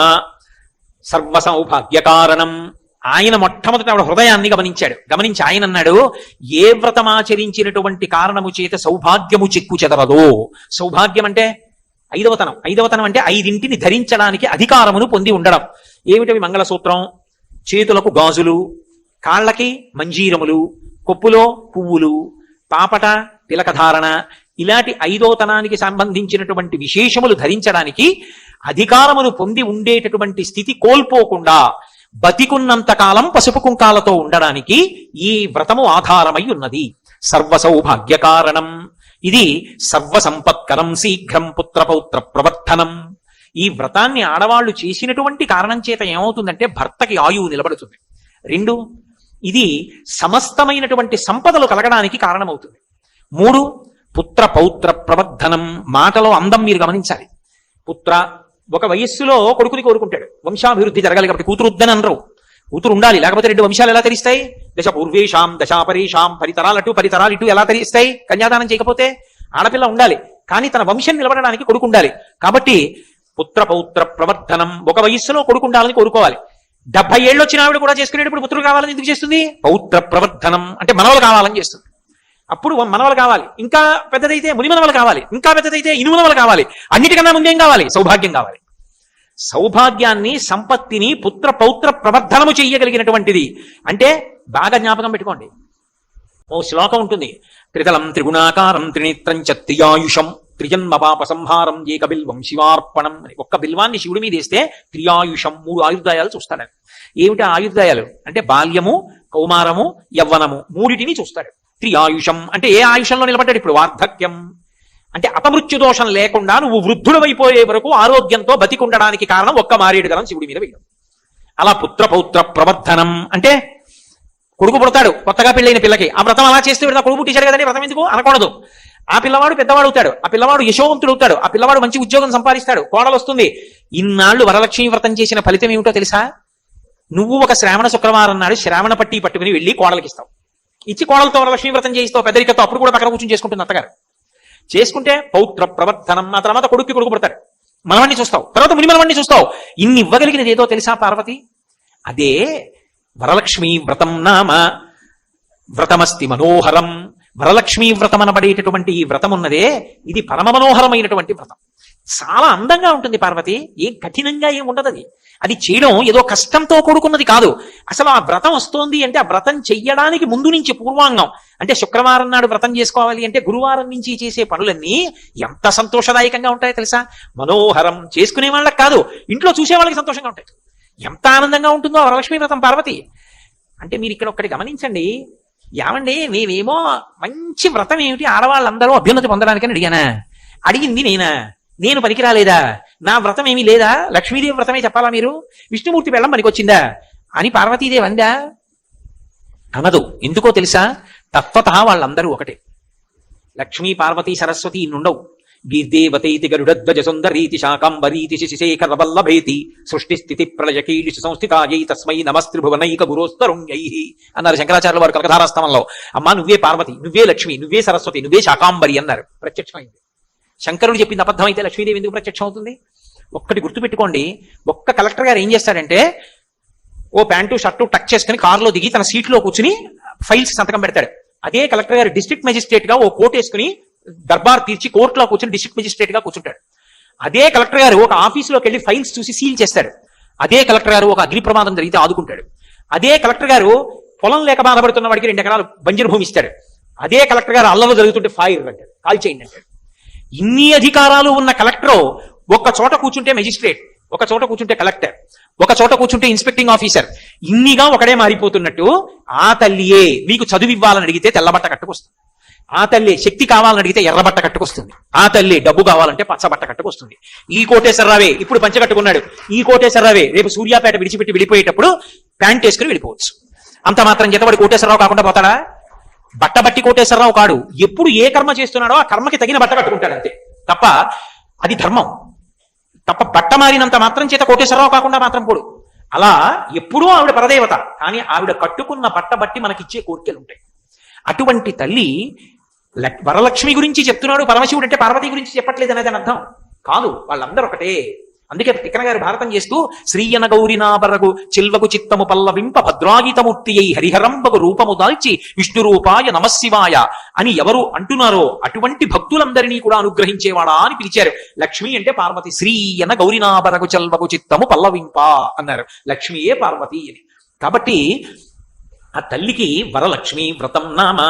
సర్వ సౌభాగ్య కారణం. ఆయన మొట్టమొదటి ఆవిడ హృదయాన్ని గమనించి ఆయన అన్నాడు, ఏ వ్రతమాచరించినటువంటి కారణము చేత సౌభాగ్యము చెక్కు చెదరదో. సౌభాగ్యం అంటే ఐదవతనం అంటే 5 ధరించడానికి అధికారమును పొంది ఉండడం. ఏమిటవి? మంగళసూత్రం, చేతులకు గాజులు, కాళ్ళకి మంజీరములు, కొప్పులో పువ్వులు, పాపట తిలకధారణ, ఇలాంటి ఐదోతనానికి సంబంధించినటువంటి విశేషములు ధరించడానికి అధికారమును పొంది ఉండేటటువంటి స్థితి కోల్పోకుండా బతికున్నంత కాలం పసుపు కుంకాలతో ఉండడానికి ఈ వ్రతము ఆధారమై ఉన్నది. సర్వ సౌభాగ్యకారణం, ఇది సర్వ సంపత్కరం, శీఘ్రం పుత్రపౌత్ర ప్రవర్ధనం. ఈ వ్రతాన్ని ఆడవాళ్లు చేసినటువంటి కారణం చేత ఏమవుతుందంటే భర్తకి ఆయువు నిలబడుతుంది. 2, ఇది సమస్తమైనటువంటి సంపదలు కలగడానికి కారణమవుతుంది. 3, పుత్ర పౌత్ర ప్రవర్ధనం. మాటలో అందం మీరు గమనించాలి. పుత్ర, ఒక వయస్సులో కొడుకుని కోరుకుంటాడు, వంశాభివృద్ధి జరగాలి కాబట్టి. కూతురు వద్దని అనరు, కూతురు ఉండాలి, లేకపోతే 2 వంశాలు ఎలా తరిస్తాయి? దశ పూర్వేషాం దశాపరేషాం, పరితరాలటు పరితరాలు ఇటు ఎలా తరిస్తాయి కన్యాదానం చేయకపోతే? ఆడపిల్ల ఉండాలి, కానీ తన వంశం నిలబడడానికి కొడుకు ఉండాలి. కాబట్టి పుత్ర పౌత్ర ప్రవర్ధనం, ఒక వయస్సులో కొడుకు ఉండాలని కోరుకోవాలి. 70 ఏళ్ళు వచ్చిన ఆవిడ కూడా చేసుకునేటప్పుడు పుత్రుడు కావాలని ఎందుకు చేస్తుంది? పౌత్ర ప్రవర్ధనం అంటే మనవలు కావాలని చేస్తుంది. అప్పుడు మనవలు కావాలి, ఇంకా పెద్దదైతే ముని మనవలు కావాలి, ఇంకా పెద్దదైతే ఇనుమనవలు కావాలి. అన్నిటికన్నా ముందేం కావాలి? సౌభాగ్యం కావాలి. సౌభాగ్యాన్ని, సంపత్తిని పుత్ర పౌత్ర ప్రవర్ధనము చెయ్యగలిగినటువంటిది. అంటే బాగా జ్ఞాపకం పెట్టుకోండి, ఓ శ్లోకం ఉంటుంది, త్రితలం త్రిగుణాకారం త్రినేత్రం చ త్రియాయుషం త్రిజన్మ పాప సంహారం ఏక బిల్వం శివార్పణం అని. ఒక్క బిల్వాన్ని శివుడి మీద వేస్తే త్రియాయుషం, 3 ఆయుర్దాయాలు చూస్తాడు. ఏమిటి ఆయుర్దాయాలు అంటే? బాల్యము, కౌమారము, యవ్వనము, 3టిని చూస్తాడు. త్రియాయుషం అంటే ఏ ఆయుషంలో నిలబడ్డాడు? ఇప్పుడు వార్ధక్యం అంటే అపమృత్యు దోషం లేకుండా నువ్వు వృద్ధుడవైపోయే వరకు ఆరోగ్యంతో బతికుండడానికి కారణం ఒక్క మారేడు గలం శివుడి మీద వేయడం. అలా పుత్ర పౌత్ర ప్రవర్ధనం అంటే కొడుకు పుడతాడు కొత్తగా పెళ్ళైన పిల్లకి, ఆ వ్రతం అలా చేస్తే కొడుకు పుట్టించాడు కదండి, వ్రతం ఎందుకు అనకూడదు. ఆ పిల్లవాడు పెద్దవాడు అవుతాడు, ఆ పిల్లవాడు యశోవంతుడు అవుతాడు, ఆ పిల్లవాడు మంచి ఉద్యోగం సంపాదిస్తాడు, కోడలు వస్తుంది. ఇన్నాళ్ళు వరలక్ష్మి వ్రతం చేసిన ఫలితం ఏమిటో తెలుసా? నువ్వు ఒక శ్రావణ శుక్రవారం నాడు శ్రావణ పట్టి పట్టుకుని వెళ్ళి కోడలకి ఇస్తావు, ఇచ్చి కోడలతో వరలక్ష్మి వ్రతం చేయిస్తావు పెద్దరికతో. అప్పుడు కూడా పక్కన కూర్చొని చేసుకుంటుంది అత్తగారు. చేసుకుంటే పౌత్ర ప్రవర్ధనం, ఆ తర్వాత కొడుకు పుడతాడు, మనవణ్ణి చూస్తావు, తర్వాత ముని మనవణ్ణి చూస్తావు. ఇన్ని ఇవ్వగలిగినది ఏదో తెలుసా పార్వతి? అదే వరలక్ష్మి వ్రతం నామ వ్రతమస్తి మనోహరం. వరలక్ష్మీ వ్రతం అనబడేటటువంటి ఈ వ్రతం ఉన్నదే, ఇది పరమ మనోహరమైనటువంటి వ్రతం. చాలా అందంగా ఉంటుంది పార్వతి, ఏం కఠినంగా ఏం ఉండదు. అది చేయడం ఏదో కష్టంతో కూడుకున్నది కాదు. అసలు ఆ వ్రతం వస్తోంది అంటే ఆ వ్రతం చెయ్యడానికి ముందు నుంచి పూర్వాంగం అంటే శుక్రవారం నాడు వ్రతం చేసుకోవాలి అంటే గురువారం నుంచి చేసే పనులన్నీ ఎంత సంతోషదాయకంగా ఉంటాయో తెలుసా? మనోహరం. చేసుకునే వాళ్ళకి కాదు, ఇంట్లో చూసే వాళ్ళకి సంతోషంగా ఉంటాయి. ఎంత ఆనందంగా ఉంటుందో ఆ వరలక్ష్మీ వ్రతం పార్వతి. అంటే మీరు ఇక్కడ ఒక్కటి గమనించండి, ఏమండి మేమేమో మంచి వ్రతం ఏమిటి ఆడవాళ్ళందరూ అభ్యున్నతి పొందడానికని అడిగానా? అడిగింది నేనా? నేను పనికిరాలేదా? నా వ్రతం ఏమీ లేదా? లక్ష్మీదేవి వ్రతమే చెప్పాలా మీరు? విష్ణుమూర్తి వెళ్ళం పనికొచ్చిందా అని పార్వతీదేవి అందా? అనదు. ఎందుకో తెలుసా? తత్వత వాళ్ళందరూ ఒకటే. లక్ష్మీ పార్వతీ సరస్వతి ఇన్నుండవు. గీర్దేవతైతి గరుడధ్వజ సుందరీతి శాకాంబరీతి శశిశేఖర వల్లభేతి సృష్టి స్థితి ప్రళయకీలిషు సంస్థితాయై తస్మై నమస్త్రిభువనైక గురోస్తరుణ్యై అన్నారు శంకరాచార్యుల వారు కలకధారాస్తవంలో. అమ్మా నువ్వే పార్వతి, నువ్వే లక్ష్మి, నువ్వే సరస్వతి, నువ్వే శాకాంబరి అన్నారు. ప్రత్యక్షమైంది. శంకరుడు చెప్పింది అబద్ధం అయితే లక్ష్మీదేవి ఎందుకు ప్రత్యక్షం అవుతుంది? ఒక్కటి గుర్తుపెట్టుకోండి, ఒక్క కలెక్టర్ గారు ఏం చేస్తాడంటే ఓ ప్యాంటు షర్టు టక్ చేసుకుని కారులో దిగి తన సీట్లో కూర్చుని ఫైల్స్ సంతకం పెడతాడు. అదే కలెక్టర్ గారు డిస్ట్రిక్ట్ మెజిస్ట్రేట్ గా ఓ కోట్ వేసుకుని దర్బార్ తీర్చి కోర్టులో కూర్చుని డిస్ట్రిక్ట్ మెజిస్ట్రేట్ గా కూర్చుంటాడు. అదే కలెక్టర్ గారు ఒక ఆఫీసులోకి వెళ్ళి ఫైల్స్ చూసి సీల్ చేస్తాడు. అదే కలెక్టర్ గారు ఒక అగ్ని ప్రమాదం జరిగితే ఆదుకుంటాడు. అదే కలెక్టర్ గారు పొలం లేక బాధపడుతున్న వాడికి 2 ఎకరాలు బంజరు భూమి ఇస్తాడు. అదే కలెక్టర్ గారు అల్లలు జరుగుతుంటే ఫైర్ అంటాడు, కాల్ చేయండి అంటాడు. ఇన్ని అధికారాలు ఉన్న కలెక్టర్ ఒక చోట కూర్చుంటే మెజిస్ట్రేట్, ఒక చోట కూర్చుంటే కలెక్టర్, ఒక చోట కూర్చుంటే ఇన్స్పెక్టింగ్ ఆఫీసర్, ఇన్నిగా ఒకడే మారిపోతున్నట్టు ఆ తల్లియే మీకు చదువు ఇవ్వాలని అడిగితే తెల్లబట్ట కట్టుకొస్తుంది, ఆ తల్లి శక్తి కావాలని అడిగితే ఎర్రబట్ట కట్టుకొస్తుంది, ఆ తల్లి డబ్బు కావాలంటే పచ్చబట్ట కట్టుకొస్తుంది. ఈ కోటేశ్వరరావే ఇప్పుడు పంచ కట్టుకున్నాడు, ఈ కోటేశ్వరరావే రేపు సూర్యాపేట విడిచిపెట్టి వెళ్ళిపోయేటప్పుడు ప్యాంట్ వేసుకుని వెళ్ళిపోవచ్చు. అంత మాత్రం చేత వాడు కోటేశ్వరరావు కాకుండా పోతాడా? బట్టబట్టి కోటేశ్వరరావు కాడు. ఎప్పుడు ఏ కర్మ చేస్తున్నాడో ఆ కర్మకి తగిన బట్ట కట్టుకుంటాడు అంతే తప్ప, అది ధర్మం తప్ప బట్ట మారినంత మాత్రం చేత కోటేశ్వరరావు కాకుండా మాత్రం పోడు. అలా ఎప్పుడూ ఆవిడ పరదేవత, కానీ ఆవిడ కట్టుకున్న బట్ట బట్టి మనకిచ్చే కోరికలు ఉంటాయి. అటువంటి తల్లి వరలక్ష్మి గురించి చెప్తున్నాడు, పరమశివుడు అంటే పార్వతి గురించి చెప్పట్లేదు అనేది అని అర్థం కాదు. వాళ్ళందరూ ఒకటే. అందుకే తిక్కన గారు భారతం చేస్తూ శ్రీయన గౌరినాబరగు చిల్వకు చిత్తము పల్లవింప భద్రాగితమూర్తి అయి హరిహరంబగు రూపము దాల్చి విష్ణు రూపాయ నమశివాయ అని ఎవరు అంటున్నారో అటువంటి భక్తులందరినీ కూడా అనుగ్రహించేవాడా అని పిలిచారు. లక్ష్మి అంటే పార్వతి. శ్రీయన గౌరినాబరగు చెల్వకు చిత్తము పల్లవింప అన్నారు. లక్ష్మియే పార్వతి అని. కాబట్టి ఆ తల్లికి వరలక్ష్మి వ్రతం నామ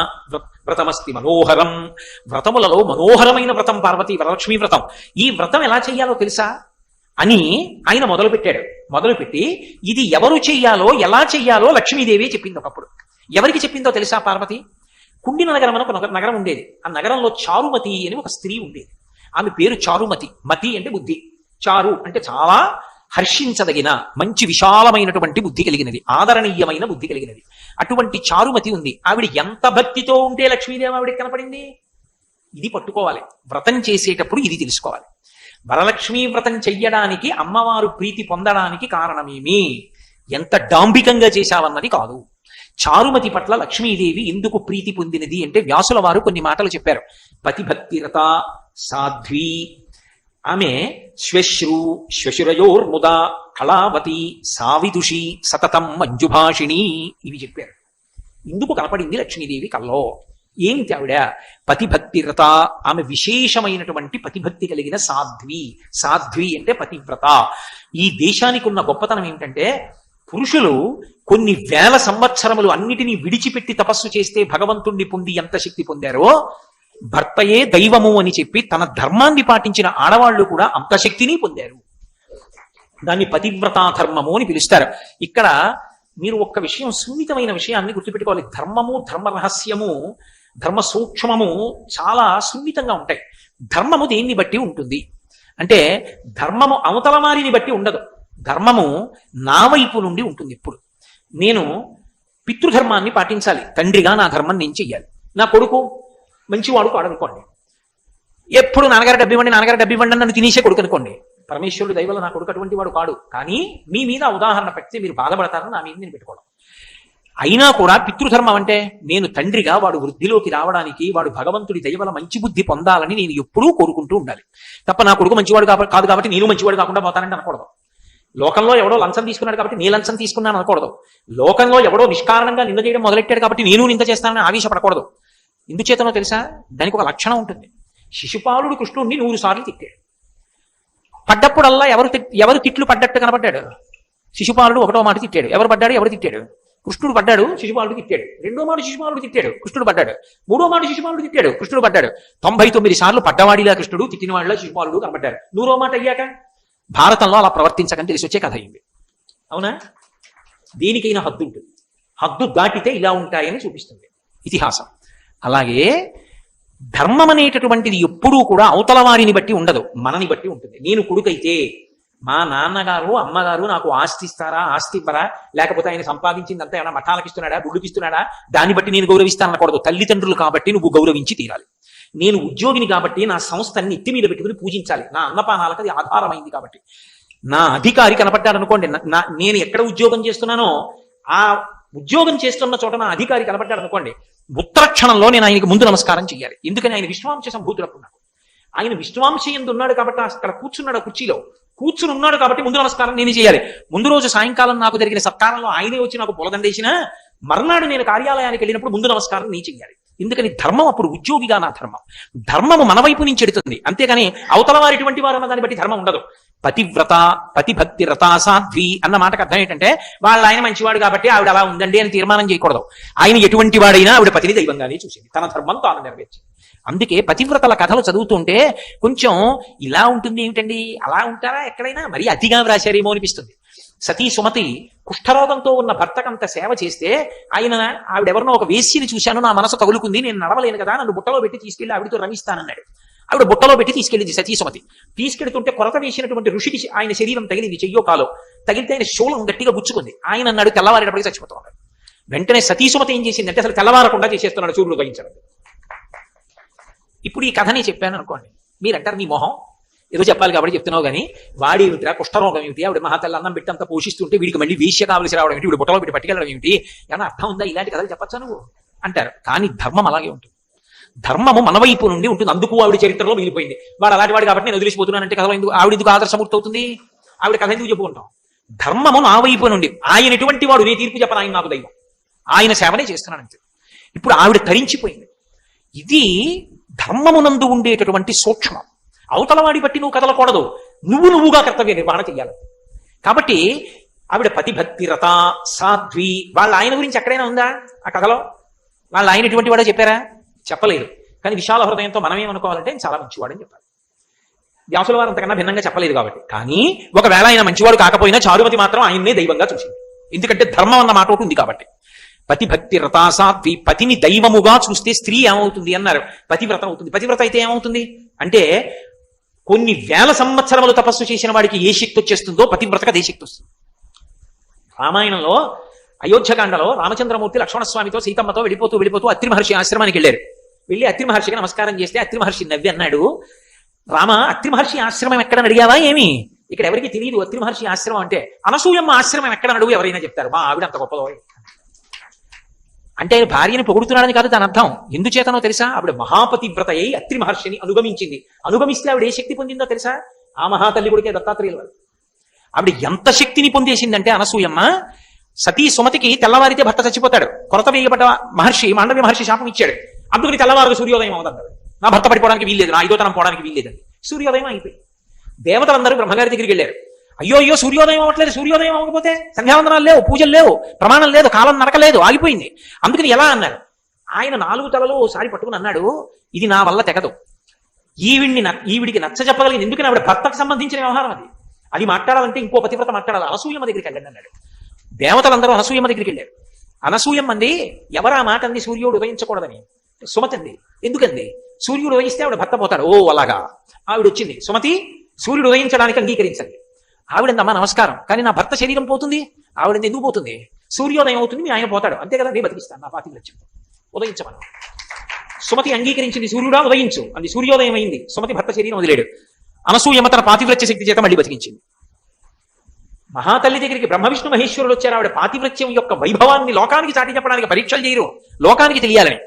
వ్రతమస్తి మనోహరం. వ్రతములలో మనోహరమైన వ్రతం పార్వతీ వరలక్ష్మీ వ్రతం. ఈ వ్రతం ఎలా చెయ్యాలో తెలుసా అని ఆయన మొదలుపెట్టి ఇది ఎవరు చెయ్యాలో ఎలా చెయ్యాలో లక్ష్మీదేవి చెప్పింది ఒకప్పుడు. ఎవరికి చెప్పిందో తెలుసా పార్వతి? కుండిన నగరం అని ఒక నగరం ఉండేది. ఆ నగరంలో చారుమతి అని ఒక స్త్రీ ఉండేది. ఆమె పేరు చారుమతి. మతి అంటే బుద్ధి, చారు అంటే చాలా హర్షించదగిన, మంచి విశాలమైనటువంటి బుద్ధి కలిగినది, ఆదరణీయమైన బుద్ధి కలిగినది. అటువంటి చారుమతి ఉంది. ఆవిడ ఎంత భక్తితో ఉంటే లక్ష్మీదేవి ఆవిడకి కనపడింది. ఇది పట్టుకోవాలి. వ్రతం చేసేటప్పుడు ఇది తెలుసుకోవాలి. వరలక్ష్మీ వ్రతం చెయ్యడానికి, అమ్మవారు ప్రీతి పొందడానికి కారణమేమి, ఎంత డాంబికంగా చేశావన్నది కాదు. చారుమతి పట్ల లక్ష్మీదేవి ఎందుకు ప్రీతి పొందినది అంటే వ్యాసుల వారు కొన్ని మాటలు చెప్పారు. పతిభక్తిరత సాధ్వి, ఆమె శ్వశురయోర్ముద కళావతి సావిదుషి సతతం మంజుభాషిణి, ఇవి చెప్పారు. ఇందుకు కనపడింది లక్ష్మీదేవి కల్లో. ఏంటి ఆవిడ? పతిభక్తిరత, ఆమె విశేషమైనటువంటి పతిభక్తి కలిగిన సాధ్వి. సాధ్వి అంటే పతివ్రత. ఈ దేశానికి ఉన్న గొప్పతనం ఏమిటంటే పురుషులు కొన్ని వేల సంవత్సరములు అన్నిటినీ విడిచిపెట్టి తపస్సు చేస్తే భగవంతుణ్ణి పొంది ఎంత శక్తి పొందారో, భర్తయే దైవము అని చెప్పి తన ధర్మాన్ని పాటించిన ఆడవాళ్లు కూడా అంత శక్తిని పొందారు. దాన్ని పతివ్రతా ధర్మము అని పిలుస్తారు. ఇక్కడ మీరు ఒక్క విషయం, సున్నితమైన విషయాన్ని గుర్తుపెట్టుకోవాలి. ధర్మము, ధర్మ రహస్యము, ధర్మ సూక్ష్మము చాలా సున్నితంగా ఉంటాయి. ధర్మము దేన్ని బట్టి ఉంటుంది అంటే ధర్మము అవతల వారిని బట్టి ఉండదు. ధర్మము నా వైపు నుండి ఉంటుంది. ఇప్పుడు నేను పితృధర్మాన్ని పాటించాలి. తండ్రిగా నా ధర్మం నేను చెయ్యాలి. నా కొడుకు మంచివాడు కాడనుకోండి, ఎప్పుడు నాన్నగారు డబ్బు ఇవ్వండి, నాన్నగారు డబ్బు ఇవ్వండి నన్ను తినేసే కొడుకు అనుకోండి. పరమేశ్వరుడు దయవల్ల నా కొడుకు అటువంటి వాడు కాడు. కానీ మీ మీద ఉదాహరణ పెడితే మీరు బాధపడతారని నా మీద నేను పెట్టుకోవడం. అయినా కూడా పితృధర్మం అంటే నేను తండ్రిగా వాడు వృద్ధిలోకి రావడానికి, వాడు భగవంతుడి దయవల్ల మంచి బుద్ధి పొందాలని నేను ఎప్పుడూ కోరుకుంటూ ఉండాలి. తప్ప నా కొడుకు మంచివాడు కాదు కాబట్టి నేను మంచివాడు కాకుండా పోతానంటే అనకూడదు. లోకంలో ఎవడో లంచం తీసుకున్నాడు కాబట్టి నీ లంచం తీసుకున్నాను అనకూడదు. లోకంలో ఎవడో నిష్కారణంగా నింద చేయడం మొదలెట్టాడు కాబట్టి నేను నింద చేస్తానని ఆవేశపడకూడదు. ఎందుచేతనో తెలుసా? దానికి ఒక లక్షణం ఉంటుంది. శిశుపాలుడు కృష్ణుడిని 100 సార్లు తిట్టాడు. పడ్డప్పుడల్లా ఎవరు తిట్లు పడ్డట్టు కనపడ్డాడు? శిశుపాలుడు ఒకటో మాట తిట్టాడు. ఎవరు పడ్డాడు? ఎవరు తిట్టాడు? కృష్ణుడు పడ్డాడు, శిశుపాలుడు తిట్టాడు. రెండో మాట శిశుపాలుడు తిట్టాడు, కృష్ణుడు పడ్డాడు. మూడో మాట శిశుపాలుడు తిట్టాడు, కృష్ణుడు పడ్డాడు. 99 సార్లు పడ్డవాడిలా కృష్ణుడు, తిట్టినవాడిలా శిశుపాలుడు కనపడ్డాడు. 100వ మాట అయ్యాక భారతంలో అలా ప్రవర్తించకని తెలిసి వచ్చే కథ అయింది. అవునా? దేనికైనా హద్దు ఉంటుంది. హద్దు దాటితే ఇలా ఉంటాయని చూపిస్తుంది ఇతిహాసం. అలాగే ధర్మం అనేటటువంటిది ఎప్పుడూ కూడా అవతల వారిని బట్టి ఉండదు, మనని బట్టి ఉంటుంది. నేను కొడుకైతే మా నాన్నగారు అమ్మగారు నాకు ఆస్తి ఇస్తారా, ఆస్తి ఇవ్వరా, లేకపోతే ఆయన సంపాదించిందంతా ఏమైనా మఠాలకు ఇస్తున్నాడా, గుళ్ళకి ఇస్తున్నాడా, దాన్ని బట్టి నేను గౌరవిస్తాననకూడదు. తల్లిదండ్రులు కాబట్టి నువ్వు గౌరవించి తీరాలి. నేను ఉద్యోగిని కాబట్టి నా సంస్థని నెత్తి మీద పెట్టుకుని పూజించాలి. నా అన్నపానాలకు అది ఆధారమైంది కాబట్టి. నా అధికారి కనపడ్డాడు అనుకోండి, నేను ఎక్కడ ఉద్యోగం చేస్తున్నానో ఆ ఉద్యోగం చేస్తున్న చోట నా అధికారి కనపడ్డాడు అనుకోండి, ఉత్తరక్షణంలో నేను ఆయనకి ముందు నమస్కారం చేయాలి. ఎందుకని? ఆయన విశ్వాంశ సంభూతులకున్నాడు. ఆయన విశ్వాంశ ఎందు ఉన్నాడు కాబట్టి అక్కడ కూర్చున్నాడు, కుర్చీలో కూర్చుని ఉన్నాడు కాబట్టి ముందు నమస్కారం నేను చేయాలి. ముందు రోజు సాయంకాలం నాకు జరిగిన సత్కారంలో ఆయనే వచ్చి నాకు పొలదండేసినా మర్నాడు నేను కార్యాలయానికి వెళ్ళినప్పుడు ముందు నమస్కారం నేను చెయ్యాలి. ఎందుకని? ధర్మం అప్పుడు ఉద్యోగిగా నా ధర్మం. ధర్మము మన వైపు నుంచి ఎడుతుంది, అంతేగాని అవతల వారు ఎటువంటి వారు అన్న దాన్ని బట్టి ధర్మం ఉండదు. పతివ్రత, పతిభక్తి రత సాధ్వి అన్న మాటకు అర్థం ఏంటంటే వాళ్ళు ఆయన మంచివాడు కాబట్టి ఆవిడ అలా ఉందండి అని తీర్మానం చేయకూడదు. ఆయన ఎటువంటి వాడైనా ఆవిడ పతిని దైవంగానే చూసింది, తన ధర్మం తాను నెరవేర్చింది. అందుకే పతివ్రతల కథలు చదువుతుంటే కొంచెం ఇలా ఉంటుంది ఏమిటండి, అలా ఉంటారా ఎక్కడైనా, మరీ అతిగా వ్రాశారేమో అనిపిస్తుంది. సతీ సుమతి కుష్ఠరోగంతో ఉన్న భర్తకంత సేవ చేస్తే ఆవిడెవరినో ఒక వేశ్యని చూశాను, నా మనసు తగులుకుంది, నేను నడవలేను కదా, నన్ను బుట్టలో పెట్టి తీసుకెళ్లి ఆవిడతో రమిస్తానన్నాడు. ఆవిడ బుట్టలో పెట్టి తీసుకెళ్ళింది సతీ సుమతి. తీసుకెళ్తుంటే కొరత వేసినటువంటి ఋషికి ఆయన శరీరం తగిలింది, చెయ్యో కాలో తగిలితే ఆయన శూలం గట్టిగా గుచ్చుకుంది. ఆయన అన్నాడు తెల్లవారేటప్పటికి చచ్చిపోతా ఉన్నాడు. వెంటనే సతీ సుమతి ఏం చేసిందంటే అసలు తెల్లవారకుండా చేసేస్తున్నాడు, సూర్యుడు ఉదయించడం. ఇప్పుడు ఈ కథని చెప్పాను అనుకోండి, మీరంటారు నీ మొహం ఏదో చెప్పాలి కాబట్టి చెప్తున్నావు కానీ వాడి ఏమిటిరా, కుష్ఠరోగం ఏమిటి, ఆవిడ మహాతల్లి అన్నం పెట్టి అంతా పోషిస్తుంటే వీడికి మళ్ళీ వేశ్య కావలసి రావడం ఏమిటి, వీడు బుట్టలో పెట్టి పట్టుకెళ్ళడం ఏమిటి, ఏమన్నా అర్థం ఉందా, ఇలాంటి కథలు చెప్పచ్చా నువ్వు అంటారు. కానీ ధర్మం అలాగే ఉంటుంది. ధర్మము మన వైపు నుండి ఉంటుంది. అందుకు ఆవిడ చరిత్రలో మిగిలిపోయింది. వాడు అలాంటి వాడు కాబట్టి నేను వదిలేసిపోతున్నానంటే కథ ఎందుకు, ఆవిడ ఎందుకు ఆదర్శమూర్తి అవుతుంది, ఆవిడ కథ ఎందుకు చెప్పుకుంటాం. ధర్మము నా వైపు నుండి, ఆయన ఎటువంటి వాడు నేను తీర్పు చెప్పను, ఆయన నాకు దైవం, ఆయన సేవనే చేస్తున్నానంతే. ఇప్పుడు ఆవిడ తరించిపోయింది. ఇది ధర్మమునందు ఉండేటటువంటి సూక్ష్మం. అవతలవాడి బట్టి నువ్వు కదలకూడదు, నువ్వుగా కర్తవ్య నిర్వహణ చెయ్యాలి. కాబట్టి ఆవిడ పతిభక్తి రత సాధ్వి. వాళ్ళ ఆయన గురించి ఎక్కడైనా ఉందా ఆ కథలో? వాళ్ళ ఆయన ఎటువంటి వాడో చెప్పారా? చెప్పలేదు. కానీ విశాల హృదయంతో మనం ఏమనుకోవాలంటే ఆయన చాలా మంచివాడని చెప్పాలి. వ్యాసుల వారు అంతకన్నా భిన్నంగా చెప్పలేదు కాబట్టి. కానీ ఒకవేళ ఆయన మంచివాడు కాకపోయినా చారుమతి మాత్రం ఆయన్నే దైవంగా చూసింది. ఎందుకంటే ధర్మం అన్న మాట ఒకటి ఉంది కాబట్టి. పతిభక్తి రతాసాత్వి, పతిని దైవముగా చూస్తే స్త్రీ ఏమవుతుంది అన్నారు, పతివ్రత అవుతుంది. పతివ్రత అయితే ఏమవుతుంది అంటే కొన్ని వేల సంవత్సరములు తపస్సు చేసిన వాడికి ఏ శక్తి వచ్చేస్తుందో పతివ్రతకు అదే శక్తి వస్తుంది. రామాయణంలో అయోధ్యకాండలో రామచంద్రమూర్తి లక్ష్మణస్వామితో సీతమ్మతో వెళ్ళిపోతూ అత్రి మహర్షి ఆశ్రమానికి వెళ్ళారు. వెళ్ళి అత్రి మహర్షికి నమస్కారం చేస్తే అత్రి మహర్షి నవ్వి అన్నాడు, రామ అత్రి మహర్షి ఆశ్రమం ఎక్కడ అడిగావా ఏమి? ఇక్కడ ఎవరికి తెలియదు అత్రి మహర్షి ఆశ్రమం అంటే. అనసూయమ్మ ఆశ్రమం ఎక్కడ అడుగు ఎవరైనా చెప్తారు, మా ఆవిడ అంత గొప్పదో అంటే. ఆయన భార్యని పొగుడుతున్నాడని కాదు దాని అర్థం. ఎందుచేతనో తెలుసా? ఆవిడ మహాపతివ్రత అయి అత్రి మహర్షిని అనుగమించింది. అనుగమిస్తే ఆవిడ ఏ శక్తి పొందిందో తెలుసా? ఆ మహాతల్లి కొడుకే దత్తాత్రేయుల వారు. ఆవిడ ఎంత శక్తిని పొందేసిందంటే అనసూయమ్మ, సతీ సుమతికి తెల్లవారితే భర్త చచ్చిపోతాడు, కొరత వేయబడ్డ మహర్షి మాండవ్య మహర్షి శాపం ఇచ్చాడు. అందుకని తెల్లవారు సూర్యోదయం అవుతుంది, నా భర్త పడిపోవడానికి వీల్లేదు, నా ఐదోతనం పోవడానికి వీల్లేదని సూర్యోదయం అయిపోయింది. దేవతలందరూ బ్రహ్మగారి దగ్గరికి వెళ్ళారు. అయ్యో సూర్యోదయం అవ్వట్లేదు, సూర్యోదయం అవ్వకపోతే సంధ్యావందనాలు లేవు, పూజలు లేవు, ప్రమాణం లేదు, కాలం నరకలేదు, ఆగిపోయింది. అందుకని ఎలా అన్నారు? ఆయన 4 తలలు ఓసారి పట్టుకుని అన్నాడు, ఇది నా వల్ల తెగదు, ఈవిడికి నచ్చ చెప్పగలిగింది. ఎందుకని ఆవిడ భర్తకు సంబంధించిన వ్యవహారం అది. అది మాట్లాడాలంటే ఇంకో పతివ్రత మాట్లాడాలి. అనసూయమ్మ దగ్గరికి వెళ్ళండి అన్నాడు. దేవతలందరూ అనసూయమ్మ దగ్గరికి వెళ్ళారు. అనసూయమ్మంది, ఎవరా మాట అంది సూర్యుడు ఉదయించకూడదని? సుమతి ఎందుకంది? సూర్యుడు ఉదయిస్తే ఆవిడ భర్త పోతాడు. ఓ అలాగా. ఆవిడ వచ్చింది, సుమతి సూర్యుడు ఉదయించడానికి అంగీకరించండి. ఆవిడందమ్మా నమస్కారం, కానీ నా భర్త శరీరం పోతుంది. ఆవిడంది ఎందుకు పోతుంది? సూర్యోదయం అవుతుంది, మీ ఆయన పోతాడు, అంతే కదా, నేను బతికిస్తాను, నా పాతివ్రత్యం ఉదయించమని. సుమతి అంగీకరించింది, సూర్యుడా ఉదయించు అంది. సూర్యోదయం అయింది, సుమతి భర్త శరీరం వదిలేడు. అనసూయమ్మ తన పాతివ్రత్య శక్తి చేత మళ్ళీ బతికించింది. మహాతల్లి దగ్గరికి బ్రహ్మ విష్ణు మహేశ్వరుడు వచ్చారు. ఆవిడ పాతివ్రత్యం యొక్క వైభవాన్ని లోకానికి చాటి చెప్పడానికి పరీక్షలు చేయరు, లోకానికి తెలియాలని.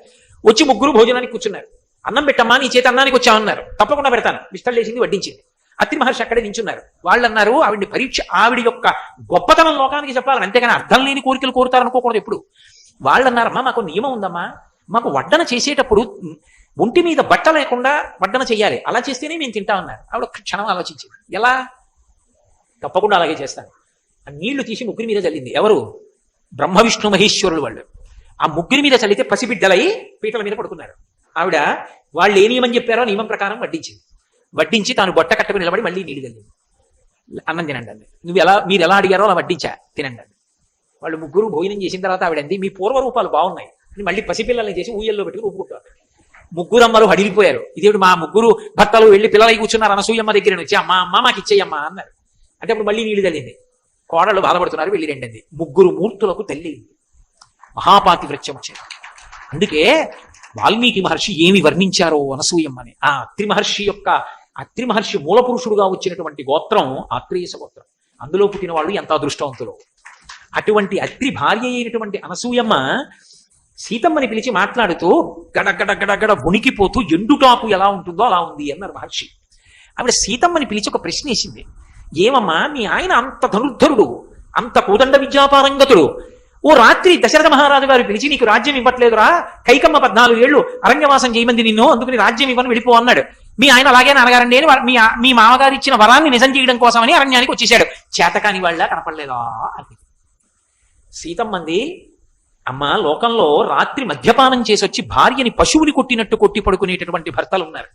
వచ్చి ముగ్గురు భోజనానికి కూర్చున్నారు. అన్నం పెట్టమ్మా, నీ చేతి అన్నానికి వచ్చామన్నారు. తప్పకుండా పెడతాను, విస్తళ్ళు వేసింది, వడ్డించింది. అత్రి మహర్షి అక్కడే నించున్నారు. వాళ్ళు అన్నారు, ఆవిడ్ని పరీక్ష, ఆవిడ యొక్క గొప్పతనం లోకానికి చెప్పాలని, అంతేగాని అర్థం లేని కోరికలు కోరుతారనుకోకూడదు ఎప్పుడు. వాళ్ళు అన్నారమ్మా, మాకు నియమం ఉందమ్మా, మాకు వడ్డన చేసేటప్పుడు ఒంటి మీద బట్ట లేకుండా వడ్డన చెయ్యాలి, అలా చేస్తేనే మేము తింటామన్నారు. ఆవిడ ఒక్క క్షణం ఆలోచించింది, ఎలా? తప్పకుండా అలాగే చేస్తాను. ఆ నీళ్లు తీసి ముగ్గురి మీద చల్లింది. ఎవరు? బ్రహ్మ విష్ణు మహేశ్వరులు వాళ్ళు. ఆ ముగ్గురి మీద చల్లితే పసిబిడ్డలై పీటల మీద పడుకున్నారు. ఆవిడ వాళ్ళు ఏ నియమం చెప్పారో నియమం ప్రకారం వడ్డించింది. వడ్డించి తాను బొట్ట కట్టుకుని నిలబడి మళ్ళీ నీళ్ళు చల్లింది. అన్నం తినండి అండి, మీరు ఎలా అడిగారో అలా వడ్డించా, తినండి అండి. వాళ్ళు ముగ్గురు భోజనం చేసిన తర్వాత ఆవిడంది, మీ పూర్వ రూపాలు బాగున్నాయి అని మళ్ళీ పసిపిల్లల్ని చేసి ఊయల్లో పెట్టి ఊపుకుంటారు. ముగ్గురు అమ్మలు హడిలిపోయారు. ఇదేమిటి మా ముగ్గురు భర్తలు వెళ్ళి పిల్లలై కూర్చున్నారు అనసూయమ్మ దగ్గర నుంచి, అమ్మ మాకు ఇచ్చేయమ్మా అన్నారు. అంటే అప్పుడు మళ్ళీ నీళ్లు చల్లింది. కోడళ్ళు బాధపడుతున్నారు, వెళ్ళి రెండింది. ముగ్గురు మూర్తులకు తల్లి మహాపాతివ్రత్యం వచ్చారు. అందుకే వాల్మీకి మహర్షి ఏమి వర్ణించారో అనసూయమ్మని. ఆ అత్రి మహర్షి మూల పురుషుడుగా వచ్చినటువంటి గోత్రం ఆత్రేయస గోత్రం. అందులో పుట్టిన వాళ్ళు ఎంత అదృష్టవంతులు. అటువంటి అత్రి భార్య అయినటువంటి అనసూయమ్మ సీతమ్మని పిలిచి మాట్లాడుతూ గడగడ వణికిపోతూ ఎండుటాకు ఎలా ఉంటుందో అలా ఉంది అన్నారు మహర్షి. ఆవిడ సీతమ్మని పిలిచి ఒక ప్రశ్న వేసింది, ఏమమ్మా మీ ఆయన అంత ధనుర్ధరుడు, అంత కోదండ విద్యాపారంగతుడు, ఓ రాత్రి దశరథ మహారాజు గారు పిలిచి నీకు రాజ్యం ఇవ్వట్లేదురా, కైకమ్మ 14 ఏళ్ళు అరణ్యవాసం చేయమంది నిన్ను, అందుకని రాజ్యం ఇవ్వని వెళ్ళిపో అన్నాడు. మీ ఆయన అలాగే అడగారండి అని మీ మామగారు ఇచ్చిన వరాన్ని నిజం చేయడం కోసమని అరణ్యానికి వచ్చేసాడు, చేతకాని వాళ్ళ కనపడలేదా అని. సీతమ్మంది, అమ్మ లోకంలో రాత్రి మద్యపానం చేసి వచ్చి భార్యని పశువుని కొట్టినట్టు కొట్టి పడుకునేటటువంటి భర్తలు ఉన్నారు.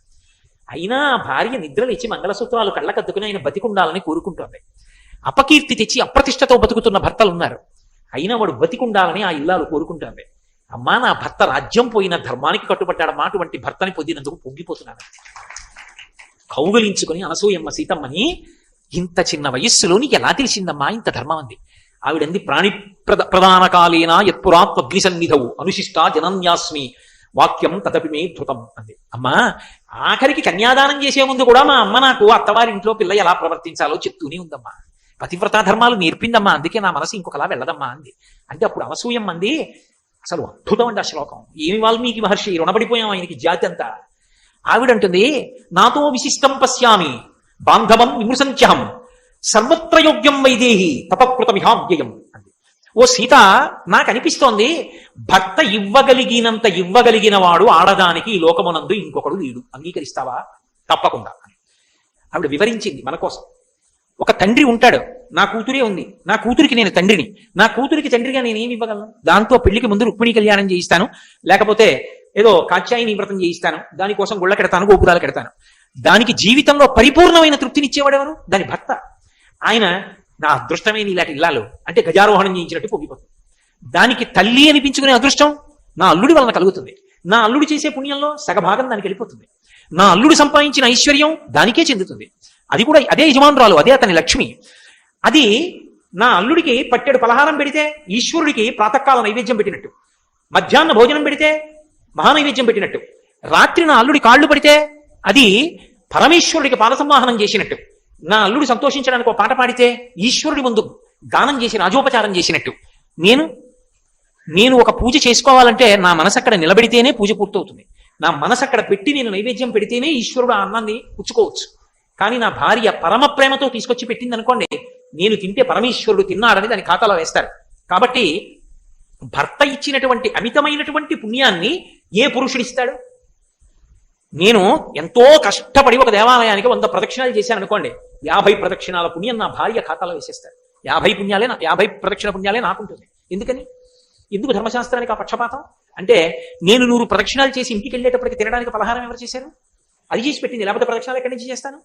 అయినా భార్య నిద్రలు ఇచ్చి మంగళసూత్రాలు కళ్ళకద్దుకుని ఆయన బతికుండాలని కోరుకుంటుంది. అపకీర్తి తెచ్చి అప్రతిష్టతో బతుకుతున్న భర్తలు ఉన్నారు. అయినా వాడు బతికుండాలని ఆ ఇల్లాలు కోరుకుంటుంది. అమ్మా నా భర్త రాజ్యం పోయిన ధర్మానికి కట్టుబడ్డాడమ్మా, అటువంటి భర్తని పొందినందుకు పొంగిపోతున్నాను. కౌగలించుకుని అనసూయమ్మ సీతమ్మని, ఇంత చిన్న వయస్సులో నీకు ఎలా తెలిసిందమ్మా ఇంత ధర్మం అంది. ఆవిడంది, ప్రాణి ప్రధాన కాలేనా యత్పురాత్మగ్ని సన్నిధవు అనుశిష్టా జనన్యాస్మి వాక్యం తదపి మే ధృతం అంది. అమ్మా ఆఖరికి కన్యాదానం చేసే ముందు కూడా మా అమ్మ నాకు అత్తవారింట్లో పిల్ల ఎలా ప్రవర్తించాలో చెప్తూనే ఉందమ్మా, పతివ్రతా ధర్మాలు నేర్పిందమ్మా, అందుకే నా మనసు ఇంకొకలా వెళ్ళదమ్మా అంది. అంటే అప్పుడు అనసూయం అంది, అసలు అద్భుతం అండి ఆ శ్లోకం. ఏమి వాల్మీకి మహర్షి రుణపడిపోయాం ఆయనకి జాతి అంతా. ఆవిడంటుంది, నాతో విశిష్టం పశ్యామి బాంధవం విమృశంత్యహం సర్వత్ర యోగ్యం వైదేహి తపకృతమిహావ్యయం అంది. ఓ సీత, నాకు అనిపిస్తోంది భర్త ఇవ్వగలిగిన వాడు ఆడదానికి ఈ లోకమునందు ఇంకొకడు లేడు, అంగీకరిస్తావా? తప్పకుండా. ఆవిడ వివరించింది మన కోసం. ఒక తండ్రి ఉంటాడు, నా కూతురే ఉంది, నా కూతురికి నేను తండ్రిని, నా కూతురికి తండ్రిగా నేను ఏమి ఇవ్వగలను? దాంతో పెళ్లికి ముందు రుక్మిణీ కళ్యాణం చేయిస్తాను, లేకపోతే ఏదో కాత్యాయని వ్రతం చేయిస్తాను, దానికోసం గుళ్ళ కెడతాను, గోపురాలు కెడతాను. దానికి జీవితంలో పరిపూర్ణమైన తృప్తినిచ్చేవాడెవరు? దాని భర్త. ఆయన నా అదృష్టమైన ఇలాంటి ఇల్లాలు అంటే గజారోహణం చేయించినట్టు పొంగిపోతుంది. దానికి తల్లి అనిపించుకునే అదృష్టం నా అల్లుడి వలన కలుగుతుంది. నా అల్లుడు చేసే పుణ్యంలో సగభాగం దానికి వెళ్ళిపోతుంది. నా అల్లుడు సంపాదించిన ఐశ్వర్యం దానికే చెందుతుంది. అది కూడా అదే యజమానురాలు, అదే అతని లక్ష్మి. అది నా అల్లుడికి పట్టెడు పలహారం పెడితే ఈశ్వరుడికి ప్రాతకాల నైవేద్యం పెట్టినట్టు, మధ్యాహ్న భోజనం పెడితే మహానైవేద్యం పెట్టినట్టు, రాత్రి నా అల్లుడి కాళ్ళు పడితే అది పరమేశ్వరుడికి పాదసంవాహనం చేసినట్టు, నా అల్లుడు సంతోషించడానికి ఒక పాట పాడితే ఈశ్వరుడి ముందు గానం చేసి రాజోపచారం చేసినట్టు. నేను ఒక పూజ చేసుకోవాలంటే నా మనసు అక్కడ నిలబెడితేనే పూజ పూర్తవుతుంది. నా మనసు అక్కడ పెట్టి నేను నైవేద్యం పెడితేనే ఈశ్వరుడు ఆ అన్నాన్ని పుచ్చుకోవచ్చు. కానీ నా భార్య పరమ ప్రేమతో తీసుకొచ్చి పెట్టింది అనుకోండి, నేను తింటే పరమేశ్వరుడు తిన్నాడని దాని ఖాతాలో వేస్తారు. కాబట్టి భర్త ఇచ్చినటువంటి అమితమైనటువంటి పుణ్యాన్ని ఏ పురుషుడు ఇస్తాడు? నేను ఎంతో కష్టపడి ఒక దేవాలయానికి 100 ప్రదక్షిణాలు చేశాను అనుకోండి, 50 ప్రదక్షిణాల పుణ్యం నా భార్య ఖాతాలో వేసేస్తాడు. 50 ప్రదక్షిణ పుణ్యాలే నాకుంటుంది. ఎందుకు ధర్మశాస్త్రానికి ఆ పక్షపాతం? అంటే నేను 100 ప్రదక్షిణాలు చేసి ఇంటికి వెళ్ళేటప్పటికి తినడానికి పలహారం ఎవరు చేశారు? అది చేసి పెట్టింది. లేకపోతే ప్రదక్షిణాలు ఎక్కడి నుంచి చేస్తాను?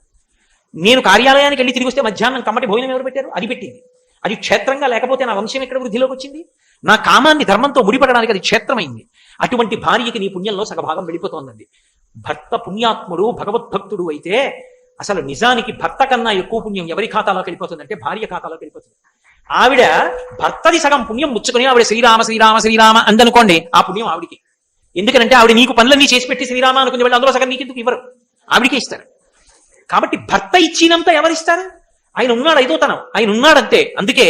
నేను కార్యాలయానికి వెళ్ళి తిరిగి వస్తే మధ్యాహ్నం కమ్మటి భోజనం ఎవరు పెట్టారు? అది పెట్టింది. అది క్షేత్రంగా లేకపోతే నా వంశం ఎక్కడ వృద్ధిలోకి వచ్చింది? నా కామాన్ని ధర్మంతో ముడిపడడానికి అది క్షేత్రమైంది. అటువంటి భార్యకి నీ పుణ్యంలో సగభాగం వెళ్ళిపోతోందండి. భర్త పుణ్యాత్ముడు భగవద్భక్తుడు అయితే అసలు నిజానికి భర్త కన్నా ఎక్కువ పుణ్యం ఎవరి ఖాతాలోకి వెళ్ళిపోతుందంటే భార్య ఖాతాలోకి వెళ్ళిపోతుంది. ఆవిడ భర్తది సగం పుణ్యం ముచ్చుకొని ఆవిడ శ్రీరామ శ్రీరామ శ్రీరామ అందనుకోండి, ఆ పుణ్యం ఆవిడికి. ఎందుకంటే ఆవిడ నీకు పనులన్నీ చేసి పెట్టి శ్రీరామ అనుకుని వాళ్ళు అందులో సగం నీకెందుకు ఇవ్వరు? ఆవిడికే ఇస్తారు. కాబట్టి భర్త ఇచ్చినంత ఎవరిస్తారు? ఆయన ఉన్నాడు, ఐదోతనం ఆయన ఉన్నాడంతే. అందుకే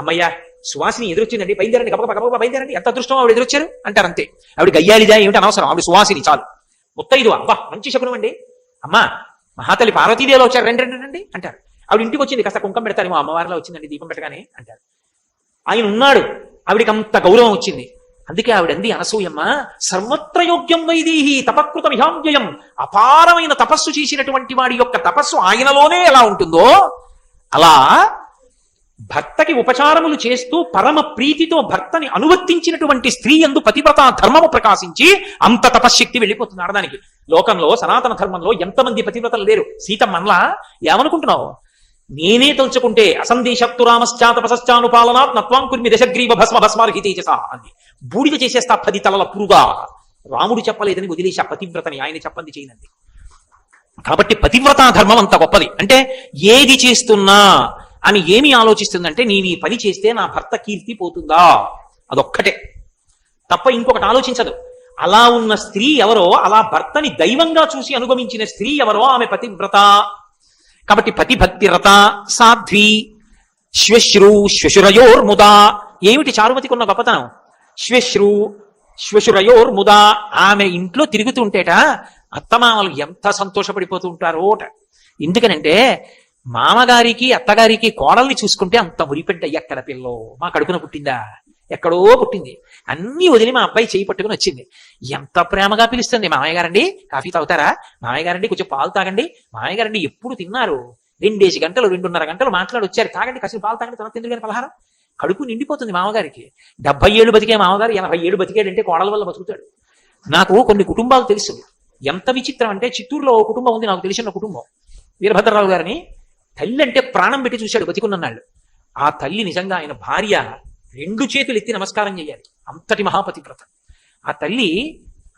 అమ్మయ్య సువాసిని ఎదురొచ్చిందండి, బయలుదేరండి, గబగబ బయలుదేరండి, ఎంత అదృష్టం ఆవిడ ఎదురొచ్చారు అంటారు అంతే. ఆవిడ గయ్యాలిదా ఏమిటి అనవసరం, ఆవిడ సువాసిని చాలు. ముత్తైదు అబ్బా మంచి శకునం అండి, అమ్మా మహాతల్లి పార్వతీదేవిలో వచ్చారు, రండి రండి రండి అంటారు. ఆవిడ ఇంటికి వచ్చింది, కాస్త కుంకం పెడతారు, మా అమ్మవారిలో వచ్చిందండి దీపం పెట్టగానే అంటారు. ఆయన ఉన్నాడు, ఆవిడికి అంత గౌరవం వచ్చింది. అందుకే ఆవిడంది అనసూయమ్మ, సర్వత్ర యోగ్యం వైదేహి తపకృత విహాంవ్యయం. అపారమైన తపస్సు చేసినటువంటి వాడి యొక్క తపస్సు ఆయనలోనే ఎలా ఉంటుందో అలా భర్తకి ఉపచారములు చేస్తూ పరమ ప్రీతితో భర్తని అనువర్తించినటువంటి స్త్రీ యందు పతివ్రత ధర్మము ప్రకాశించి అంత తపశ్శక్తి వెళ్ళిపోతుంది ఆడదానికి. లోకంలో సనాతన ధర్మంలో ఎంతమంది పతివ్రతలు లేరు. సీతమ్మన్లా ఏమనుకుంటున్నావు? నేనే తలుచుకుంటే అసందేశప్తురామశ్చా తపశ్చానుపాలనాత్ నత్వాం కుర్మి దశగ్రీవ భస్మ భస్మార్హి తేజస అంది. బూడిద చేసేస్తా 10 తలల పురుగా. రాముడు చెప్పలేదని వదిలేసి ఆ పతివ్రతని ఆయన చెప్పంది చేయనంది. కాబట్టి పతివ్రతా ధర్మం అంత గొప్పది. అంటే ఏది చేస్తున్నా అని ఏమి ఆలోచిస్తుందంటే, నేను ఈ పని చేస్తే నా భర్త కీర్తి పోతుందా, అదొక్కటే తప్ప ఇంకొకటి ఆలోచించదు. అలా ఉన్న స్త్రీ ఎవరో, అలా భర్తని దైవంగా చూసి అనుగమించిన స్త్రీ ఎవరో ఆమె పతివ్రత. కాబట్టి పతిభక్తిరత సాధ్వి శ్వశ్రు శ్వశురయోర్ముదా. ఏమిటి చారుమతికి ఉన్న గొప్పతనం? శ్వశ్రు శ్వశురయోర్ముదా. ఆమె ఇంట్లో తిరుగుతుంటేట అత్తమామలు ఎంత సంతోషపడిపోతూ ఉంటారోట. ఎందుకనంటే మామగారికి అత్తగారికి కోడల్ని చూసుకుంటే అంత మురిపెట్ట, ఎక్కడ పిల్లో మా కడుపున పుట్టిందా, ఎక్కడో పుట్టింది, అన్ని వదిలి మా అబ్బాయి చేయి పట్టుకుని వచ్చింది. ఎంత ప్రేమగా పిలుస్తుంది, మామయ్య గారండి కాఫీ తాగుతారా, మామయ్య గారండి కొంచెం పాలు తాగండి, మామయ్య గారండి ఎప్పుడు తిన్నారు, 2 గంటలు 2.5 గంటలు మాట్లాడి వచ్చారు, తాగండి కాసిన పాలు తాగండి, తర్వాత తిందుకు పలహారం. కడుపు నిండిపోతుంది మామగారికి. 70 ఏళ్ళు బతికే మామగారు 80 ఏళ్ళు బతికాడంటే కోడల వల్ల బతుకుతాడు. నాకు కొన్ని కుటుంబాలు తెలుసు. ఎంత విచిత్రం అంటే, చిత్తూరులో ఒక కుటుంబం ఉంది నాకు తెలిసిన కుటుంబం, వీరభద్రరావు గారిని. తల్లి అంటే ప్రాణం పెట్టి చూశాడు బతికున్నన్నాళ్ళు. ఆ తల్లి నిజంగా ఆయన భార్య 2 చేతులు ఎత్తి నమస్కారం చేయాలి, అంతటి మహాపతివ్రత. ఆ తల్లి,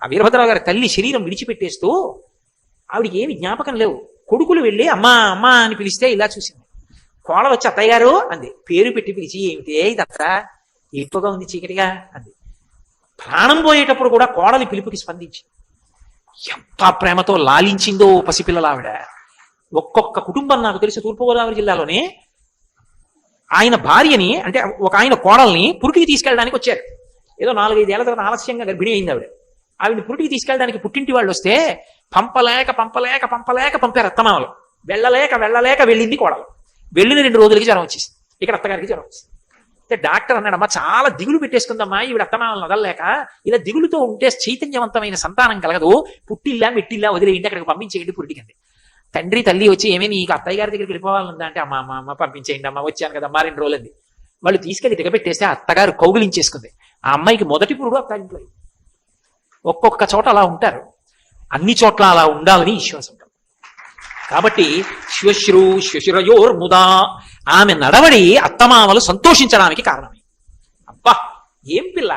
ఆ వీరభద్రరావు గారి తల్లి శరీరం విడిచిపెట్టేస్తూ ఆవిడికి ఏమి జ్ఞాపకం లేవు. కొడుకులు వెళ్ళి అమ్మా అమ్మా అని పిలిస్తే ఇలా చూసింది. కోడలు వచ్చి అత్తయ్య గారు అంది, పేరు పెట్టి పిలిచి, ఏమిటి ఇదంత ఎక్కువగా ఉంది చీకటిగా అంది. ప్రాణం పోయేటప్పుడు కూడా కోడలి పిలుపుకి స్పందించి ఎంత ప్రేమతో లాలించిందో పసిపిల్లల ఆవిడ. ఒక్కొక్క కుటుంబం నాకు తెలిసి తూర్పుగోదావరి జిల్లాలోనే ఆయన భార్యని, అంటే ఒక ఆయన కోడల్ని పురిటికి తీసుకెళ్ళడానికి వచ్చారు. ఏదో 4-5 ఏళ్ల తర్వాత ఆలస్యంగా గర్భిణి అయింది ఆవిడ. ఆవిడని పురిటికి తీసుకెళ్ళడానికి పుట్టింటి వాళ్ళు వస్తే పంపలేక పంపారు అత్తమామలు. వెళ్ళలేక వెళ్ళింది కోడలు. వెళ్ళిన 2 రోజులకి జ్వరం వచ్చేసింది. ఇక్కడ అత్తగారికి జ్వరం వచ్చింది. అంటే డాక్టర్ అన్నాడమ్మా, చాలా దిగులు పెట్టేసుకుందమ్మా ఈవిడ అత్తమామలు వదలలేక, ఇలా దిగులుతో ఉంటే చైతన్యవంతమైన సంతానం కలగదు, పుట్టిల్లా మెట్టిల్లా వదిలేయండి, అక్కడికి పంపించేయండి పురిటికండి. తండ్రి తల్లి వచ్చి, ఏమీ నీకు అత్తయ్య గారి దగ్గరికి వెళ్ళిపోవాలందా అంటే, అమ్మ పంపించేయండి అమ్మ, వచ్చాను కదా అమ్మా 2 రోజులంది. వాళ్ళు తీసుకెళ్లి దిగబెట్టేస్తే అత్తగారు కౌగిలించేసుకుంది. ఆ అమ్మాయికి మొదటి పురుడు అత్త ఇంట్లో. ఒక్కొక్క చోట అలా ఉంటారు. అన్ని చోట్ల అలా ఉండాలని విశ్వాసం ఉంటుంది. కాబట్టి శ్వశ్రు శ్వశురయోర్ముదా, ఆమె నడవడి అత్తమామలు సంతోషించడానికి కారణమే. అబ్బా ఏం పిల్ల,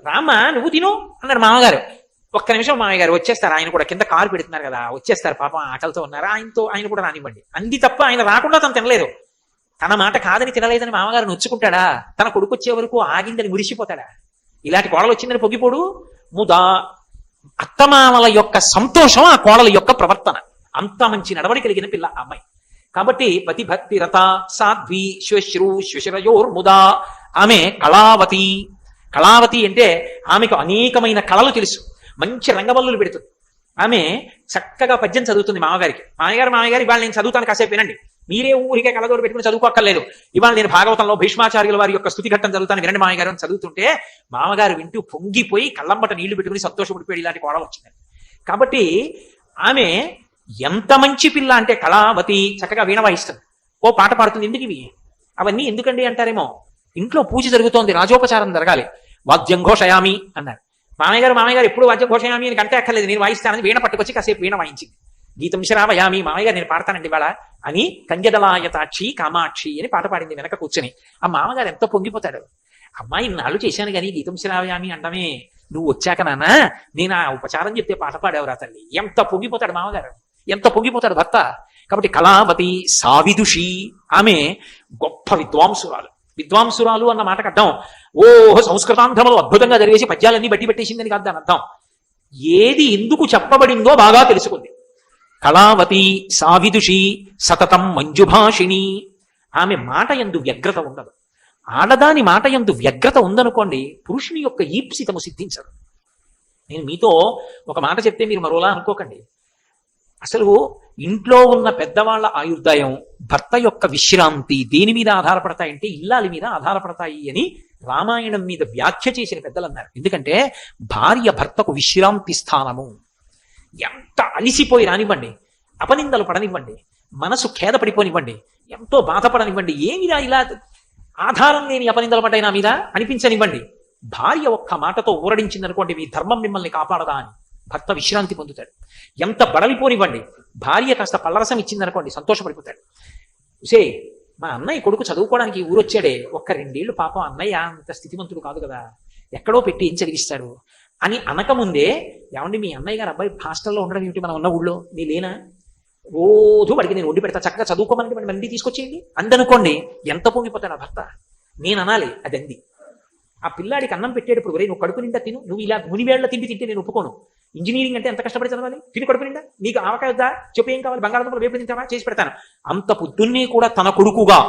రామ్మ నువ్వు తిను అన్నాడు మామగారు. ఒక్క నిమిషం మామయ్య గారు వచ్చేస్తారు, ఆయన కూడా కింద కారు పెడుతున్నారు కదా, వచ్చేస్తారు పాపం ఆకలితో ఉన్నారు, ఆయన కూడా రానివ్వండి అంది తప్ప ఆయన రాకుండా తను తినలేదు. తన మాట కాదని తినలేదని మామగారు నొచ్చుకుంటాడా? తన కొడుకు వచ్చే వరకు ఆగిందని మురిసిపోతాడా? ఇలాంటి కోడలు వచ్చిందని పొగిపోడు. ముదా, అత్తమామల యొక్క సంతోషం ఆ కోడల యొక్క ప్రవర్తన. అంత మంచి నడవడి కలిగిన పిల్ల అమ్మాయి. కాబట్టి పతిభక్తి రత సాధ్వి శ్వశ్రు శ్వశురయోర్ముదా. ఆమె కళావతి. కళావతి అంటే ఆమెకు అనేకమైన కళలు తెలుసు, మంచి రంగవల్లులు పెడుతుంది. ఆమె చక్కగా పద్యం చదువుతుంది మామగారికి. మామగారు ఇవాళ నేను చదువుతాను, కాసేపు వినండి, మీరే ఊరికే కళ్ళదోడు పెట్టుకుని చదువుకోక్కర్లేదు, ఇవాళ నేను భాగవతంలో భీష్మాచార్యుల వారి యొక్క స్తుతి ఘట్టం చదువుతాను, వినండి మామగారు అని చదువుతుంటే మామగారు వింటూ పొంగిపోయి కళ్ళంబట నీళ్లు పెట్టుకుని సంతోషపడిపోయి ఇలాంటి కోడలు వచ్చింది. కాబట్టి ఆమె ఎంత మంచి పిల్ల అంటే కళావతి. చక్కగా వీణ వాయిస్తుంది, ఓ పాట పాడుతుంది. ఎందుకు ఇవి అవన్నీ ఎందుకండి అంటారేమో. ఇంట్లో పూజ జరుగుతోంది, రాజోపచారం జరగాలి. వాద్యం ఘోషయామి అన్నారు మామయ్య గారు ఎప్పుడు వాద్యం ఘోషయామి అని కంటే అక్కర్లేదు, నేను వాయిస్తానని వీణ పట్టుకొచ్చి కాసేపు వీణ వాయించింది. గీతం శ్రావయామి, మామయ్య గారు నేను పాడతానండి ఇవాళ అని కంజదలాయతాక్షి కామాక్షి అని పాట పాడింది వెనక కూర్చొని. ఆ మామగారు ఎంతో పొంగిపోతాడు. అమ్మాయి నాళ్ళు చేశాను కానీ గీతం శ్రావయామి అంటమే, నువ్వు వచ్చాక నాన్న నేను ఆ ఉపచారం చెప్తే పాట పాడేవరా తల్లి. ఎంత పొంగిపోతాడు మామగారు, ఎంత పొంగిపోతాడు భర్త. కాబట్టి కళావతి సావిదుషి, ఆమె గొప్ప విద్వాంసురాలు అన్న మాటకు అర్థం ఓహో సంస్కృతాంధ్రములు అద్భుతంగా జరిగేసి పద్యాలన్నీ బట్టి పెట్టేసిందని కాదు దాని అర్థం. ఏది ఎందుకు చెప్పబడిందో బాగా తెలుసుకుంది. కళావతి సావిదుషి సతతం మంజుభాషిణి. ఆమె మాట యందు వ్యగ్రత ఉండదు. ఆడదాని మాట యందు వ్యగ్రత ఉందనుకోండి, పురుషుని యొక్క ఈప్సితము సిద్ధించదు. నేను మీతో ఒక మాట చెప్తే మీరు మరోలా అనుకోకండి. అసలు ఇంట్లో ఉన్న పెద్దవాళ్ల ఆయుర్దాయం, భర్త యొక్క విశ్రాంతి దేని మీద ఆధారపడతాయంటే ఇల్లాలి మీద ఆధారపడతాయి అని రామాయణం మీద వ్యాఖ్య చేసిన పెద్దలు అన్నారు. ఎందుకంటే భార్య భర్తకు విశ్రాంతి స్థానము. ఎంత అలిసిపోయి రానివ్వండి, అపనిందలు పడనివ్వండి, మనసు ఖేద పడిపోనివ్వండి, ఎంతో బాధపడనివ్వండి, ఏమిరా ఇలా ఆధారం లేని అపనిందలు పడ్డాయి నా మీద అనిపించనివ్వండి, భార్య ఒక్క మాటతో ఊరడించిందనుకోండి, మీ ధర్మం మిమ్మల్ని కాపాడదా అని భర్త విశ్రాంతి పొందుతాడు. ఎంత బడలిపోనివ్వండి, భార్య కాస్త పల్లరసం ఇచ్చిందనుకోండి సంతోషపడిపోతాడు. సే మా అన్నయ్య కొడుకు చదువుకోవడానికి ఊరొచ్చాడే, ఒక్క 2 ఏళ్ళు పాపం అన్నయ్య అంత స్థితిమంతుడు కాదు కదా, ఎక్కడో పెట్టి ఏం చదివిస్తాడు అని అనకముందే, ఏమండి మీ అన్నయ్య గారు అబ్బాయి హాస్టల్లో ఉండడం ఏమిటి మనం ఉన్న ఊళ్ళో, నీ లేనా, రోజు వాడికి నేను వండి పెడతా, చక్కగా చదువుకోమని వాడి మంది తీసుకొచ్చేయండి అందనుకోండి, ఎంత పొంగిపోతాడు ఆ భర్త. నేను అనాలి అది అంది. ఆ పిల్లాడికి అన్నం పెట్టేటప్పుడు ఒరే నువ్వు కడుపు నిండా తిను, నువ్వు ఇలా మునివేళ్ల తింటే నేను ఒప్పుకోను. ఇంజనీరింగ్ అంటే ఎంత కష్టపడి చదవాలి, తిని కడుపు నిండా, నీకు ఆవకాయ వద్దా చెప్పు, ఏం కావాలి, బంగాళదుంపలు వేపు తింటావా చేసి పెడతాను. అంత పొద్దున్నే కూడా తన కొడుకుగా,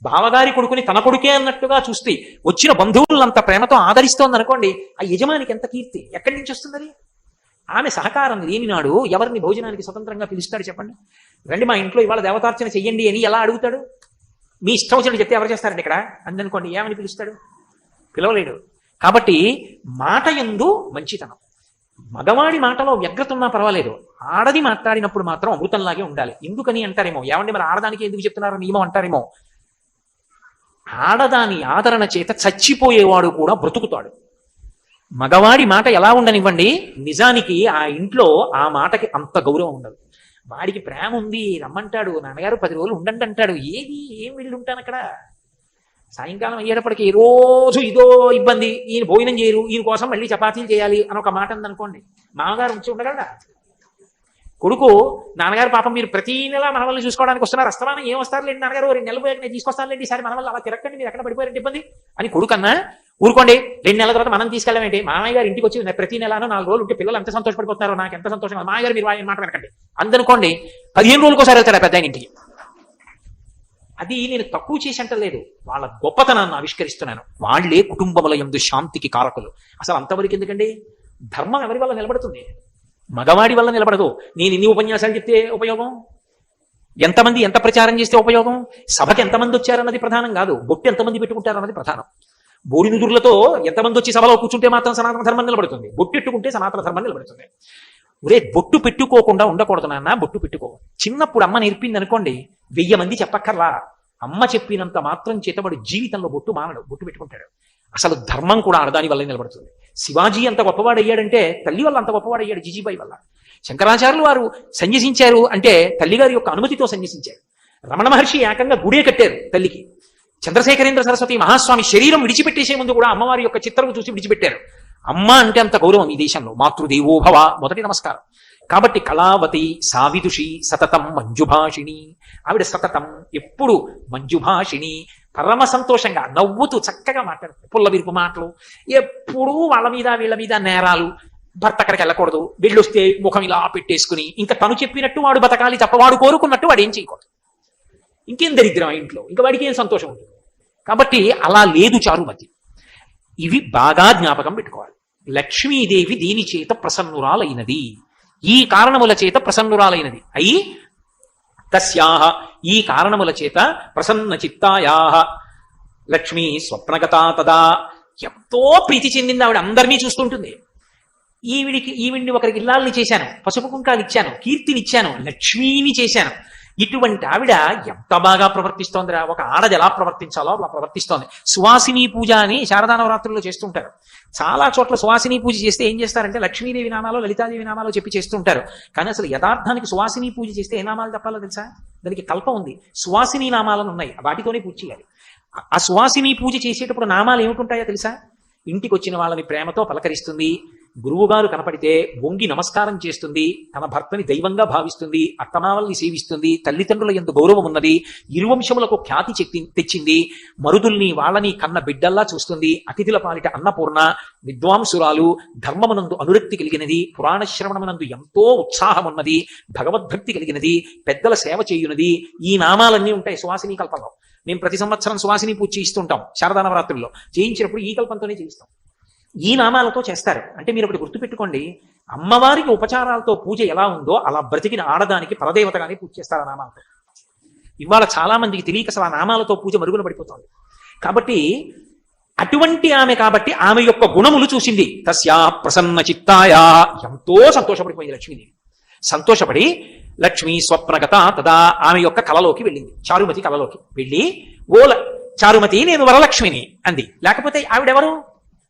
బావగారి కొడుకుని తన కొడుకే అన్నట్టుగా చూస్తే వచ్చిన బంధువులంత ప్రేమతో ఆదరిస్తోంది అనుకోండి, ఆ యజమానికి ఎంత కీర్తి, ఎక్కడి నుంచి వస్తుంది? ఆమె సహకారం లేని నాడు ఎవరిని భోజనానికి స్వతంత్రంగా పిలుస్తాడు చెప్పండి? రండి మా ఇంట్లో ఇవాళ దేవతార్చన చెయ్యండి అని ఎలా అడుగుతాడు? మీ ఇష్టం వచ్చినట్టు చెప్తే ఎవరు చేస్తారండి ఇక్కడ అందనుకోండి, ఏమని పిలుస్తాడు? పిలవలేడు. కాబట్టి మాట యందు మంచితనం. మగవాడి మాటలో వ్యగ్రత ఉన్నా పర్వాలేదు, ఆడది మాట్లాడినప్పుడు మాత్రం అమృతంలాగే ఉండాలి. ఎందుకని అంటారేమో, ఏమండి మరి ఆడదానికి ఎందుకు చెప్తున్నారు నియమం అంటారేమో. ఆడదాని ఆదరణ చేత చచ్చిపోయేవాడు కూడా బ్రతుకుతాడు. మగవాడి మాట ఎలా ఉండనివ్వండి, నిజానికి ఆ ఇంట్లో ఆ మాటకి అంత గౌరవం ఉండదు. వాడికి ప్రేమ ఉంది, రమ్మంటాడు, నాన్నగారు 10 రోజులు ఉండండి అంటాడు, ఏం వెళ్ళి ఉంటాను అక్కడ. సాయంకాలం అయ్యేటప్పటికి రోజు ఇదో ఇబ్బంది, ఈయన భోజనం చేయరు, ఈయన కోసం మళ్ళీ చపాతీలు చేయాలి అని ఒక మాట ఉందనుకోండి, మామగారు ఉంచి ఉండగలడా? కొడుకు నాన్నగారు పాపం మీరు ప్రతి నెల మనవల్ని చూసుకోవడానికి వస్తున్నారు, అస్తమానం ఏం వస్తారు లేండి నాన్నగారు, 2 నెలలు పోయాక నేను తీసుకొస్తానులేండి, ఈసారి మనవల్ని అలా తిరగండి, మీరు ఎక్కడ పడిపోయారంటే ఇబ్బంది అని కొడుకన్నా ఊరుకోండి, 2 నెలల తర్వాత మనం తీసుకెళ్ళమేంటి, మామయ్య గారు ఇంటికి వచ్చి ప్రతి నెలను 4 రోజులు ఉంటే పిల్లలు ఎంత సంతోషపడిపోతున్నారో నాకు ఎంత సంతోషంగా, మామయ్య గారు మీరు ఆయన మాట వెనకండి అందనుకోండి, 15 రోజులకోసారి వెళ్తాడు ఆ పెద్ద ఆయన ఇంటికి. అది నేను తక్కువ చేసి అంటలేదు, వాళ్ళ గొప్పతనాన్ని ఆవిష్కరిస్తున్నాను. వాళ్లే కుటుంబముల యందు శాంతికి కారకులు. అసలు అంతవరకు ఎందుకండి? ధర్మం ఎవరి వల్ల నిలబడుతుంది? మగవాడి వల్ల నిలబడదు. నేను ఇన్ని ఉపన్యాసాలు చెప్తే ఉపయోగం, ఎంతమంది ఎంత ప్రచారం చేస్తే ఉపయోగం, సభకి ఎంతమంది వచ్చారన్నది ప్రధానం కాదు, బొట్టు ఎంతమంది పెట్టుకుంటారన్నది ప్రధానం. బోడినుదురులతో ఎంతమంది వచ్చి సభలో కూర్చుంటే మాత్రం సనాతన ధర్మం నిలబడుతుంది, బొట్టు పెట్టుకుంటే సనాతన ధర్మం నిలబడుతుంది. ఒరే బొట్టు పెట్టుకోకుండా ఉండకూడదు నాన్న, బొట్టు పెట్టుకో. చిన్నప్పుడు అమ్మ నేర్పింది అనుకోండి, 1000 మంది చెప్పక్కర్లా, అమ్మ చెప్పినంత మాత్రం చేతబడి జీవితంలో బొట్టు మానడు, బొట్టు పెట్టుకుంటాడు. అసలు ధర్మం కూడా ఆడదాని వల్ల నిలబడుతుంది. శివాజీ అంత గొప్పవాడయ్యాడంటే తల్లి వల్ల అంత గొప్పవాడయ్యాడు, జిజిబాయి వల్ల. శంకరాచార్యులు వారు సన్యసించారు అంటే తల్లిగారి యొక్క అనుమతితో సన్యసించారు. రమణ మహర్షి ఏకంగా గుడే కట్టారు తల్లికి. చంద్రశేఖరేంద్ర సరస్వతి మహాస్వామి శరీరం విడిచిపెట్టేసే ముందు కూడా అమ్మవారి యొక్క చిత్రం చూసి విడిచిపెట్టారు. అమ్మ అంటే అంత గౌరవం ఈ దేశంలో. మాతృదేవో భవ మొదటి నమస్కారం. కాబట్టి కళావతి సావిదుషి సతతం మంజుభాషిణి, ఆవిడ సతతం ఎప్పుడు మంజుభాషిణి, పరమ సంతోషంగా నవ్వుతూ చక్కగా మాట్లాడుతుంది. పుల్ల విరుపు మాటలు, ఎప్పుడూ వాళ్ళ మీద వీళ్ళ మీద నేరాలు. భర్త అక్కడికి వెళ్ళకూడదు, వెళ్ళొస్తే ముఖం ఇలా పెట్టేసుకుని ఇంకా తను చెప్పినట్టు వాడు బతకాలి తప్ప వాడు కోరుకున్నట్టు వాడు ఏం చేయకూడదు. ఇంకేం దరిద్రం ఆ ఇంట్లో, ఇంకా వాడికి ఏం సంతోషం ఉంటుంది. కాబట్టి అలా లేదు చారుమతి. ఇవి బాగా జ్ఞాపకం పెట్టుకోవాలి. లక్ష్మీదేవి దీని చేత ప్రసన్నురాలైనది, ఈ కారణముల చేత ప్రసన్నురాలైనది. అయి తస్యాహ ఈ కారణముల చేత ప్రసన్న చిత్తాయాహ లక్ష్మీ స్వప్నగతా తదా, ఎంతో ప్రీతి చెందింది ఆవిడ. అందరినీ చూస్తుంటుంది. ఈవిడిని ఒకరికి ఇల్లాలని చేశాను, పసుపు కుంకాలు ఇచ్చాను, కీర్తినిచ్చాను, లక్ష్మీని చేశాను. ఇటువంటి ఆవిడ ఎంత బాగా ప్రవర్తిస్తోందిరా. ఒక ఆడది ఎలా ప్రవర్తించాలో అలా ప్రవర్తిస్తోంది. సువాసిని పూజ అని శారదా నవరాత్రుల్లో చేస్తుంటారు. చాలా చోట్ల సువాసిని పూజ చేస్తే ఏం చేస్తారంటే లక్ష్మీదేవి నామాలో లలితాదేవి నామాలో చెప్పి చేస్తుంటారు. కానీ అసలు యథార్థానికి సువాసిని పూజ చేస్తే ఏ నామాలు చెప్పాలో తెలుసా? దానికి కల్పం ఉంది. సువాసిని నామాలను ఉన్నాయి, వాటితోనే పూజ చేయాలి. ఆ సువాసిని పూజ చేసేటప్పుడు నామాలు ఏమిటుంటాయో తెలుసా? ఇంటికి వచ్చిన వాళ్ళని ప్రేమతో పలకరిస్తుంది, గురువుగారు కనపడితే వంగి నమస్కారం చేస్తుంది, తన భర్తని దైవంగా భావిస్తుంది, అత్తమావల్ని సేవిస్తుంది, తల్లిదండ్రుల యందు గౌరవం ఉన్నది, ఇరువంశములకు ఖ్యాతి తెచ్చింది, మరుదుల్ని వాళ్ళని కన్న బిడ్డల్లా చూస్తుంది, అతిథుల పాలిట అన్నపూర్ణ, విద్వాంసురాలు, ధర్మమునందు అనురక్తి కలిగినది, పురాణ శ్రవణమునందు ఎంతో ఉత్సాహం ఉన్నది, భగవద్భక్తి కలిగినది, పెద్దల సేవ చేయునది. ఈ నామాలన్నీ ఉంటాయి సువాసిని కల్పంలో. మేము ప్రతి సంవత్సరం సువాసిని పూజ చేయిస్తుంటాం. శారదా నవరాత్రుల్లో చేయించినప్పుడు ఈ కల్పంతోనే చేయిస్తాం. ఈ నామాలతో చేస్తారు. అంటే మీరు ఒకటి గుర్తుపెట్టుకోండి, అమ్మవారికి ఉపచారాలతో పూజ ఎలా ఉందో అలా బ్రతికిన ఆడదానికి పరదేవతగానే పూజ చేస్తారు ఆ నామాలతో. ఇవాళ చాలా మందికి తెలియక అసలు ఆ నామాలతో పూజ మరుగున పడిపోతుంది. కాబట్టి అటువంటి ఆమె, కాబట్టి ఆమె యొక్క గుణములు చూసింది. తస్యా ప్రసన్న చిత్తాయా, ఎంతో సంతోషపడిపోయింది లక్ష్మీదేవి. సంతోషపడి లక్ష్మీ స్వప్నగత తదా, ఆమె యొక్క కలలోకి వెళ్ళింది. చారుమతి కలలోకి వెళ్ళి, చారుమతి నేను వరలక్ష్మిని అంది. లేకపోతే ఆవిడెవరు?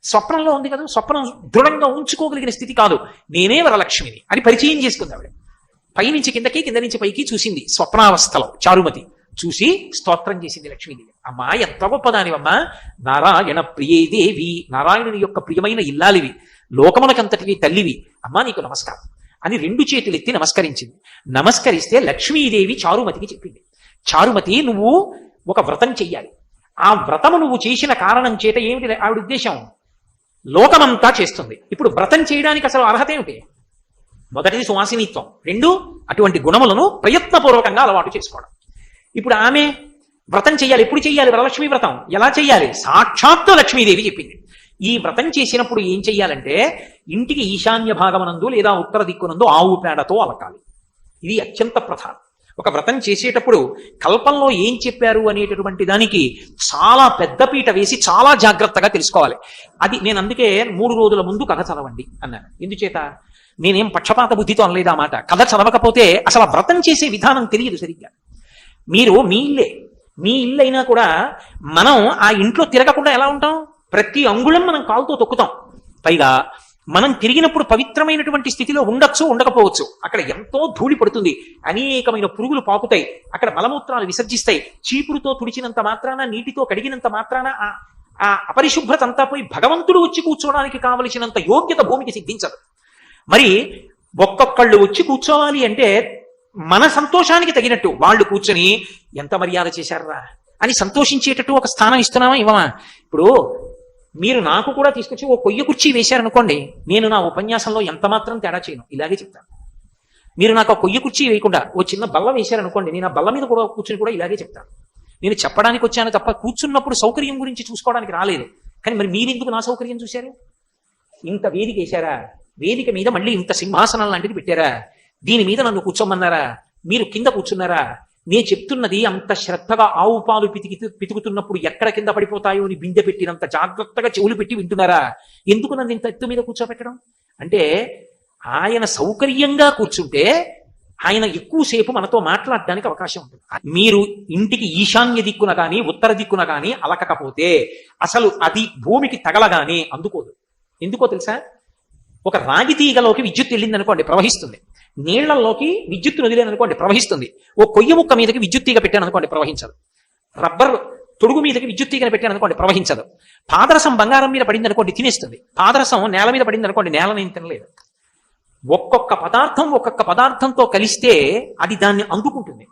స్వప్నంలో ఉంది కదా, స్వప్నం దృఢంగా ఉంచుకోగలిగిన స్థితి కాదు. నేనే వరలక్ష్మిని అని పరిచయం చేసుకుంది ఆవిడ. పైనుంచి కిందకి, కింద నుంచి పైకి చూసింది స్వప్నావస్థలో చారుమతి. చూసి స్తోత్రం చేసింది లక్ష్మీదేవి. అమ్మా ఎంత గొప్పదానివమ్మా, నారాయణ ప్రియే దేవి, నారాయణుని యొక్క ప్రియమైన ఇల్లాలివి, లోకమునకంతటివి తల్లివి, అమ్మా నీకు నమస్కారం అని 2 చేతులెత్తి నమస్కరించింది. నమస్కరిస్తే లక్ష్మీదేవి చారుమతికి చెప్పింది, చారుమతి నువ్వు ఒక వ్రతం చెయ్యాలి. ఆ వ్రతము నువ్వు చేసిన కారణం చేత ఏమిటి ఆవిడ ఉద్దేశం? లోకమంతా చేస్తుంది. ఇప్పుడు వ్రతం చేయడానికి అసలు అర్హత ఏమిటి? మొదటిది సువాసినిత్వం, 2 అటువంటి గుణములను ప్రయత్నపూర్వకంగా అలవాటు చేసుకోవడం. ఇప్పుడు ఆమె వ్రతం చెయ్యాలి. ఎప్పుడు చెయ్యాలి? వరలక్ష్మి వ్రతం. ఎలా చెయ్యాలి? సాక్షాత్తు లక్ష్మీదేవి చెప్పింది. ఈ వ్రతం చేసినప్పుడు ఏం చెయ్యాలంటే ఇంటికి ఈశాన్య భాగమునందు లేదా ఉత్తర దిక్కునందు ఆవు పేడతో అలకాలి. ఇది అత్యంత ప్రధానం. ఒక వ్రతం చేసేటప్పుడు కల్పంలో ఏం చెప్పారు అనేటటువంటి దానికి చాలా పెద్దపీట వేసి చాలా జాగ్రత్తగా తెలుసుకోవాలి. అది నేను అందుకే 3 రోజుల ముందు కథ చదవండి అన్నాను. ఎందుచేత? నేనేం పక్షపాత బుద్ధితో అనలేదు ఆ మాట. కథ చదవకపోతే అసలు వ్రతం చేసే విధానం తెలియదు సరిగ్గా. మీరు మీ ఇల్లు అయినా కూడా మనం ఆ ఇంట్లో తిరగకుండా ఎలా ఉంటాం? ప్రతి అంగుళం మనం కాలుతో తొక్కుతాం. పైగా మనం తిరిగినప్పుడు పవిత్రమైనటువంటి స్థితిలో ఉండొచ్చు, ఉండకపోవచ్చు. అక్కడ ఎంతో ధూళి పడుతుంది, అనేకమైన పురుగులు పాకుతాయి, అక్కడ మలమూత్రాలు విసర్జిస్తాయి. చీపురుతో తుడిచినంత మాత్రాన, నీటితో కడిగినంత మాత్రాన ఆ అపరిశుభ్రత అంతా పోయి భగవంతుడు వచ్చి కూర్చోవడానికి కావలసినంత యోగ్యత భూమికి సిద్ధించదు. మరి ఒక్కొక్కళ్ళు వచ్చి కూర్చోవాలి అంటే మన సంతోషానికి తగినట్టు వాళ్ళు కూర్చొని ఎంత మర్యాద చేశారా అని సంతోషించేటట్టు ఒక స్థానం ఇస్తున్నామా, ఇవ్వమా? ఇప్పుడు మీరు నాకు కూడా తీసుకొచ్చి ఓ కొయ్య కుర్చీ వేశారనుకోండి, నేను నా ఉపన్యాసంలో ఎంత మాత్రం తేడా చేయను, ఇలాగే చెప్తాను. మీరు నాకు ఆ కొయ్య కుర్చీ వేయకుండా ఓ చిన్న బల్ల వేశారనుకోండి, నేను ఆ బల్ల మీద కూడా కూర్చుని కూడా ఇలాగే చెప్తాను. నేను చెప్పడానికి వచ్చాను తప్ప కూర్చున్నప్పుడు సౌకర్యం గురించి చూసుకోవడానికి రాలేదు. కానీ మరి మీరెందుకు నా సౌకర్యం చూశారు? ఇంత వేదిక వేశారా, వేదిక మీద మళ్ళీ ఇంత సింహాసనం లాంటిది పెట్టారా, దీని మీద నన్ను కూర్చోమన్నారా, మీరు కింద కూర్చున్నారా, నేను చెప్తున్నది అంత శ్రద్ధగా ఆవు పాలు పితుకుతున్నప్పుడు ఎక్కడ కింద పడిపోతాయో అని బిందె పెట్టినంత జాగ్రత్తగా చెవులు పెట్టి వింటున్నారా? ఎందుకు నన్ను ఇంత ఎత్తు మీద కూర్చోబెట్టడం? అంటే ఆయన సౌకర్యంగా కూర్చుంటే ఆయన ఎక్కువసేపు మనతో మాట్లాడడానికి అవకాశం ఉంటుంది. మీరు ఇంటికి ఈశాన్య దిక్కున కానీ ఉత్తర దిక్కున కానీ అలకకపోతే అసలు అది భూమికి తగలగానే అందుకోదు. ఎందుకో తెలుసా? ఒక రాగి తీగలోకి విద్యుత్ వెళ్ళింది అనుకోండి, ప్రవహిస్తుంది. నీళ్లలోకి విద్యుత్ వదిలేను అనుకోండి, ప్రవహిస్తుంది. ఓ కొయ్య ముక్క మీదకి విద్యుత్ తీగ పెట్టాను అనుకోండి, ప్రవహించదు. రబ్బర్ తొడుగు మీదకి విద్యుత్ తీగని పెట్టాను అనుకోండి, ప్రవహించదు. పాదరసం బంగారం మీద పడింది అనుకోండి, తినేస్తుంది. పాదరసం నేల మీద పడింది అనుకోండి, నేలని తినలేదు. ఒక్కొక్క పదార్థంతో కలిస్తే అది దాన్ని అందుకుంటుంది,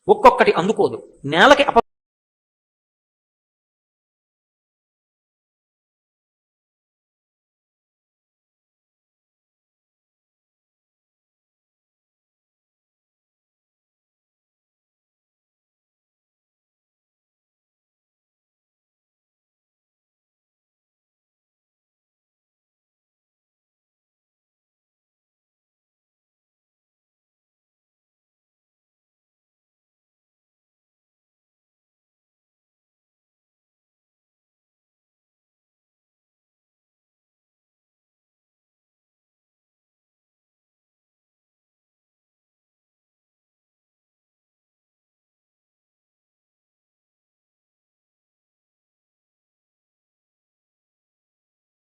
ఒక్కొక్కటి అందుకోదు. నేలకి